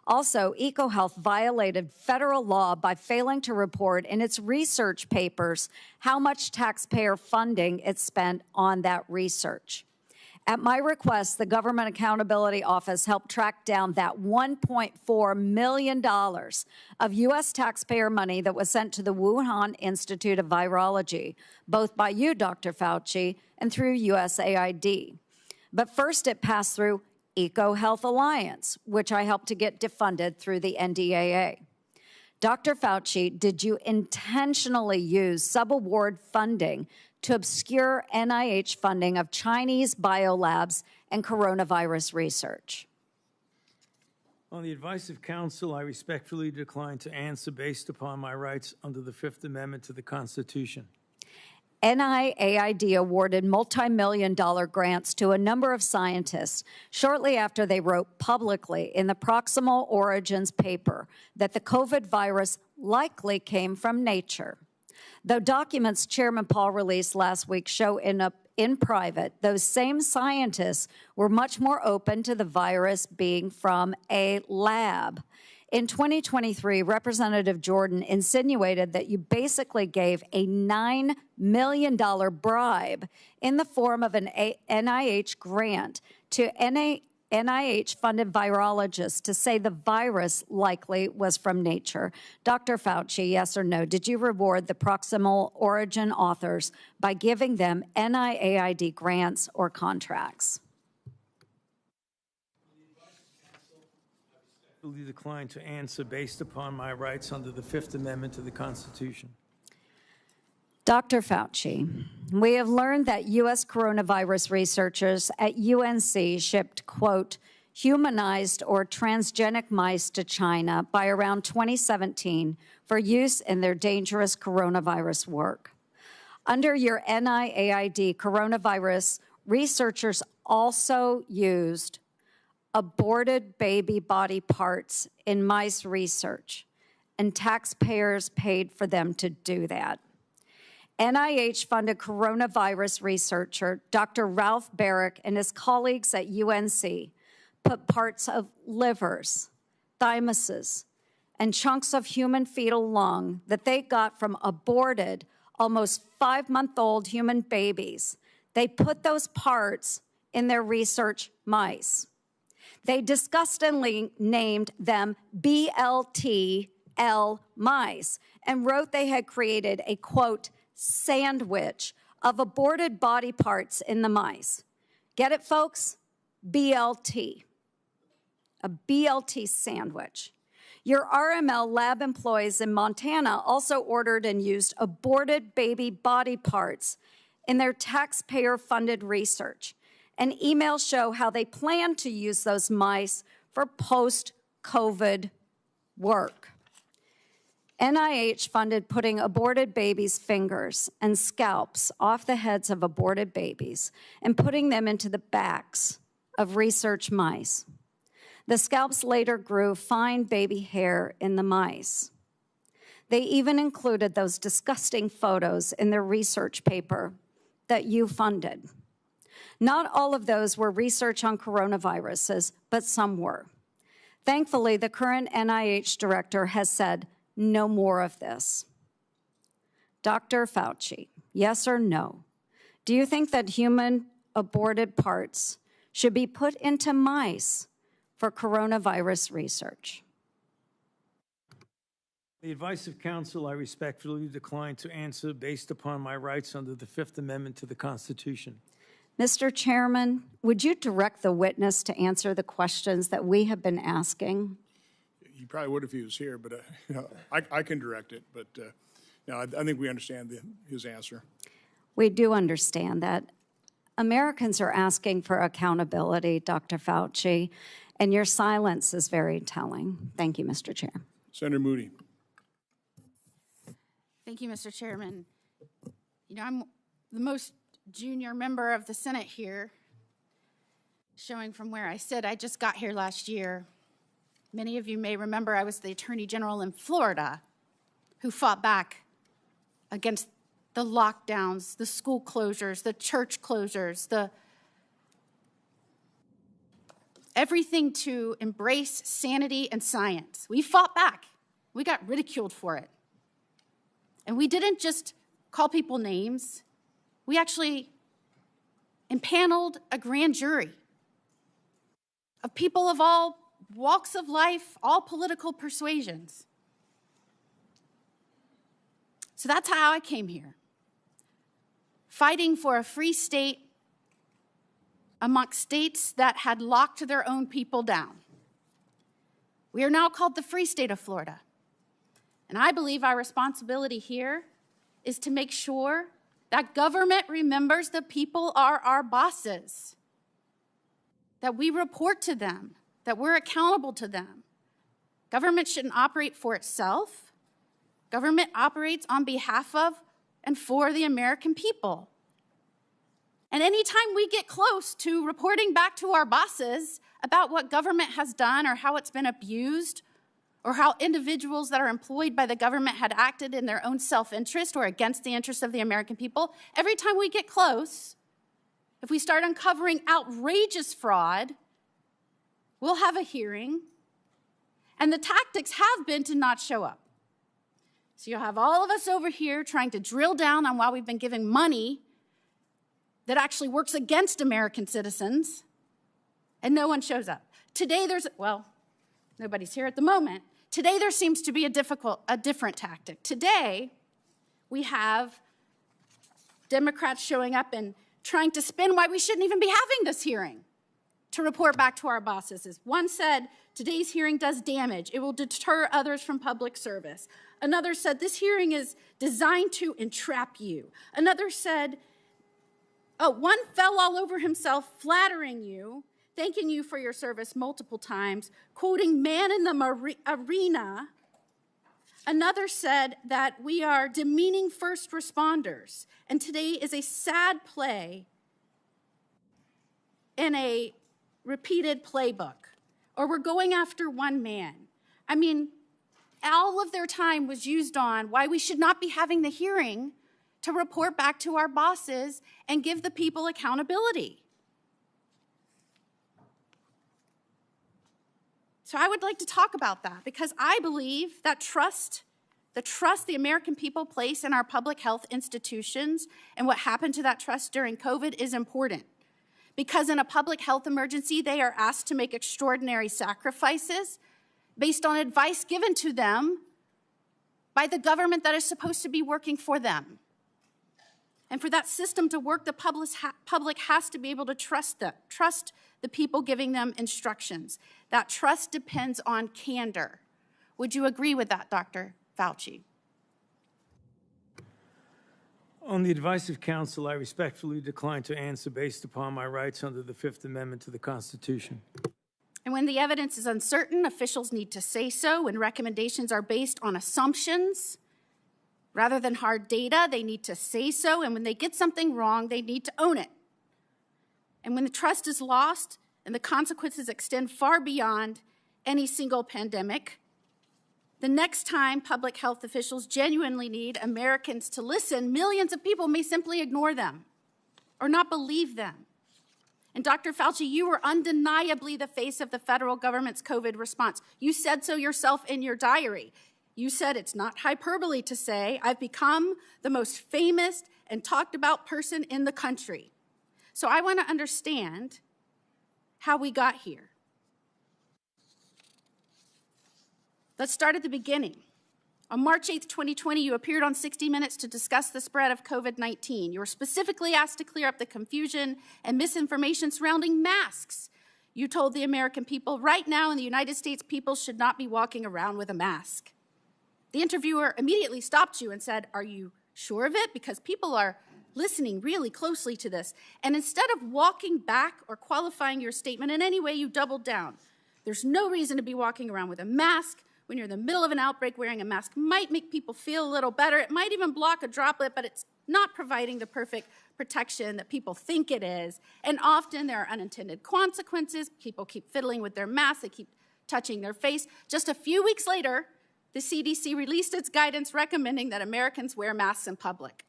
Also, EcoHealth violated federal law by failing to report in its research papers how much taxpayer funding it spent on that research. At my request, the Government Accountability Office helped track down that $1.4 million of U.S. taxpayer money that was sent to the Wuhan Institute of Virology, both by you, Dr. Fauci, and through USAID. But first, it passed through EcoHealth Alliance, which I helped to get defunded through the NDAA. Dr. Fauci, did you intentionally use subaward funding to obscure NIH funding of Chinese biolabs and coronavirus research? On the advice of counsel, I respectfully decline to answer based upon my rights under the Fifth Amendment to the Constitution. NIAID awarded multi-million-dollar grants to a number of scientists shortly after they wrote publicly in the Proximal Origins paper that the COVID virus likely came from nature. Though documents Chairman Paul released last week show in private, those same scientists were much more open to the virus being from a lab. In 2023, Representative Jordan insinuated that you basically gave a $9 million bribe in the form of an NIH grant to NIH-funded virologist to say the virus likely was from nature. Dr. Fauci, yes or no, did you reward the proximal origin authors by giving them NIAID grants or contracts? I respectfully decline to answer based upon my rights under the Fifth Amendment to the Constitution. Dr. Fauci, we have learned that U.S. coronavirus researchers at UNC shipped, quote, humanized or transgenic mice to China by around 2017 for use in their dangerous coronavirus work. Under your NIAID coronavirus, researchers also used aborted baby body parts in mice research, and taxpayers paid for them to do that. NIH-funded coronavirus researcher Dr. Ralph Barrick and his colleagues at UNC put parts of livers, thymuses, and chunks of human fetal lung that they got from aborted, almost 5-month-old human babies. They put those parts in their research mice. They disgustingly named them BLTL mice and wrote they had created a, quote, sandwich of aborted body parts in the mice. Get it, folks? BLT. A BLT sandwich. Your RML lab employees in Montana also ordered and used aborted baby body parts in their taxpayer-funded research. And emails show how they plan to use those mice for post-COVID work. NIH funded putting aborted babies' fingers and scalps off the heads of aborted babies and putting them into the backs of research mice. The scalps later grew fine baby hair in the mice. They even included those disgusting photos in their research paper that you funded. Not all of those were research on coronaviruses, but some were. Thankfully, the current NIH director has said, no more of this. Dr. Fauci, yes or no? Do you think that human aborted parts should be put into mice for coronavirus research? The advice of counsel, I respectfully decline to answer based upon my rights under the Fifth Amendment to the Constitution. Mr. Chairman, would you direct the witness to answer the questions that we have been asking? He probably would if he was here, but I can direct it. But I think we understand his answer. We do understand that. Americans are asking for accountability, Dr. Fauci, and your silence is very telling. Thank you, Mr. Chair. Senator Moody. Thank you, Mr. Chairman. You know, I'm the most junior member of the Senate here, showing from where I sit. I just got here last year. Many of you may remember I was the Attorney General in Florida who fought back against the lockdowns, the school closures, the church closures, everything to embrace sanity and science. We fought back. We got ridiculed for it. And we didn't just call people names. We actually impaneled a grand jury of people of all walks of life, all political persuasions. So that's how I came here, fighting for a free state amongst states that had locked their own people down. We are now called the Free State of Florida. And I believe our responsibility here is to make sure that government remembers the people are our bosses, that we report to them, that we're accountable to them. Government shouldn't operate for itself. Government operates on behalf of and for the American people. And anytime we get close to reporting back to our bosses about what government has done or how it's been abused or how individuals that are employed by the government had acted in their own self-interest or against the interests of the American people, every time we get close, if we start uncovering outrageous fraud, we'll have a hearing, and the tactics have been to not show up. So you'll have all of us over here trying to drill down on why we've been giving money that actually works against American citizens, and no one shows up. Today well, nobody's here at the moment. Today there seems to be a different tactic. Today we have Democrats showing up and trying to spin why we shouldn't even be having this hearing to report back to our bosses. As one said, today's hearing does damage. It will deter others from public service. Another said, this hearing is designed to entrap you. Another said, one fell all over himself, flattering you, thanking you for your service multiple times, quoting man in the arena. Another said that we are demeaning first responders, and today is a sad play in a repeated playbook, or we're going after one man. I mean, all of their time was used on why we should not be having the hearing to report back to our bosses and give the people accountability. So I would like to talk about that because I believe that the trust the American people place in our public health institutions and what happened to that trust during COVID is important. Because in a public health emergency, they are asked to make extraordinary sacrifices based on advice given to them by the government that is supposed to be working for them. And for that system to work, the public has to be able to trust the people giving them instructions. That trust depends on candor. Would you agree with that, Dr. Fauci? On the advice of counsel, I respectfully decline to answer based upon my rights under the Fifth Amendment to the Constitution. And when the evidence is uncertain, officials need to say so. When recommendations are based on assumptions rather than hard data, they need to say so. And when they get something wrong, they need to own it. And when the trust is lost and the consequences extend far beyond any single pandemic, the next time public health officials genuinely need Americans to listen, millions of people may simply ignore them or not believe them. And Dr. Fauci, you were undeniably the face of the federal government's COVID response. You said so yourself in your diary. You said it's not hyperbole to say, I've become the most famous and talked about person in the country. So I want to understand how we got here. Let's start at the beginning. On March 8th, 2020, you appeared on 60 Minutes to discuss the spread of COVID-19. You were specifically asked to clear up the confusion and misinformation surrounding masks. You told the American people, right now in the United States, people should not be walking around with a mask. The interviewer immediately stopped you and said, are you sure of it? Because people are listening really closely to this. And instead of walking back or qualifying your statement in any way, you doubled down. There's no reason to be walking around with a mask. When you're in the middle of an outbreak, wearing a mask might make people feel a little better. It might even block a droplet, but it's not providing the perfect protection that people think it is. And often there are unintended consequences. People keep fiddling with their masks. They keep touching their face. Just a few weeks later, the CDC released its guidance recommending that Americans wear masks in public.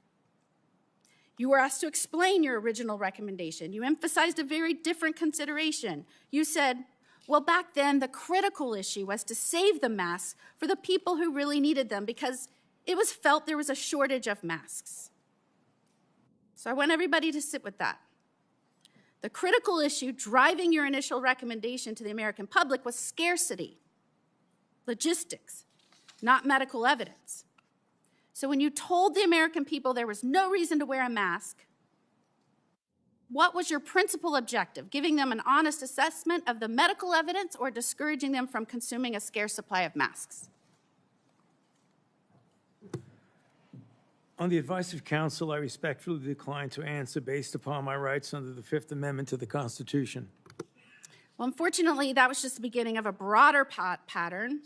You were asked to explain your original recommendation. You emphasized a very different consideration. You said, well, back then, the critical issue was to save the masks for the people who really needed them because it was felt there was a shortage of masks. So I want everybody to sit with that. The critical issue driving your initial recommendation to the American public was scarcity, logistics, not medical evidence. So when you told the American people there was no reason to wear a mask, what was your principal objective? Giving them an honest assessment of the medical evidence or discouraging them from consuming a scarce supply of masks? On the advice of counsel, I respectfully decline to answer based upon my rights under the Fifth Amendment to the Constitution. Well, unfortunately, that was just the beginning of a broader pattern.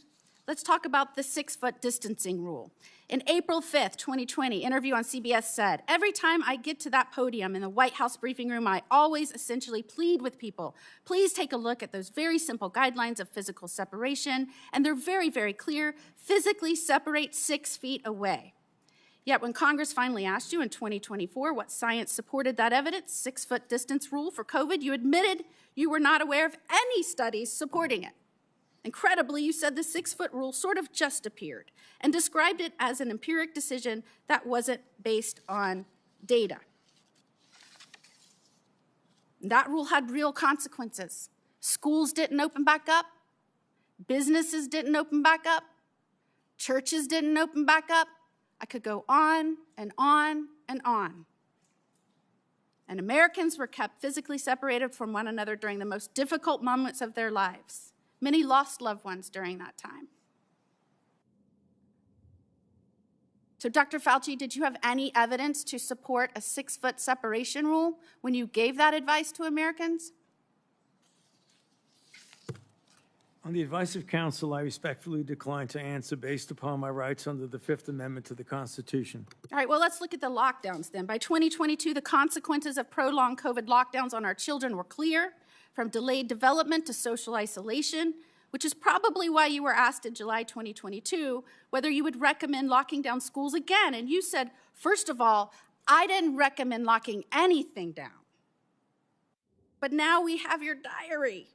Let's talk about the 6-foot distancing rule. In April 5th, 2020, interview on CBS said, every time I get to that podium in the White House briefing room, I always essentially plead with people, please take a look at those very simple guidelines of physical separation, and they're very, very clear, physically separate 6 feet away. Yet when Congress finally asked you in 2024 what science supported that evidence, 6-foot distance rule for COVID, you admitted you were not aware of any studies supporting it. Incredibly, you said the 6-foot rule sort of just appeared and described it as an empiric decision that wasn't based on data. That rule had real consequences. Schools didn't open back up. Businesses didn't open back up. Churches didn't open back up. I could go on and on and on. And Americans were kept physically separated from one another during the most difficult moments of their lives. Many lost loved ones during that time. So, Dr. Fauci, did you have any evidence to support a 6-foot separation rule when you gave that advice to Americans? On the advice of counsel, I respectfully decline to answer based upon my rights under the Fifth Amendment to the Constitution. All right, well, let's look at the lockdowns then. By 2022, the consequences of prolonged COVID lockdowns on our children were clear, from delayed development to social isolation, which is probably why you were asked in July 2022 whether you would recommend locking down schools again. And you said, first of all, I didn't recommend locking anything down. But now we have your diary.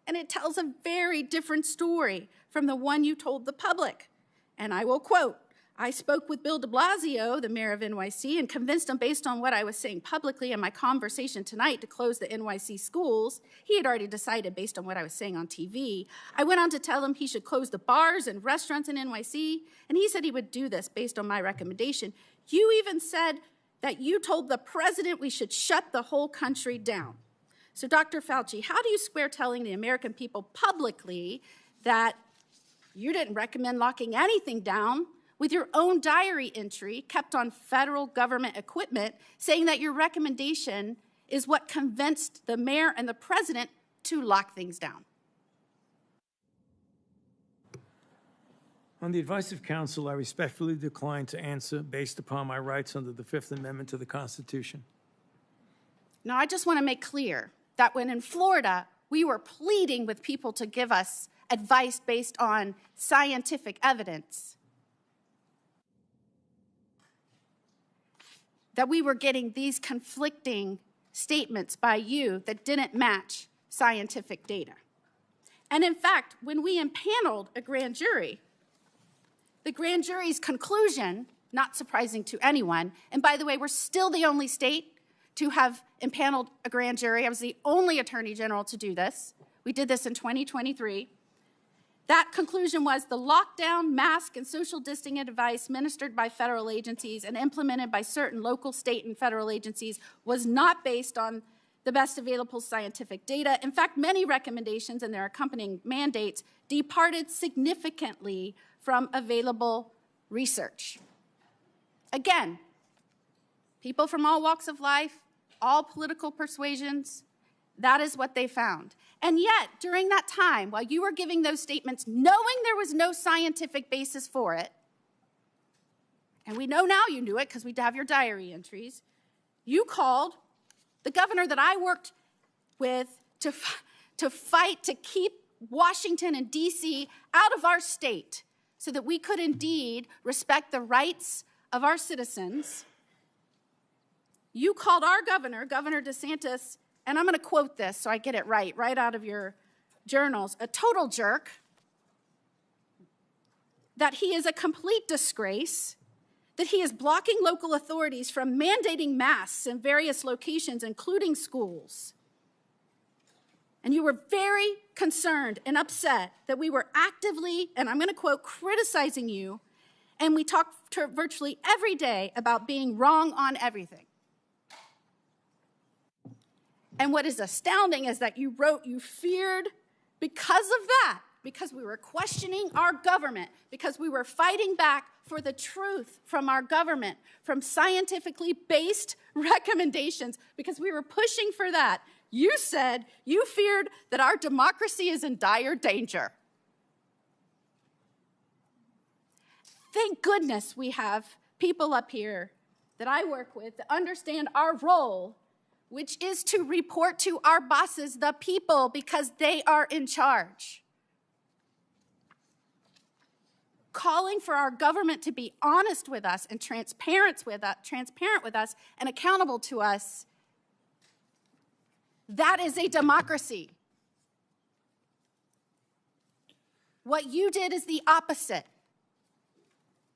And it tells a very different story from the one you told the public. And I will quote, I spoke with Bill de Blasio, the mayor of NYC, and convinced him based on what I was saying publicly in my conversation tonight to close the NYC schools. He had already decided based on what I was saying on TV. I went on to tell him he should close the bars and restaurants in NYC, and he said he would do this based on my recommendation. You even said that you told the president we should shut the whole country down. So, Dr. Fauci, how do you square telling the American people publicly that you didn't recommend locking anything down with your own diary entry kept on federal government equipment saying that your recommendation is what convinced the mayor and the president to lock things down? On the advice of counsel, I respectfully decline to answer based upon my rights under the Fifth Amendment to the Constitution. Now, I just want to make clear that when in Florida, we were pleading with people to give us advice based on scientific evidence, that we were getting these conflicting statements by you that didn't match scientific data. And in fact, when we impaneled a grand jury, the grand jury's conclusion, not surprising to anyone, and by the way, we're still the only state to have impaneled a grand jury. I was the only attorney general to do this. We did this in 2023. That conclusion was the lockdown, mask, and social distancing advice ministered by federal agencies and implemented by certain local, state, and federal agencies was not based on the best available scientific data. In fact, many recommendations and their accompanying mandates departed significantly from available research. Again, people from all walks of life, all political persuasions, that is what they found. And yet, during that time, while you were giving those statements, knowing there was no scientific basis for it, and we know now you knew it because we have your diary entries, you called the governor that I worked with to fight to keep Washington and D.C. out of our state so that we could indeed respect the rights of our citizens. You called our governor, Governor DeSantis, and I'm going to quote this so I get it right out of your journals, a total jerk, that he is a complete disgrace, that he is blocking local authorities from mandating masks in various locations, including schools. And you were very concerned and upset that we were actively, and I'm going to quote, criticizing you, and we talked virtually every day about being wrong on everything. And what is astounding is that you wrote you feared because of that, because we were questioning our government, because we were fighting back for the truth from our government, from scientifically based recommendations, because we were pushing for that. You said you feared that our democracy is in dire danger. Thank goodness we have people up here that I work with that understand our role, which is to report to our bosses, the people, because they are in charge. Calling for our government to be honest with us and transparent with us and accountable to us, that is a democracy. What you did is the opposite.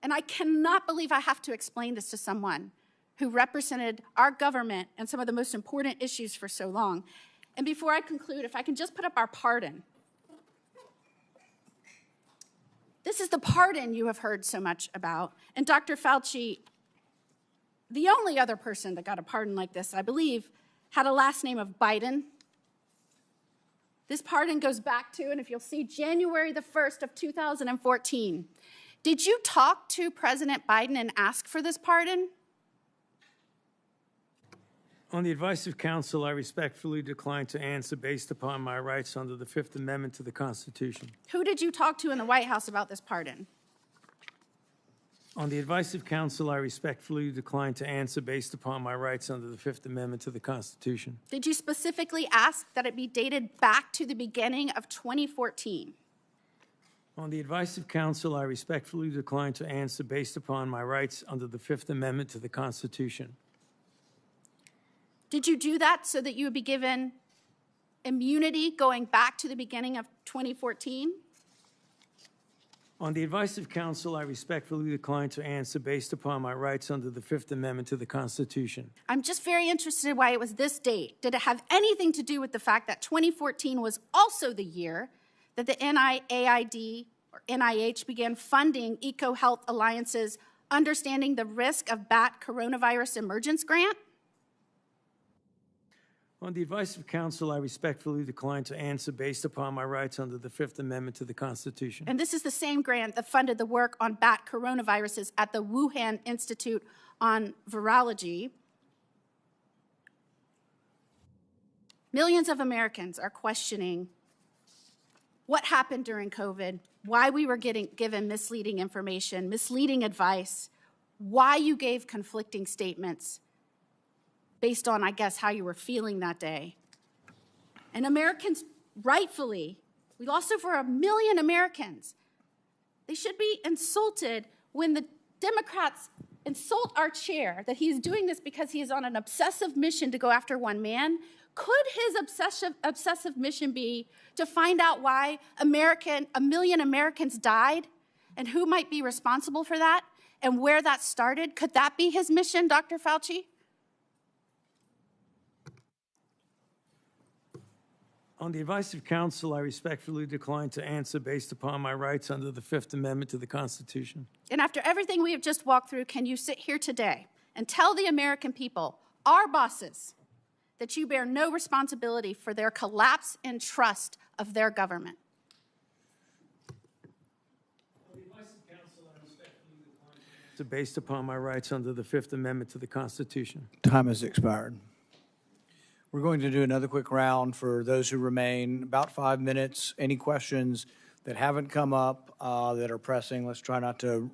And I cannot believe I have to explain this to someone who represented our government and some of the most important issues for so long. And before I conclude, if I can just put up our pardon. This is the pardon you have heard so much about. And Dr. Fauci, the only other person that got a pardon like this, I believe, had a last name of Biden. This pardon goes back to, and if you'll see, January the 1st of 2014. Did you talk to President Biden and ask for this pardon? On the advice of counsel, I respectfully decline to answer based upon my rights under the Fifth Amendment to the Constitution. Who did you talk to in the White House about this pardon? On the advice of counsel, I respectfully decline to answer based upon my rights under the Fifth Amendment to the Constitution. Did you specifically ask that it be dated back to the beginning of 2014? On the advice of counsel, I respectfully decline to answer based upon my rights under the Fifth Amendment to the Constitution. Did you do that so that you would be given immunity going back to the beginning of 2014? On the advice of counsel, I respectfully decline to answer based upon my rights under the Fifth Amendment to the Constitution. I'm just very interested why it was this date. Did it have anything to do with the fact that 2014 was also the year that the NIAID or NIH began funding EcoHealth Alliance's Understanding the Risk of Bat Coronavirus Emergence grant? On the advice of counsel, I respectfully decline to answer based upon my rights under the Fifth Amendment to the Constitution. And this is the same grant that funded the work on bat coronaviruses at the Wuhan Institute on Virology. Millions of Americans are questioning what happened during COVID, why we were given misleading information, misleading advice, why you gave conflicting statements based on, I guess, how you were feeling that day. And Americans, rightfully, we lost over 1 million Americans. They should be insulted when the Democrats insult our chair that he's doing this because he is on an obsessive mission to go after one man. Could his obsessive mission be to find out why 1 million Americans died and who might be responsible for that and where that started? Could that be his mission, Dr. Fauci? On the advice of counsel, I respectfully decline to answer based upon my rights under the Fifth Amendment to the Constitution. And after everything we have just walked through, can you sit here today and tell the American people, our bosses, that you bear no responsibility for their collapse in trust of their government? On the advice of counsel, I respectfully decline to answer based upon my rights under the Fifth Amendment to the Constitution. Time has expired. We're going to do another quick round for those who remain, about 5 minutes. Any questions that haven't come up that are pressing? Let's try not to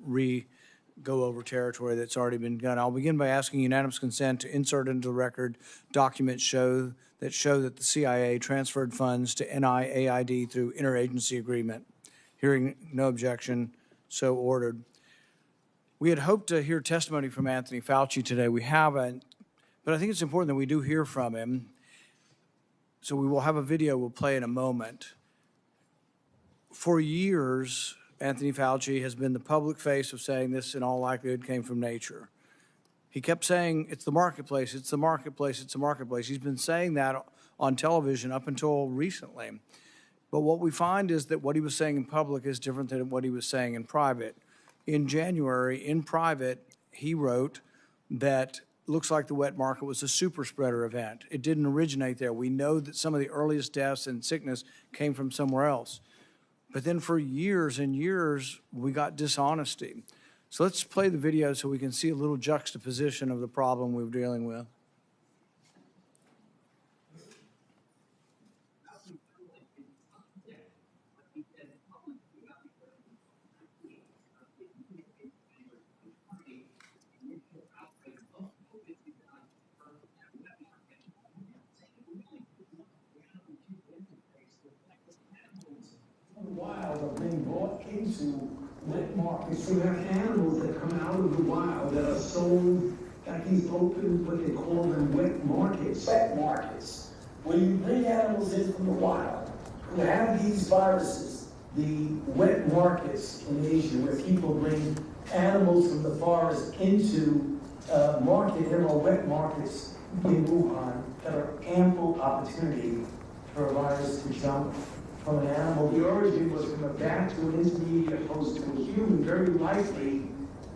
go over territory that's already been done. I'll begin by asking unanimous consent to insert into the record documents show that the CIA transferred funds to NIAID through interagency agreement. Hearing no objection, so ordered. We had hoped to hear testimony from Anthony Fauci today. We haven't. But I think it's important that we do hear from him. So we will have a video we'll play in a moment. For years, Anthony Fauci has been the public face of saying this in all likelihood came from nature. He kept saying, it's the marketplace, it's the marketplace, it's the marketplace. He's been saying that on television up until recently. But what we find is that what he was saying in public is different than what he was saying in private. In January, in private, he wrote that looks like the wet market was a super spreader event. It didn't originate there. We know that some of the earliest deaths and sickness came from somewhere else. But then for years and years, we got dishonesty. So let's play the video so we can see a little juxtaposition of the problem we're dealing with. Wild are being brought into wet markets. So you have animals that come out of the wild that are sold at these open, what they call them wet markets. Wet markets. When you bring animals in from the wild who have these viruses, the wet markets in Asia where people bring animals from the forest into market, there are wet markets in Wuhan that are ample opportunity for a virus to jump from an animal. The origin was from a bat to an intermediate host to a human, very likely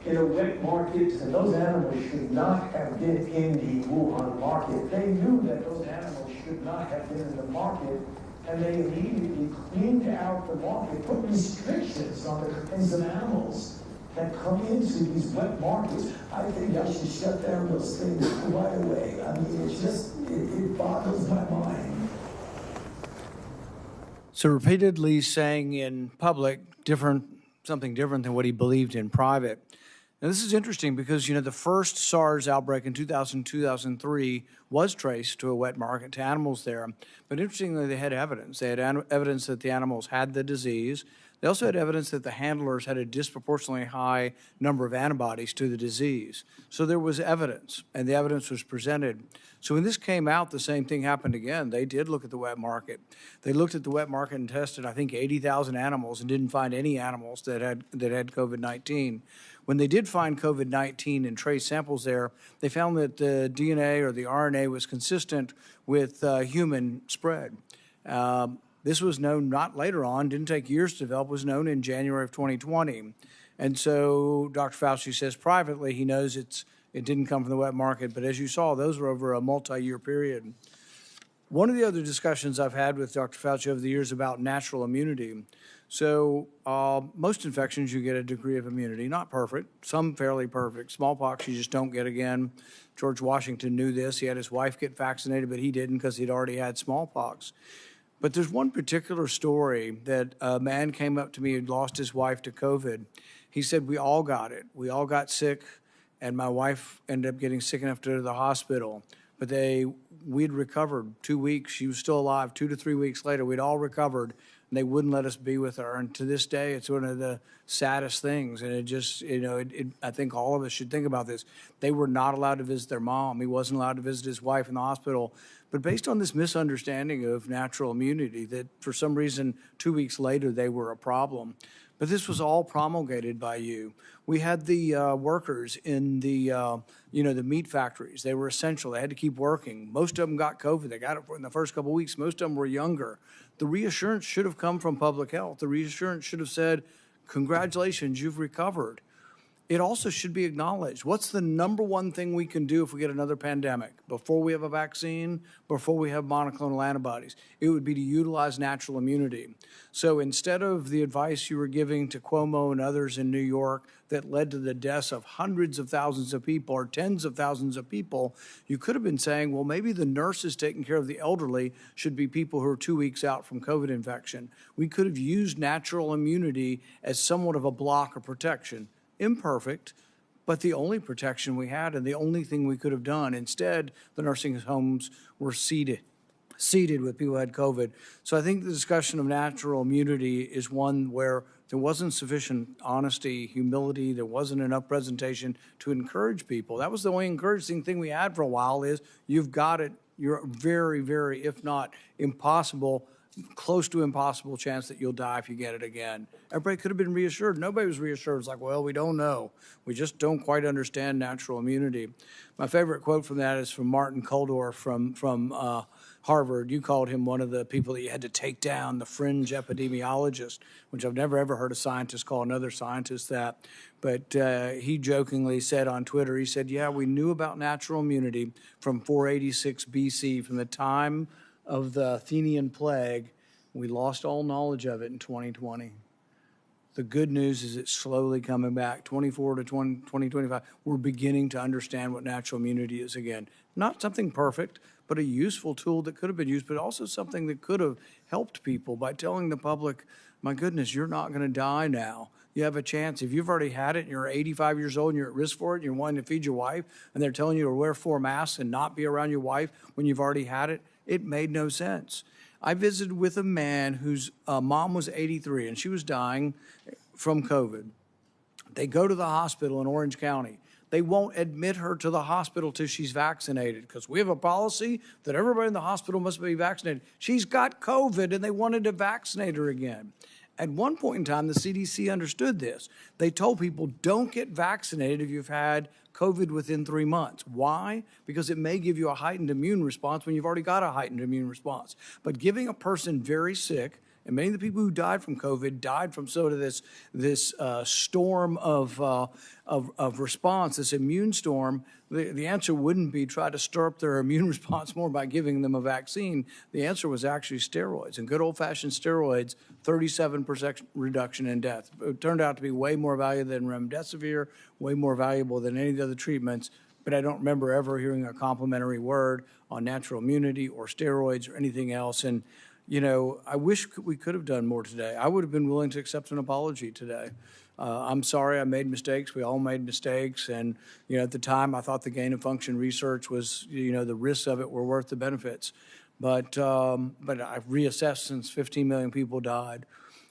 in a wet market, and those animals should not have been in the Wuhan market. They knew that those animals should not have been in the market, and they immediately cleaned out the market, put restrictions on the kinds of animals that come into these wet markets. I think I should shut down those things right away. I mean, it's just, it boggles my mind. So repeatedly saying in public something different than what he believed in private. Now, this is interesting because, the first SARS outbreak in 2003 was traced to a wet market, to animals there. But interestingly, they had evidence. They had evidence that the animals had the disease. They also had evidence that the handlers had a disproportionately high number of antibodies to the disease. So there was evidence, and the evidence was presented. So when this came out, the same thing happened again. They did look at the wet market. They looked at the wet market and tested, I think, 80,000 animals and didn't find any animals that had COVID-19. When they did find COVID-19 and trace samples there, they found that the DNA or the RNA was consistent with human spread. This was known not later on, didn't take years to develop, was known in January of 2020. And so Dr. Fauci says privately he knows it didn't come from the wet market, but as you saw, those were over a multi-year period. One of the other discussions I've had with Dr. Fauci over the years about natural immunity. So most infections, you get a degree of immunity, not perfect, some fairly perfect. Smallpox, you just don't get again. George Washington knew this. He had his wife get vaccinated, but he didn't because he'd already had smallpox. But there's one particular story that a man came up to me who'd lost his wife to COVID. He said, we all got it. We all got sick, and my wife ended up getting sick enough to go to the hospital. But we'd recovered 2 weeks. She was still alive. 2 to 3 weeks later, we'd all recovered, and they wouldn't let us be with her. And to this day, it's one of the saddest things. And it just, I think all of us should think about this. They were not allowed to visit their mom. He wasn't allowed to visit his wife in the hospital. But based on this misunderstanding of natural immunity, that for some reason 2 weeks later they were a problem. But this was all promulgated by you. We had the workers in the the meat factories. They were essential. They had to keep working. Most of them got COVID. They got it in the first couple of weeks. Most of them were younger. The reassurance should have come from public health. The reassurance should have said, congratulations, you've recovered. It also should be acknowledged. What's the number one thing we can do if we get another pandemic? Before we have a vaccine, before we have monoclonal antibodies, it would be to utilize natural immunity. So instead of the advice you were giving to Cuomo and others in New York that led to the deaths of hundreds of thousands of people or tens of thousands of people, you could have been saying, well, maybe the nurses taking care of the elderly should be people who are 2 weeks out from COVID infection. We could have used natural immunity as somewhat of a block of protection. Imperfect, but the only protection we had and the only thing we could have done. Instead, the nursing homes were seated with people who had COVID. So I think the discussion of natural immunity is one where there wasn't sufficient honesty, humility, there wasn't enough presentation to encourage people. That was the only encouraging thing we had for a while is you've got it, you're very, very, if not impossible, close to impossible chance that you'll die if you get it again. Everybody could have been reassured. Nobody was reassured. It's like, well, we don't know. We just don't quite understand natural immunity. My favorite quote from that is from Martin Kulldorff from Harvard. You called him one of the people that you had to take down, the fringe epidemiologist, which I've never ever heard a scientist call another scientist that. But he jokingly said on Twitter, he said, yeah, we knew about natural immunity from 486 BC, from the time of the Athenian plague. We lost all knowledge of it in 2020. The good news is it's slowly coming back. 24 to 2025, we're beginning to understand what natural immunity is again. Not something perfect, but a useful tool that could have been used, but also something that could have helped people by telling the public, my goodness, you're not going to die now. You have a chance. If you've already had it and you're 85 years old and you're at risk for it and you're wanting to feed your wife and they're telling you to wear 4 masks and not be around your wife when you've already had it, it made no sense. I visited with a man whose mom was 83 and she was dying from COVID. They go to the hospital in Orange County. They won't admit her to the hospital till she's vaccinated because we have a policy that everybody in the hospital must be vaccinated. She's got COVID and they wanted to vaccinate her again. At one point in time, the CDC understood this. They told people, don't get vaccinated if you've had COVID within 3 months. Why? Because it may give you a heightened immune response when you've already got a heightened immune response. But giving a person very sick, and many of the people who died from COVID died from sort of this storm of response, this immune storm. The answer wouldn't be try to stir up their immune response more by giving them a vaccine. The answer was actually steroids. And good old-fashioned steroids, 37% reduction in death. It turned out to be way more valuable than remdesivir, way more valuable than any of the other treatments. But I don't remember ever hearing a complimentary word on natural immunity or steroids or anything else. And you know, I wish we could have done more today. I would have been willing to accept an apology today. I'm sorry I made mistakes. We all made mistakes. And, you know, at the time, I thought the gain of function research was, you know, the risks of it were worth the benefits. But I've reassessed since 15 million people died.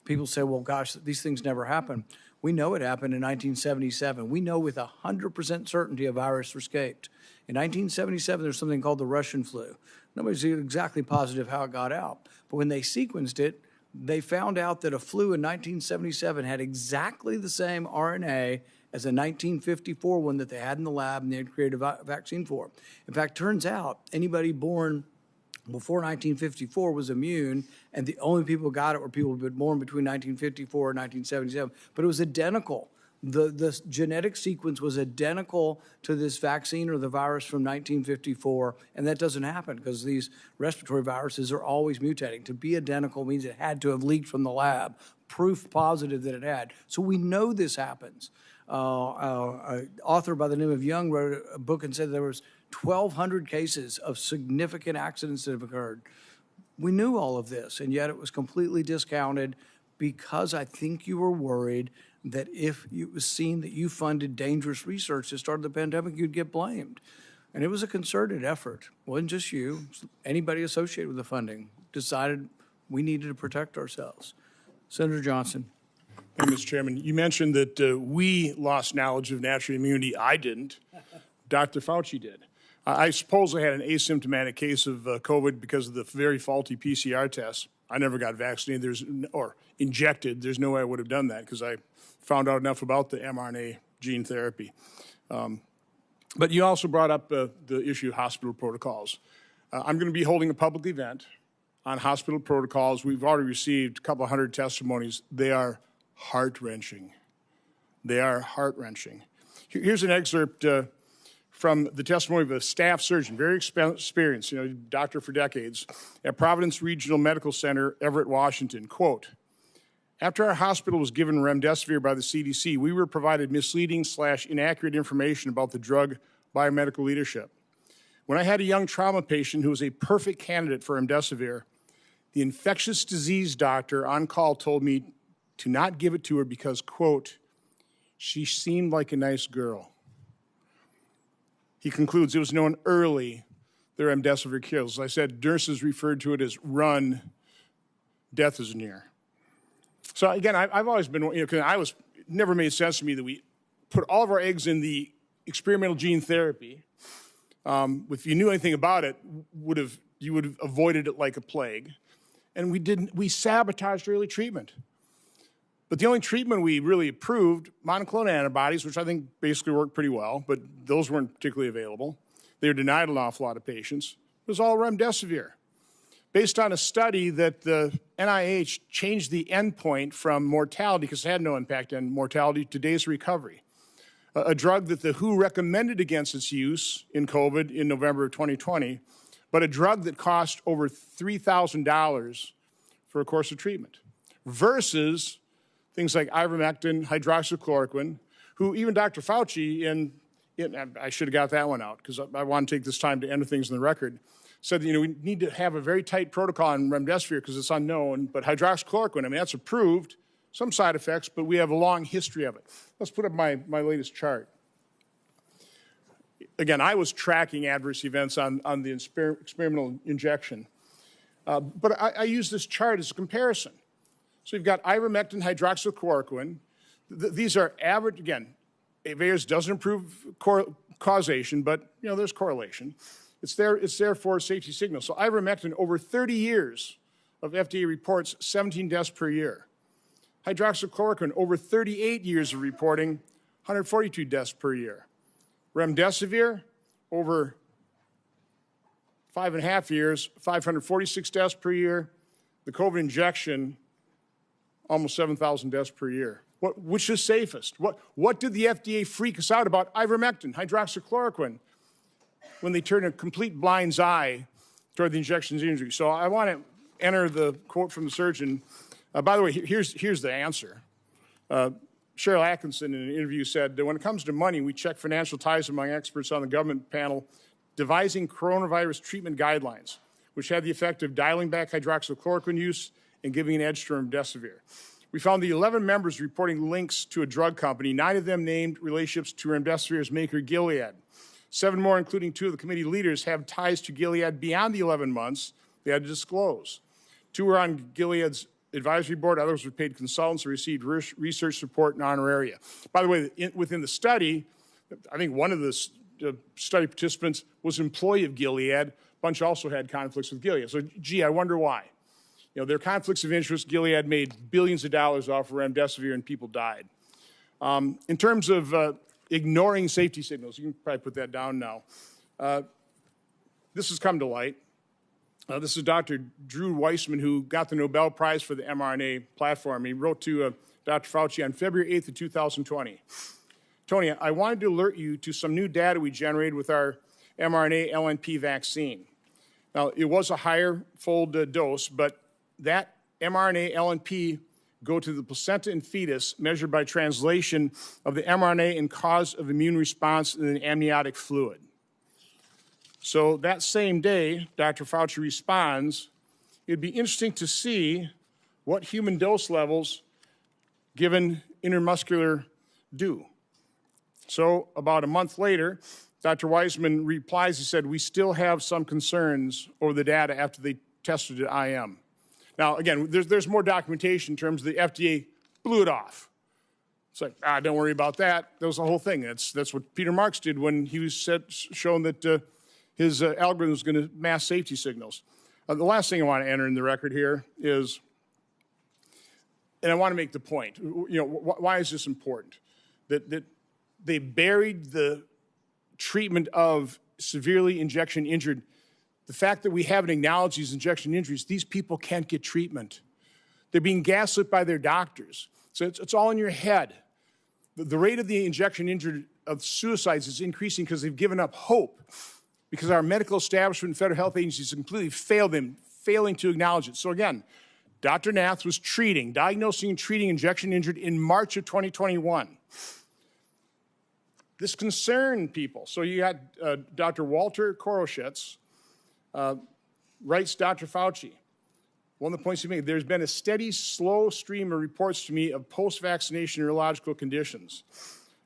People say, well, gosh, these things never happen. We know it happened in 1977. We know with 100% certainty a virus escaped. In 1977, there's something called the Russian flu. Nobody's exactly positive how it got out. But when they sequenced it, they found out that a flu in 1977 had exactly the same RNA as a 1954 one that they had in the lab and they had created a vaccine for. In fact, turns out anybody born before 1954 was immune, and the only people who got it were people who were born between 1954 and 1977. But it was identical. The genetic sequence was identical to this vaccine or the virus from 1954, and that doesn't happen because these respiratory viruses are always mutating. To be identical means it had to have leaked from the lab, proof positive that it had. So we know this happens. An author by the name of Young wrote a book and said there was 1,200 cases of significant accidents that have occurred. We knew all of this, and yet it was completely discounted because I think you were worried that if it was seen that you funded dangerous research that started the pandemic, you'd get blamed. And it was a concerted effort. It wasn't just you. Anybody associated with the funding decided we needed to protect ourselves. Senator Johnson. Thank you, Mr. Chairman. You mentioned that we lost knowledge of natural immunity. I didn't. Dr. Fauci did. I suppose I had an asymptomatic case of COVID because of the very faulty PCR test. I never got vaccinated or injected. There's no way I would have done that because I found out enough about the mRNA gene therapy. But you also brought up the issue of hospital protocols. I'm going to be holding a public event on hospital protocols. We've already received a couple hundred testimonies. They are heart-wrenching. They are heart-wrenching. Here's an excerpt from the testimony of a staff surgeon, very experienced, you know, doctor for decades, at Providence Regional Medical Center, Everett, Washington. Quote, after our hospital was given remdesivir by the CDC, we were provided misleading/inaccurate information about the drug biomedical leadership. When I had a young trauma patient who was a perfect candidate for remdesivir, the infectious disease doctor on call told me to not give it to her because, quote, she seemed like a nice girl. He concludes it was known early the remdesivir kills. As I said, nurses referred to it as run, death is near. So again, I've always been, you know, because it never made sense to me that we put all of our eggs in the experimental gene therapy. If you knew anything about it, you would have avoided it like a plague. And we didn't, we sabotaged early treatment. But the only treatment we really approved, monoclonal antibodies, which I think basically worked pretty well, but those weren't particularly available. They were denied an awful lot of patients. It was all remdesivir. Based on a study that the NIH changed the endpoint from mortality, because it had no impact on mortality, to days of recovery. A drug that the WHO recommended against its use in COVID in November of 2020, but a drug that cost over $3,000 for a course of treatment, versus things like ivermectin, hydroxychloroquine, who even Dr. Fauci, I should have got that one out because I want to take this time to enter things in the record, said that, you know, we need to have a very tight protocol on remdesivir because it's unknown, but hydroxychloroquine, I mean, that's approved, some side effects, but we have a long history of it. Let's put up my latest chart. Again, I was tracking adverse events on the experimental injection, but I use this chart as a comparison. So you've got ivermectin, hydroxychloroquine. These are average, again, VAERS doesn't improve causation, but, you know, there's correlation. It's there for a safety signal. So ivermectin, over 30 years of FDA reports, 17 deaths per year. Hydroxychloroquine, over 38 years of reporting, 142 deaths per year. Remdesivir, over 5.5 years, 546 deaths per year. The COVID injection, almost 7,000 deaths per year. Which is safest? What did the FDA freak us out about ivermectin, hydroxychloroquine, when they turned a complete blind's eye toward the injection injury? So I want to enter the quote from the surgeon. By the way, here's the answer. Cheryl Atkinson in an interview said that when it comes to money, we check financial ties among experts on the government panel devising coronavirus treatment guidelines, which had the effect of dialing back hydroxychloroquine use and giving an edge to remdesivir. We found the 11 members reporting links to a drug company, 9 of them named relationships to remdesivir's maker, Gilead. 7 more, including 2 of the committee leaders, have ties to Gilead beyond the 11 months they had to disclose. 2 were on Gilead's advisory board, others were paid consultants or received research support and honoraria. By the way, within the study, I think one of the study participants was an employee of Gilead. A bunch also had conflicts with Gilead. So, gee, I wonder why. You know, there are conflicts of interest. Gilead made billions of dollars off of remdesivir and people died. In terms of ignoring safety signals, you can probably put that down now. This has come to light. This is Dr. Drew Weissman, who got the Nobel Prize for the mRNA platform. He wrote to Dr. Fauci on February 8th of 2020. Tony, I wanted to alert you to some new data we generated with our mRNA LNP vaccine. Now, it was a higher fold dose, but that mRNA LNP go to the placenta and fetus measured by translation of the mRNA and cause of immune response in the amniotic fluid. So that same day, Dr. Fauci responds, it'd be interesting to see what human dose levels given intramuscular do. So about a month later, Dr. Weissman replies, he said, we still have some concerns over the data after they tested it IM. Now, again, there's more documentation in terms of the FDA blew it off. It's like, don't worry about that. That was the whole thing. That's what Peter Marks did when he was shown that his algorithm was going to mask safety signals. The last thing I want to enter in the record here is, and I want to make the point, you know, why is this important? That they buried the treatment of severely injection injured. The fact that we haven't acknowledged these injection injuries, these people can't get treatment. They're being gaslit by their doctors. So it's all in your head. The rate of the injection injured of suicides is increasing because they've given up hope, because our medical establishment and federal health agencies completely failed them, failing to acknowledge it. So again, Dr. Nath was diagnosing and treating injection injured in March of 2021. This concerned people. So you had Dr. Walter Koroshitz, writes Dr. Fauci. One of the points he made, there's been a steady, slow stream of reports to me of post-vaccination neurological conditions.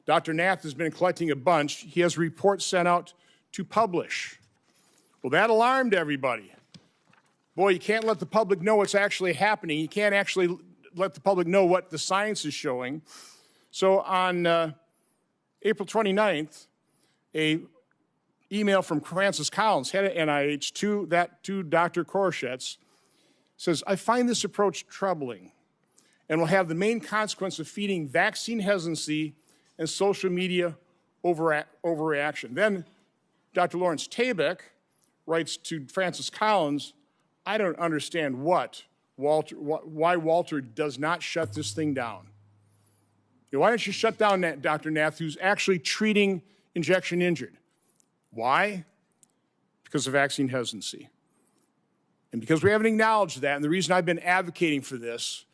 Dr. Nath has been collecting a bunch. He has reports sent out to publish. Well, that alarmed everybody. Boy, you can't let the public know what's actually happening. You can't actually let the public know what the science is showing. So on April 29th, a email from Francis Collins, head of NIH, to Dr. Koroshitz, says, I find this approach troubling and will have the main consequence of feeding vaccine hesitancy and social media overreaction. Then Dr. Lawrence Tabak writes to Francis Collins, I don't understand why Walter does not shut this thing down. Why don't you shut down Dr. Nath, who's actually treating injection injured? Why? Because of vaccine hesitancy. And because we haven't acknowledged that, and the reason I've been advocating for this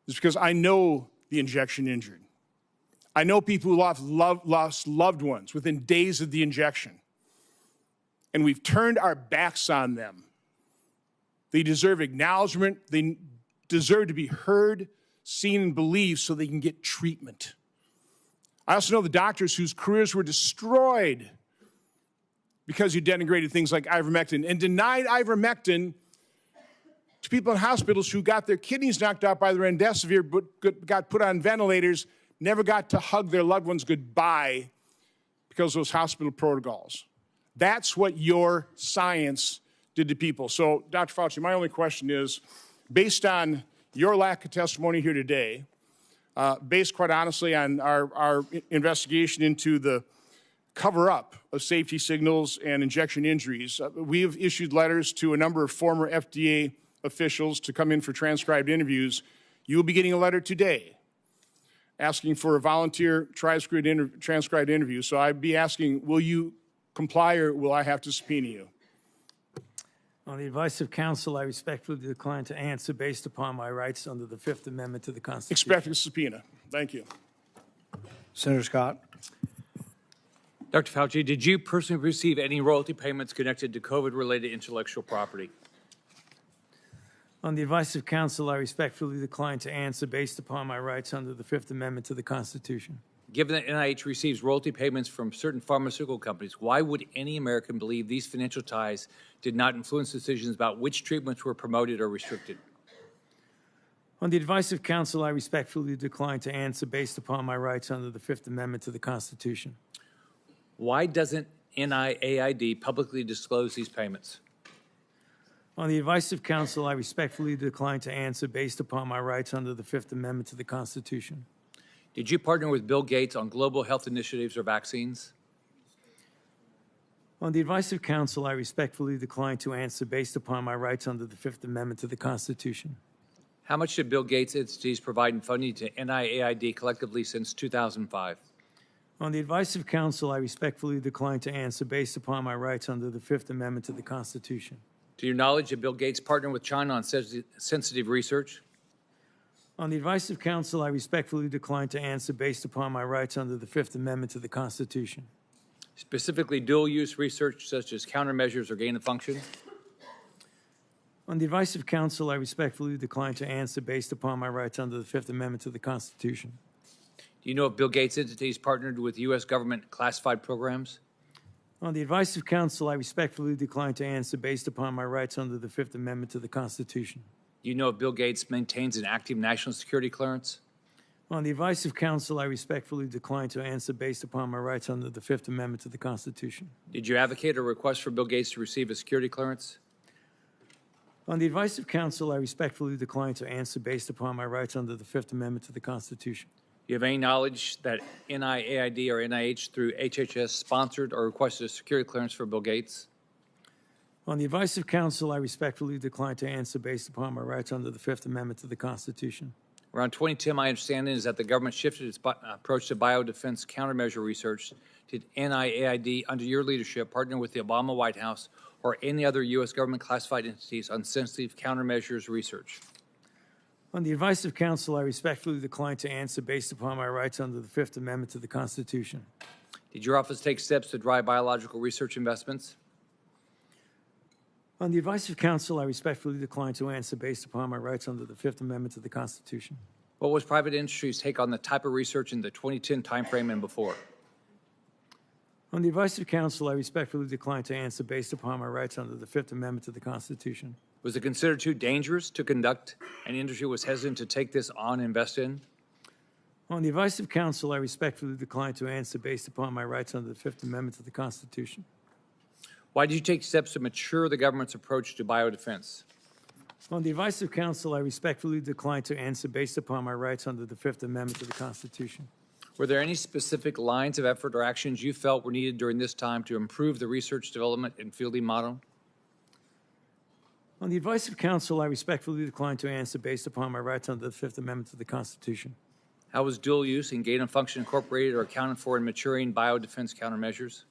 is because I know the injection injured. I know people who lost loved ones within days of the injection. And we've turned our backs on them. They deserve acknowledgement. They deserve to be heard, seen, and believed so they can get treatment. I also know the doctors whose careers were destroyed because you denigrated things like ivermectin and denied ivermectin to people in hospitals who got their kidneys knocked out by the remdesivir but got put on ventilators, never got to hug their loved ones goodbye because of those hospital protocols. That's what your science did to people. So, Dr. Fauci, my only question is, based on your lack of testimony here today, based quite honestly on our investigation into the cover-up of safety signals and injection injuries. We have issued letters to a number of former FDA officials to come in for transcribed interviews. You will be getting a letter today asking for a volunteer transcribed interview. So I'd be asking, will you comply or will I have to subpoena you? On the advice of counsel, I respectfully decline to answer based upon my rights under the Fifth Amendment to the Constitution. Expecting a subpoena. Thank you. Senator Scott. Dr. Fauci, did you personally receive any royalty payments connected to COVID-related intellectual property? On the advice of counsel, I respectfully decline to answer based upon my rights under the Fifth Amendment to the Constitution. Given that NIH receives royalty payments from certain pharmaceutical companies, why would any American believe these financial ties did not influence decisions about which treatments were promoted or restricted? On the advice of counsel, I respectfully decline to answer based upon my rights under the Fifth Amendment to the Constitution. Why doesn't NIAID publicly disclose these payments? On the advice of counsel, I respectfully decline to answer based upon my rights under the Fifth Amendment to the Constitution. Did you partner with Bill Gates on global health initiatives or vaccines? On the advice of counsel, I respectfully decline to answer based upon my rights under the Fifth Amendment to the Constitution. How much did Bill Gates entities provide in funding to NIAID collectively since 2005? On the advice of counsel, I respectfully decline to answer based upon my rights under the Fifth Amendment to the Constitution. To your knowledge, did Bill Gates partner with China on sensitive research? On the advice of counsel, I respectfully decline to answer based upon my rights under the Fifth Amendment to the Constitution. Specifically, dual-use research such as countermeasures or gain-of-function? On the advice of counsel, I respectfully decline to answer based upon my rights under the Fifth Amendment to the Constitution. Do you know if Bill Gates' entities partnered with U.S. government classified programs? On the advice of counsel, I respectfully decline to answer based upon my rights under the Fifth Amendment to the Constitution. Do you know if Bill Gates maintains an active national security clearance? On the advice of counsel, I respectfully decline to answer based upon my rights under the Fifth Amendment to the Constitution. Did you advocate or request for Bill Gates to receive a security clearance? On the advice of counsel, I respectfully decline to answer based upon my rights under the Fifth Amendment to the Constitution. Do you have any knowledge that NIAID or NIH through HHS sponsored or requested a security clearance for Bill Gates? On the advice of counsel, I respectfully decline to answer based upon my rights under the Fifth Amendment to the Constitution. Around 2010, my understanding is that the government shifted its approach to biodefense countermeasure research. Did NIAID, under your leadership, partner with the Obama White House or any other U.S. government classified entities on sensitive countermeasures research? On the advice of counsel, I respectfully decline to answer based upon my rights under the Fifth Amendment to the Constitution. Did your office take steps to drive biological research investments? On the advice of counsel, I respectfully decline to answer based upon my rights under the Fifth Amendment to the Constitution. What was private industry's take on the type of research in the 2010 timeframe and before? On the advice of counsel, I respectfully decline to answer based upon my rights under the Fifth Amendment to the Constitution. Was it considered too dangerous to conduct, and industry was hesitant to take this on and invest in? On the advice of counsel, I respectfully decline to answer based upon my rights under the Fifth Amendment to the Constitution. Why did you take steps to mature the government's approach to biodefense? On the advice of counsel, I respectfully decline to answer based upon my rights under the Fifth Amendment to the Constitution. Were there any specific lines of effort or actions you felt were needed during this time to improve the research development and fielding model? On the advice of counsel, I respectfully decline to answer based upon my rights under the Fifth Amendment to the Constitution. How was dual use and gain of function incorporated or accounted for in maturing biodefense countermeasures?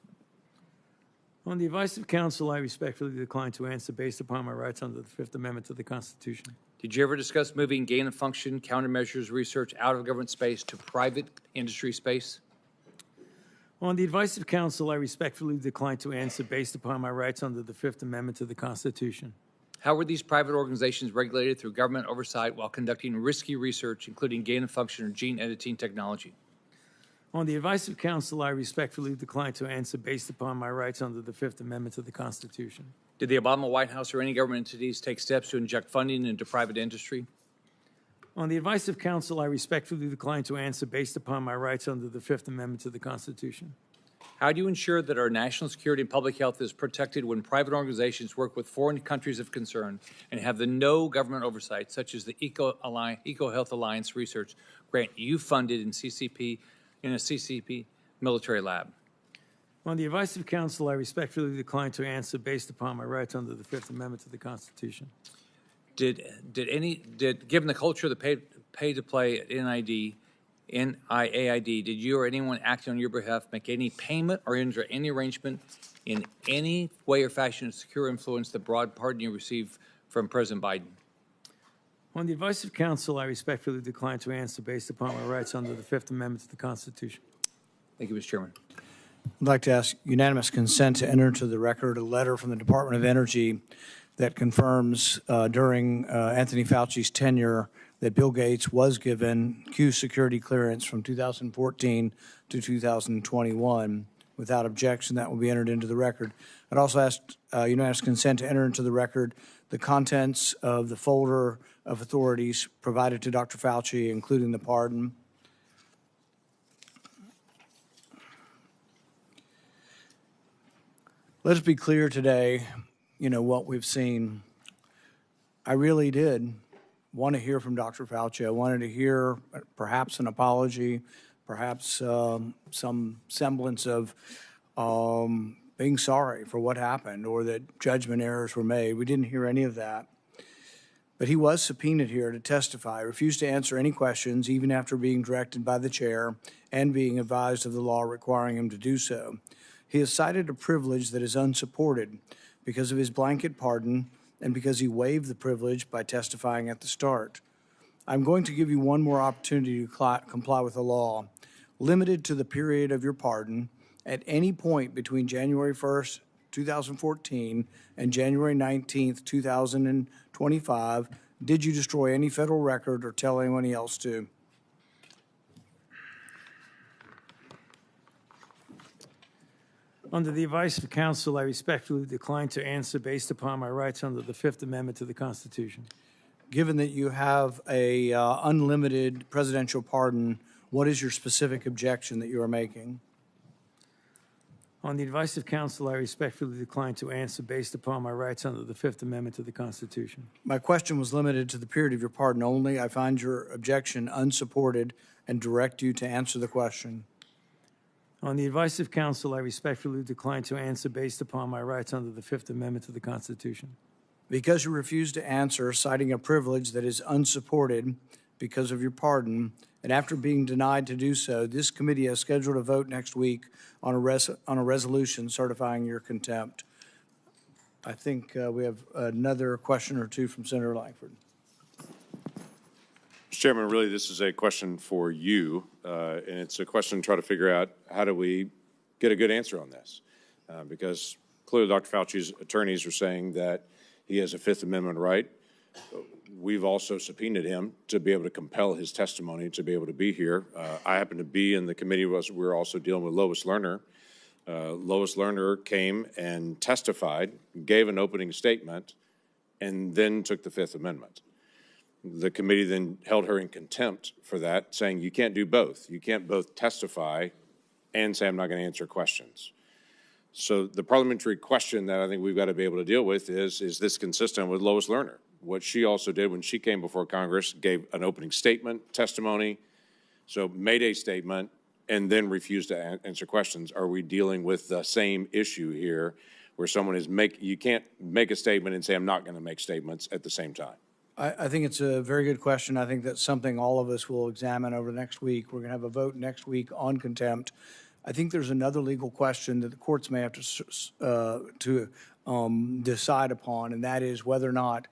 On the advice of counsel, I respectfully decline to answer based upon my rights under the Fifth Amendment to the Constitution. Did you ever discuss moving gain of function countermeasures research out of government space to private industry space? On the advice of counsel, I respectfully decline to answer based upon my rights under the Fifth Amendment to the Constitution. How were these private organizations regulated through government oversight while conducting risky research, including gain of function or gene editing technology? On the advice of counsel, I respectfully decline to answer based upon my rights under the Fifth Amendment to the Constitution. Did the Obama White House or any government entities take steps to inject funding into private industry? On the advice of counsel, I respectfully decline to answer based upon my rights under the Fifth Amendment to the Constitution. How do you ensure that our national security and public health is protected when private organizations work with foreign countries of concern and have the no government oversight, such as the Eco Health Alliance research grant you funded in a CCP military lab? On the advice of counsel, I respectfully decline to answer based upon my rights under the Fifth Amendment to the Constitution. Given the culture of the pay to play at NIAID, did you or anyone acting on your behalf make any payment or enter any arrangement in any way or fashion to secure influence the broad pardon you received from President Biden? On the advice of counsel, I respectfully decline to answer based upon my rights under the Fifth Amendment to the Constitution. Thank you, Mr. Chairman. I'd like to ask unanimous consent to enter into the record a letter from the Department of Energy that confirms during Anthony Fauci's tenure that Bill Gates was given Q security clearance from 2014 to 2021. Without objection, that will be entered into the record. I'd also ask unanimous consent to enter into the record the contents of the folder of authorities provided to Dr. Fauci, including the pardon. Let's be clear today, what we've seen. I really did want to hear from Dr. Fauci. I wanted to hear perhaps an apology, perhaps some semblance of being sorry for what happened or that judgment errors were made. We didn't hear any of that. But he was subpoenaed here to testify, refused to answer any questions, even after being directed by the chair and being advised of the law requiring him to do so. He has cited a privilege that is unsupported because of his blanket pardon and because he waived the privilege by testifying at the start. I'm going to give you one more opportunity to comply with the law. Limited to the period of your pardon, at any point between January 1st, 2014 and January 19th, 2025, did you destroy any federal record or tell anyone else to? Under the advice of counsel, I respectfully decline to answer based upon my rights under the Fifth Amendment to the Constitution. Given that you have a unlimited presidential pardon, what is your specific objection that you are making? On the advice of counsel, I respectfully decline to answer based upon my rights under the Fifth Amendment to the Constitution. My question was limited to the period of your pardon only. I find your objection unsupported and direct you to answer the question. On the advice of counsel, I respectfully decline to answer based upon my rights under the Fifth Amendment to the Constitution. Because you refuse to answer, citing a privilege that is unsupported because of your pardon, and after being denied to do so, this committee has scheduled a vote next week on a resolution certifying your contempt. I think we have another question or two from Senator Langford. Mr. Chairman, really this is a question for you, and it's a question to try to figure out how do we get a good answer on this, because clearly Dr. Fauci's attorneys are saying that he has a Fifth Amendment right. We've also subpoenaed him to be able to compel his testimony to be able to be here. I happen to be in the committee. We're also dealing with Lois Lerner. Lois Lerner came and testified, gave an opening statement, and then took the Fifth Amendment. The committee then held her in contempt for that, saying you can't do both. You can't both testify and say I'm not going to answer questions. So the parliamentary question that I think we've got to be able to deal with is this consistent with Lois Lerner? What she also did when she came before Congress, gave an opening statement, testimony, so made a statement, and then refused to answer questions. Are we dealing with the same issue here where someone is you can't make a statement and say I'm not going to make statements at the same time? I think it's a very good question. I think that's something all of us will examine over the next week. We're going to have a vote next week on contempt. I think there's another legal question that the courts may have to decide upon, and that is whether or not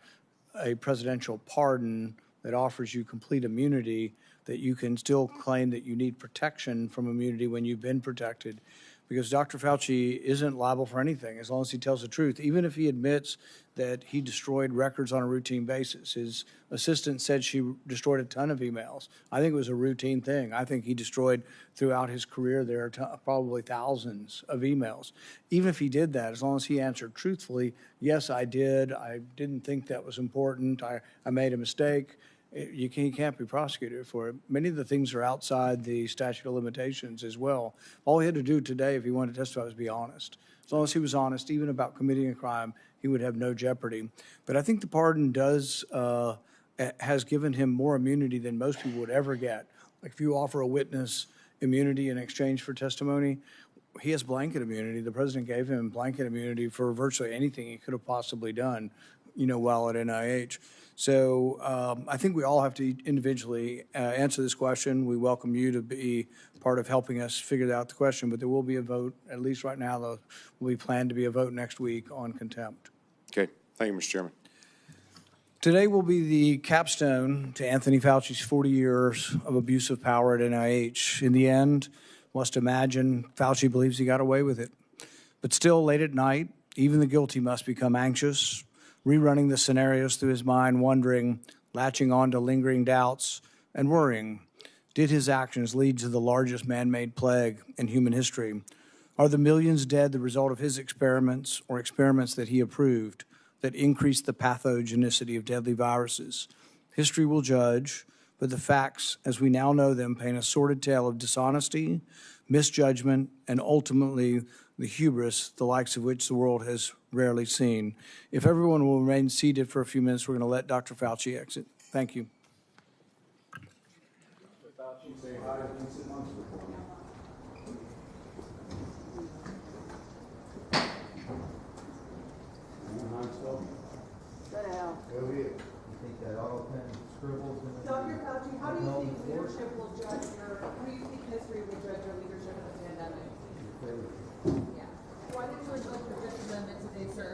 a presidential pardon that offers you complete immunity, that you can still claim that you need protection from immunity when you've been protected. Because Dr. Fauci isn't liable for anything as long as he tells the truth, even if he admits that he destroyed records on a routine basis. His assistant said she destroyed a ton of emails. I think it was a routine thing. I think he destroyed throughout his career there probably thousands of emails. Even if he did that, as long as he answered truthfully, yes, I did. I didn't think that was important. I made a mistake. He can't be prosecuted for it. Many of the things are outside the statute of limitations as well. All he had to do today, if he wanted to testify, was be honest. As long as he was honest, even about committing a crime, he would have no jeopardy. But I think the pardon has given him more immunity than most people would ever get. Like if you offer a witness immunity in exchange for testimony, he has blanket immunity. The president gave him blanket immunity for virtually anything he could have possibly done, while at NIH. So I think we all have to individually answer this question. We welcome you to be part of helping us figure out the question, but there will be a vote, at least right now, there will be planned to be a vote next week on contempt. Okay. Thank you, Mr. Chairman. Today will be the capstone to Anthony Fauci's 40 years of abuse of power at NIH. In the end, must imagine Fauci believes he got away with it. But still, late at night, even the guilty must become anxious, rerunning the scenarios through his mind, wondering, latching on to lingering doubts, and worrying. Did his actions lead to the largest man-made plague in human history? Are the millions dead the result of his experiments or experiments that he approved that increased the pathogenicity of deadly viruses? History will judge, but the facts, as we now know them, paint a sordid tale of dishonesty, misjudgment, and ultimately the hubris, the likes of which the world has rarely seen. If everyone will remain seated for a few minutes, we're going to let Dr. Fauci exit. Thank you. Dr. Fauci, how do you think leadership will judge how do you think history will judge your leadership in the pandemic? Yeah. Why did you invoke the Fifth Amendment today, sir?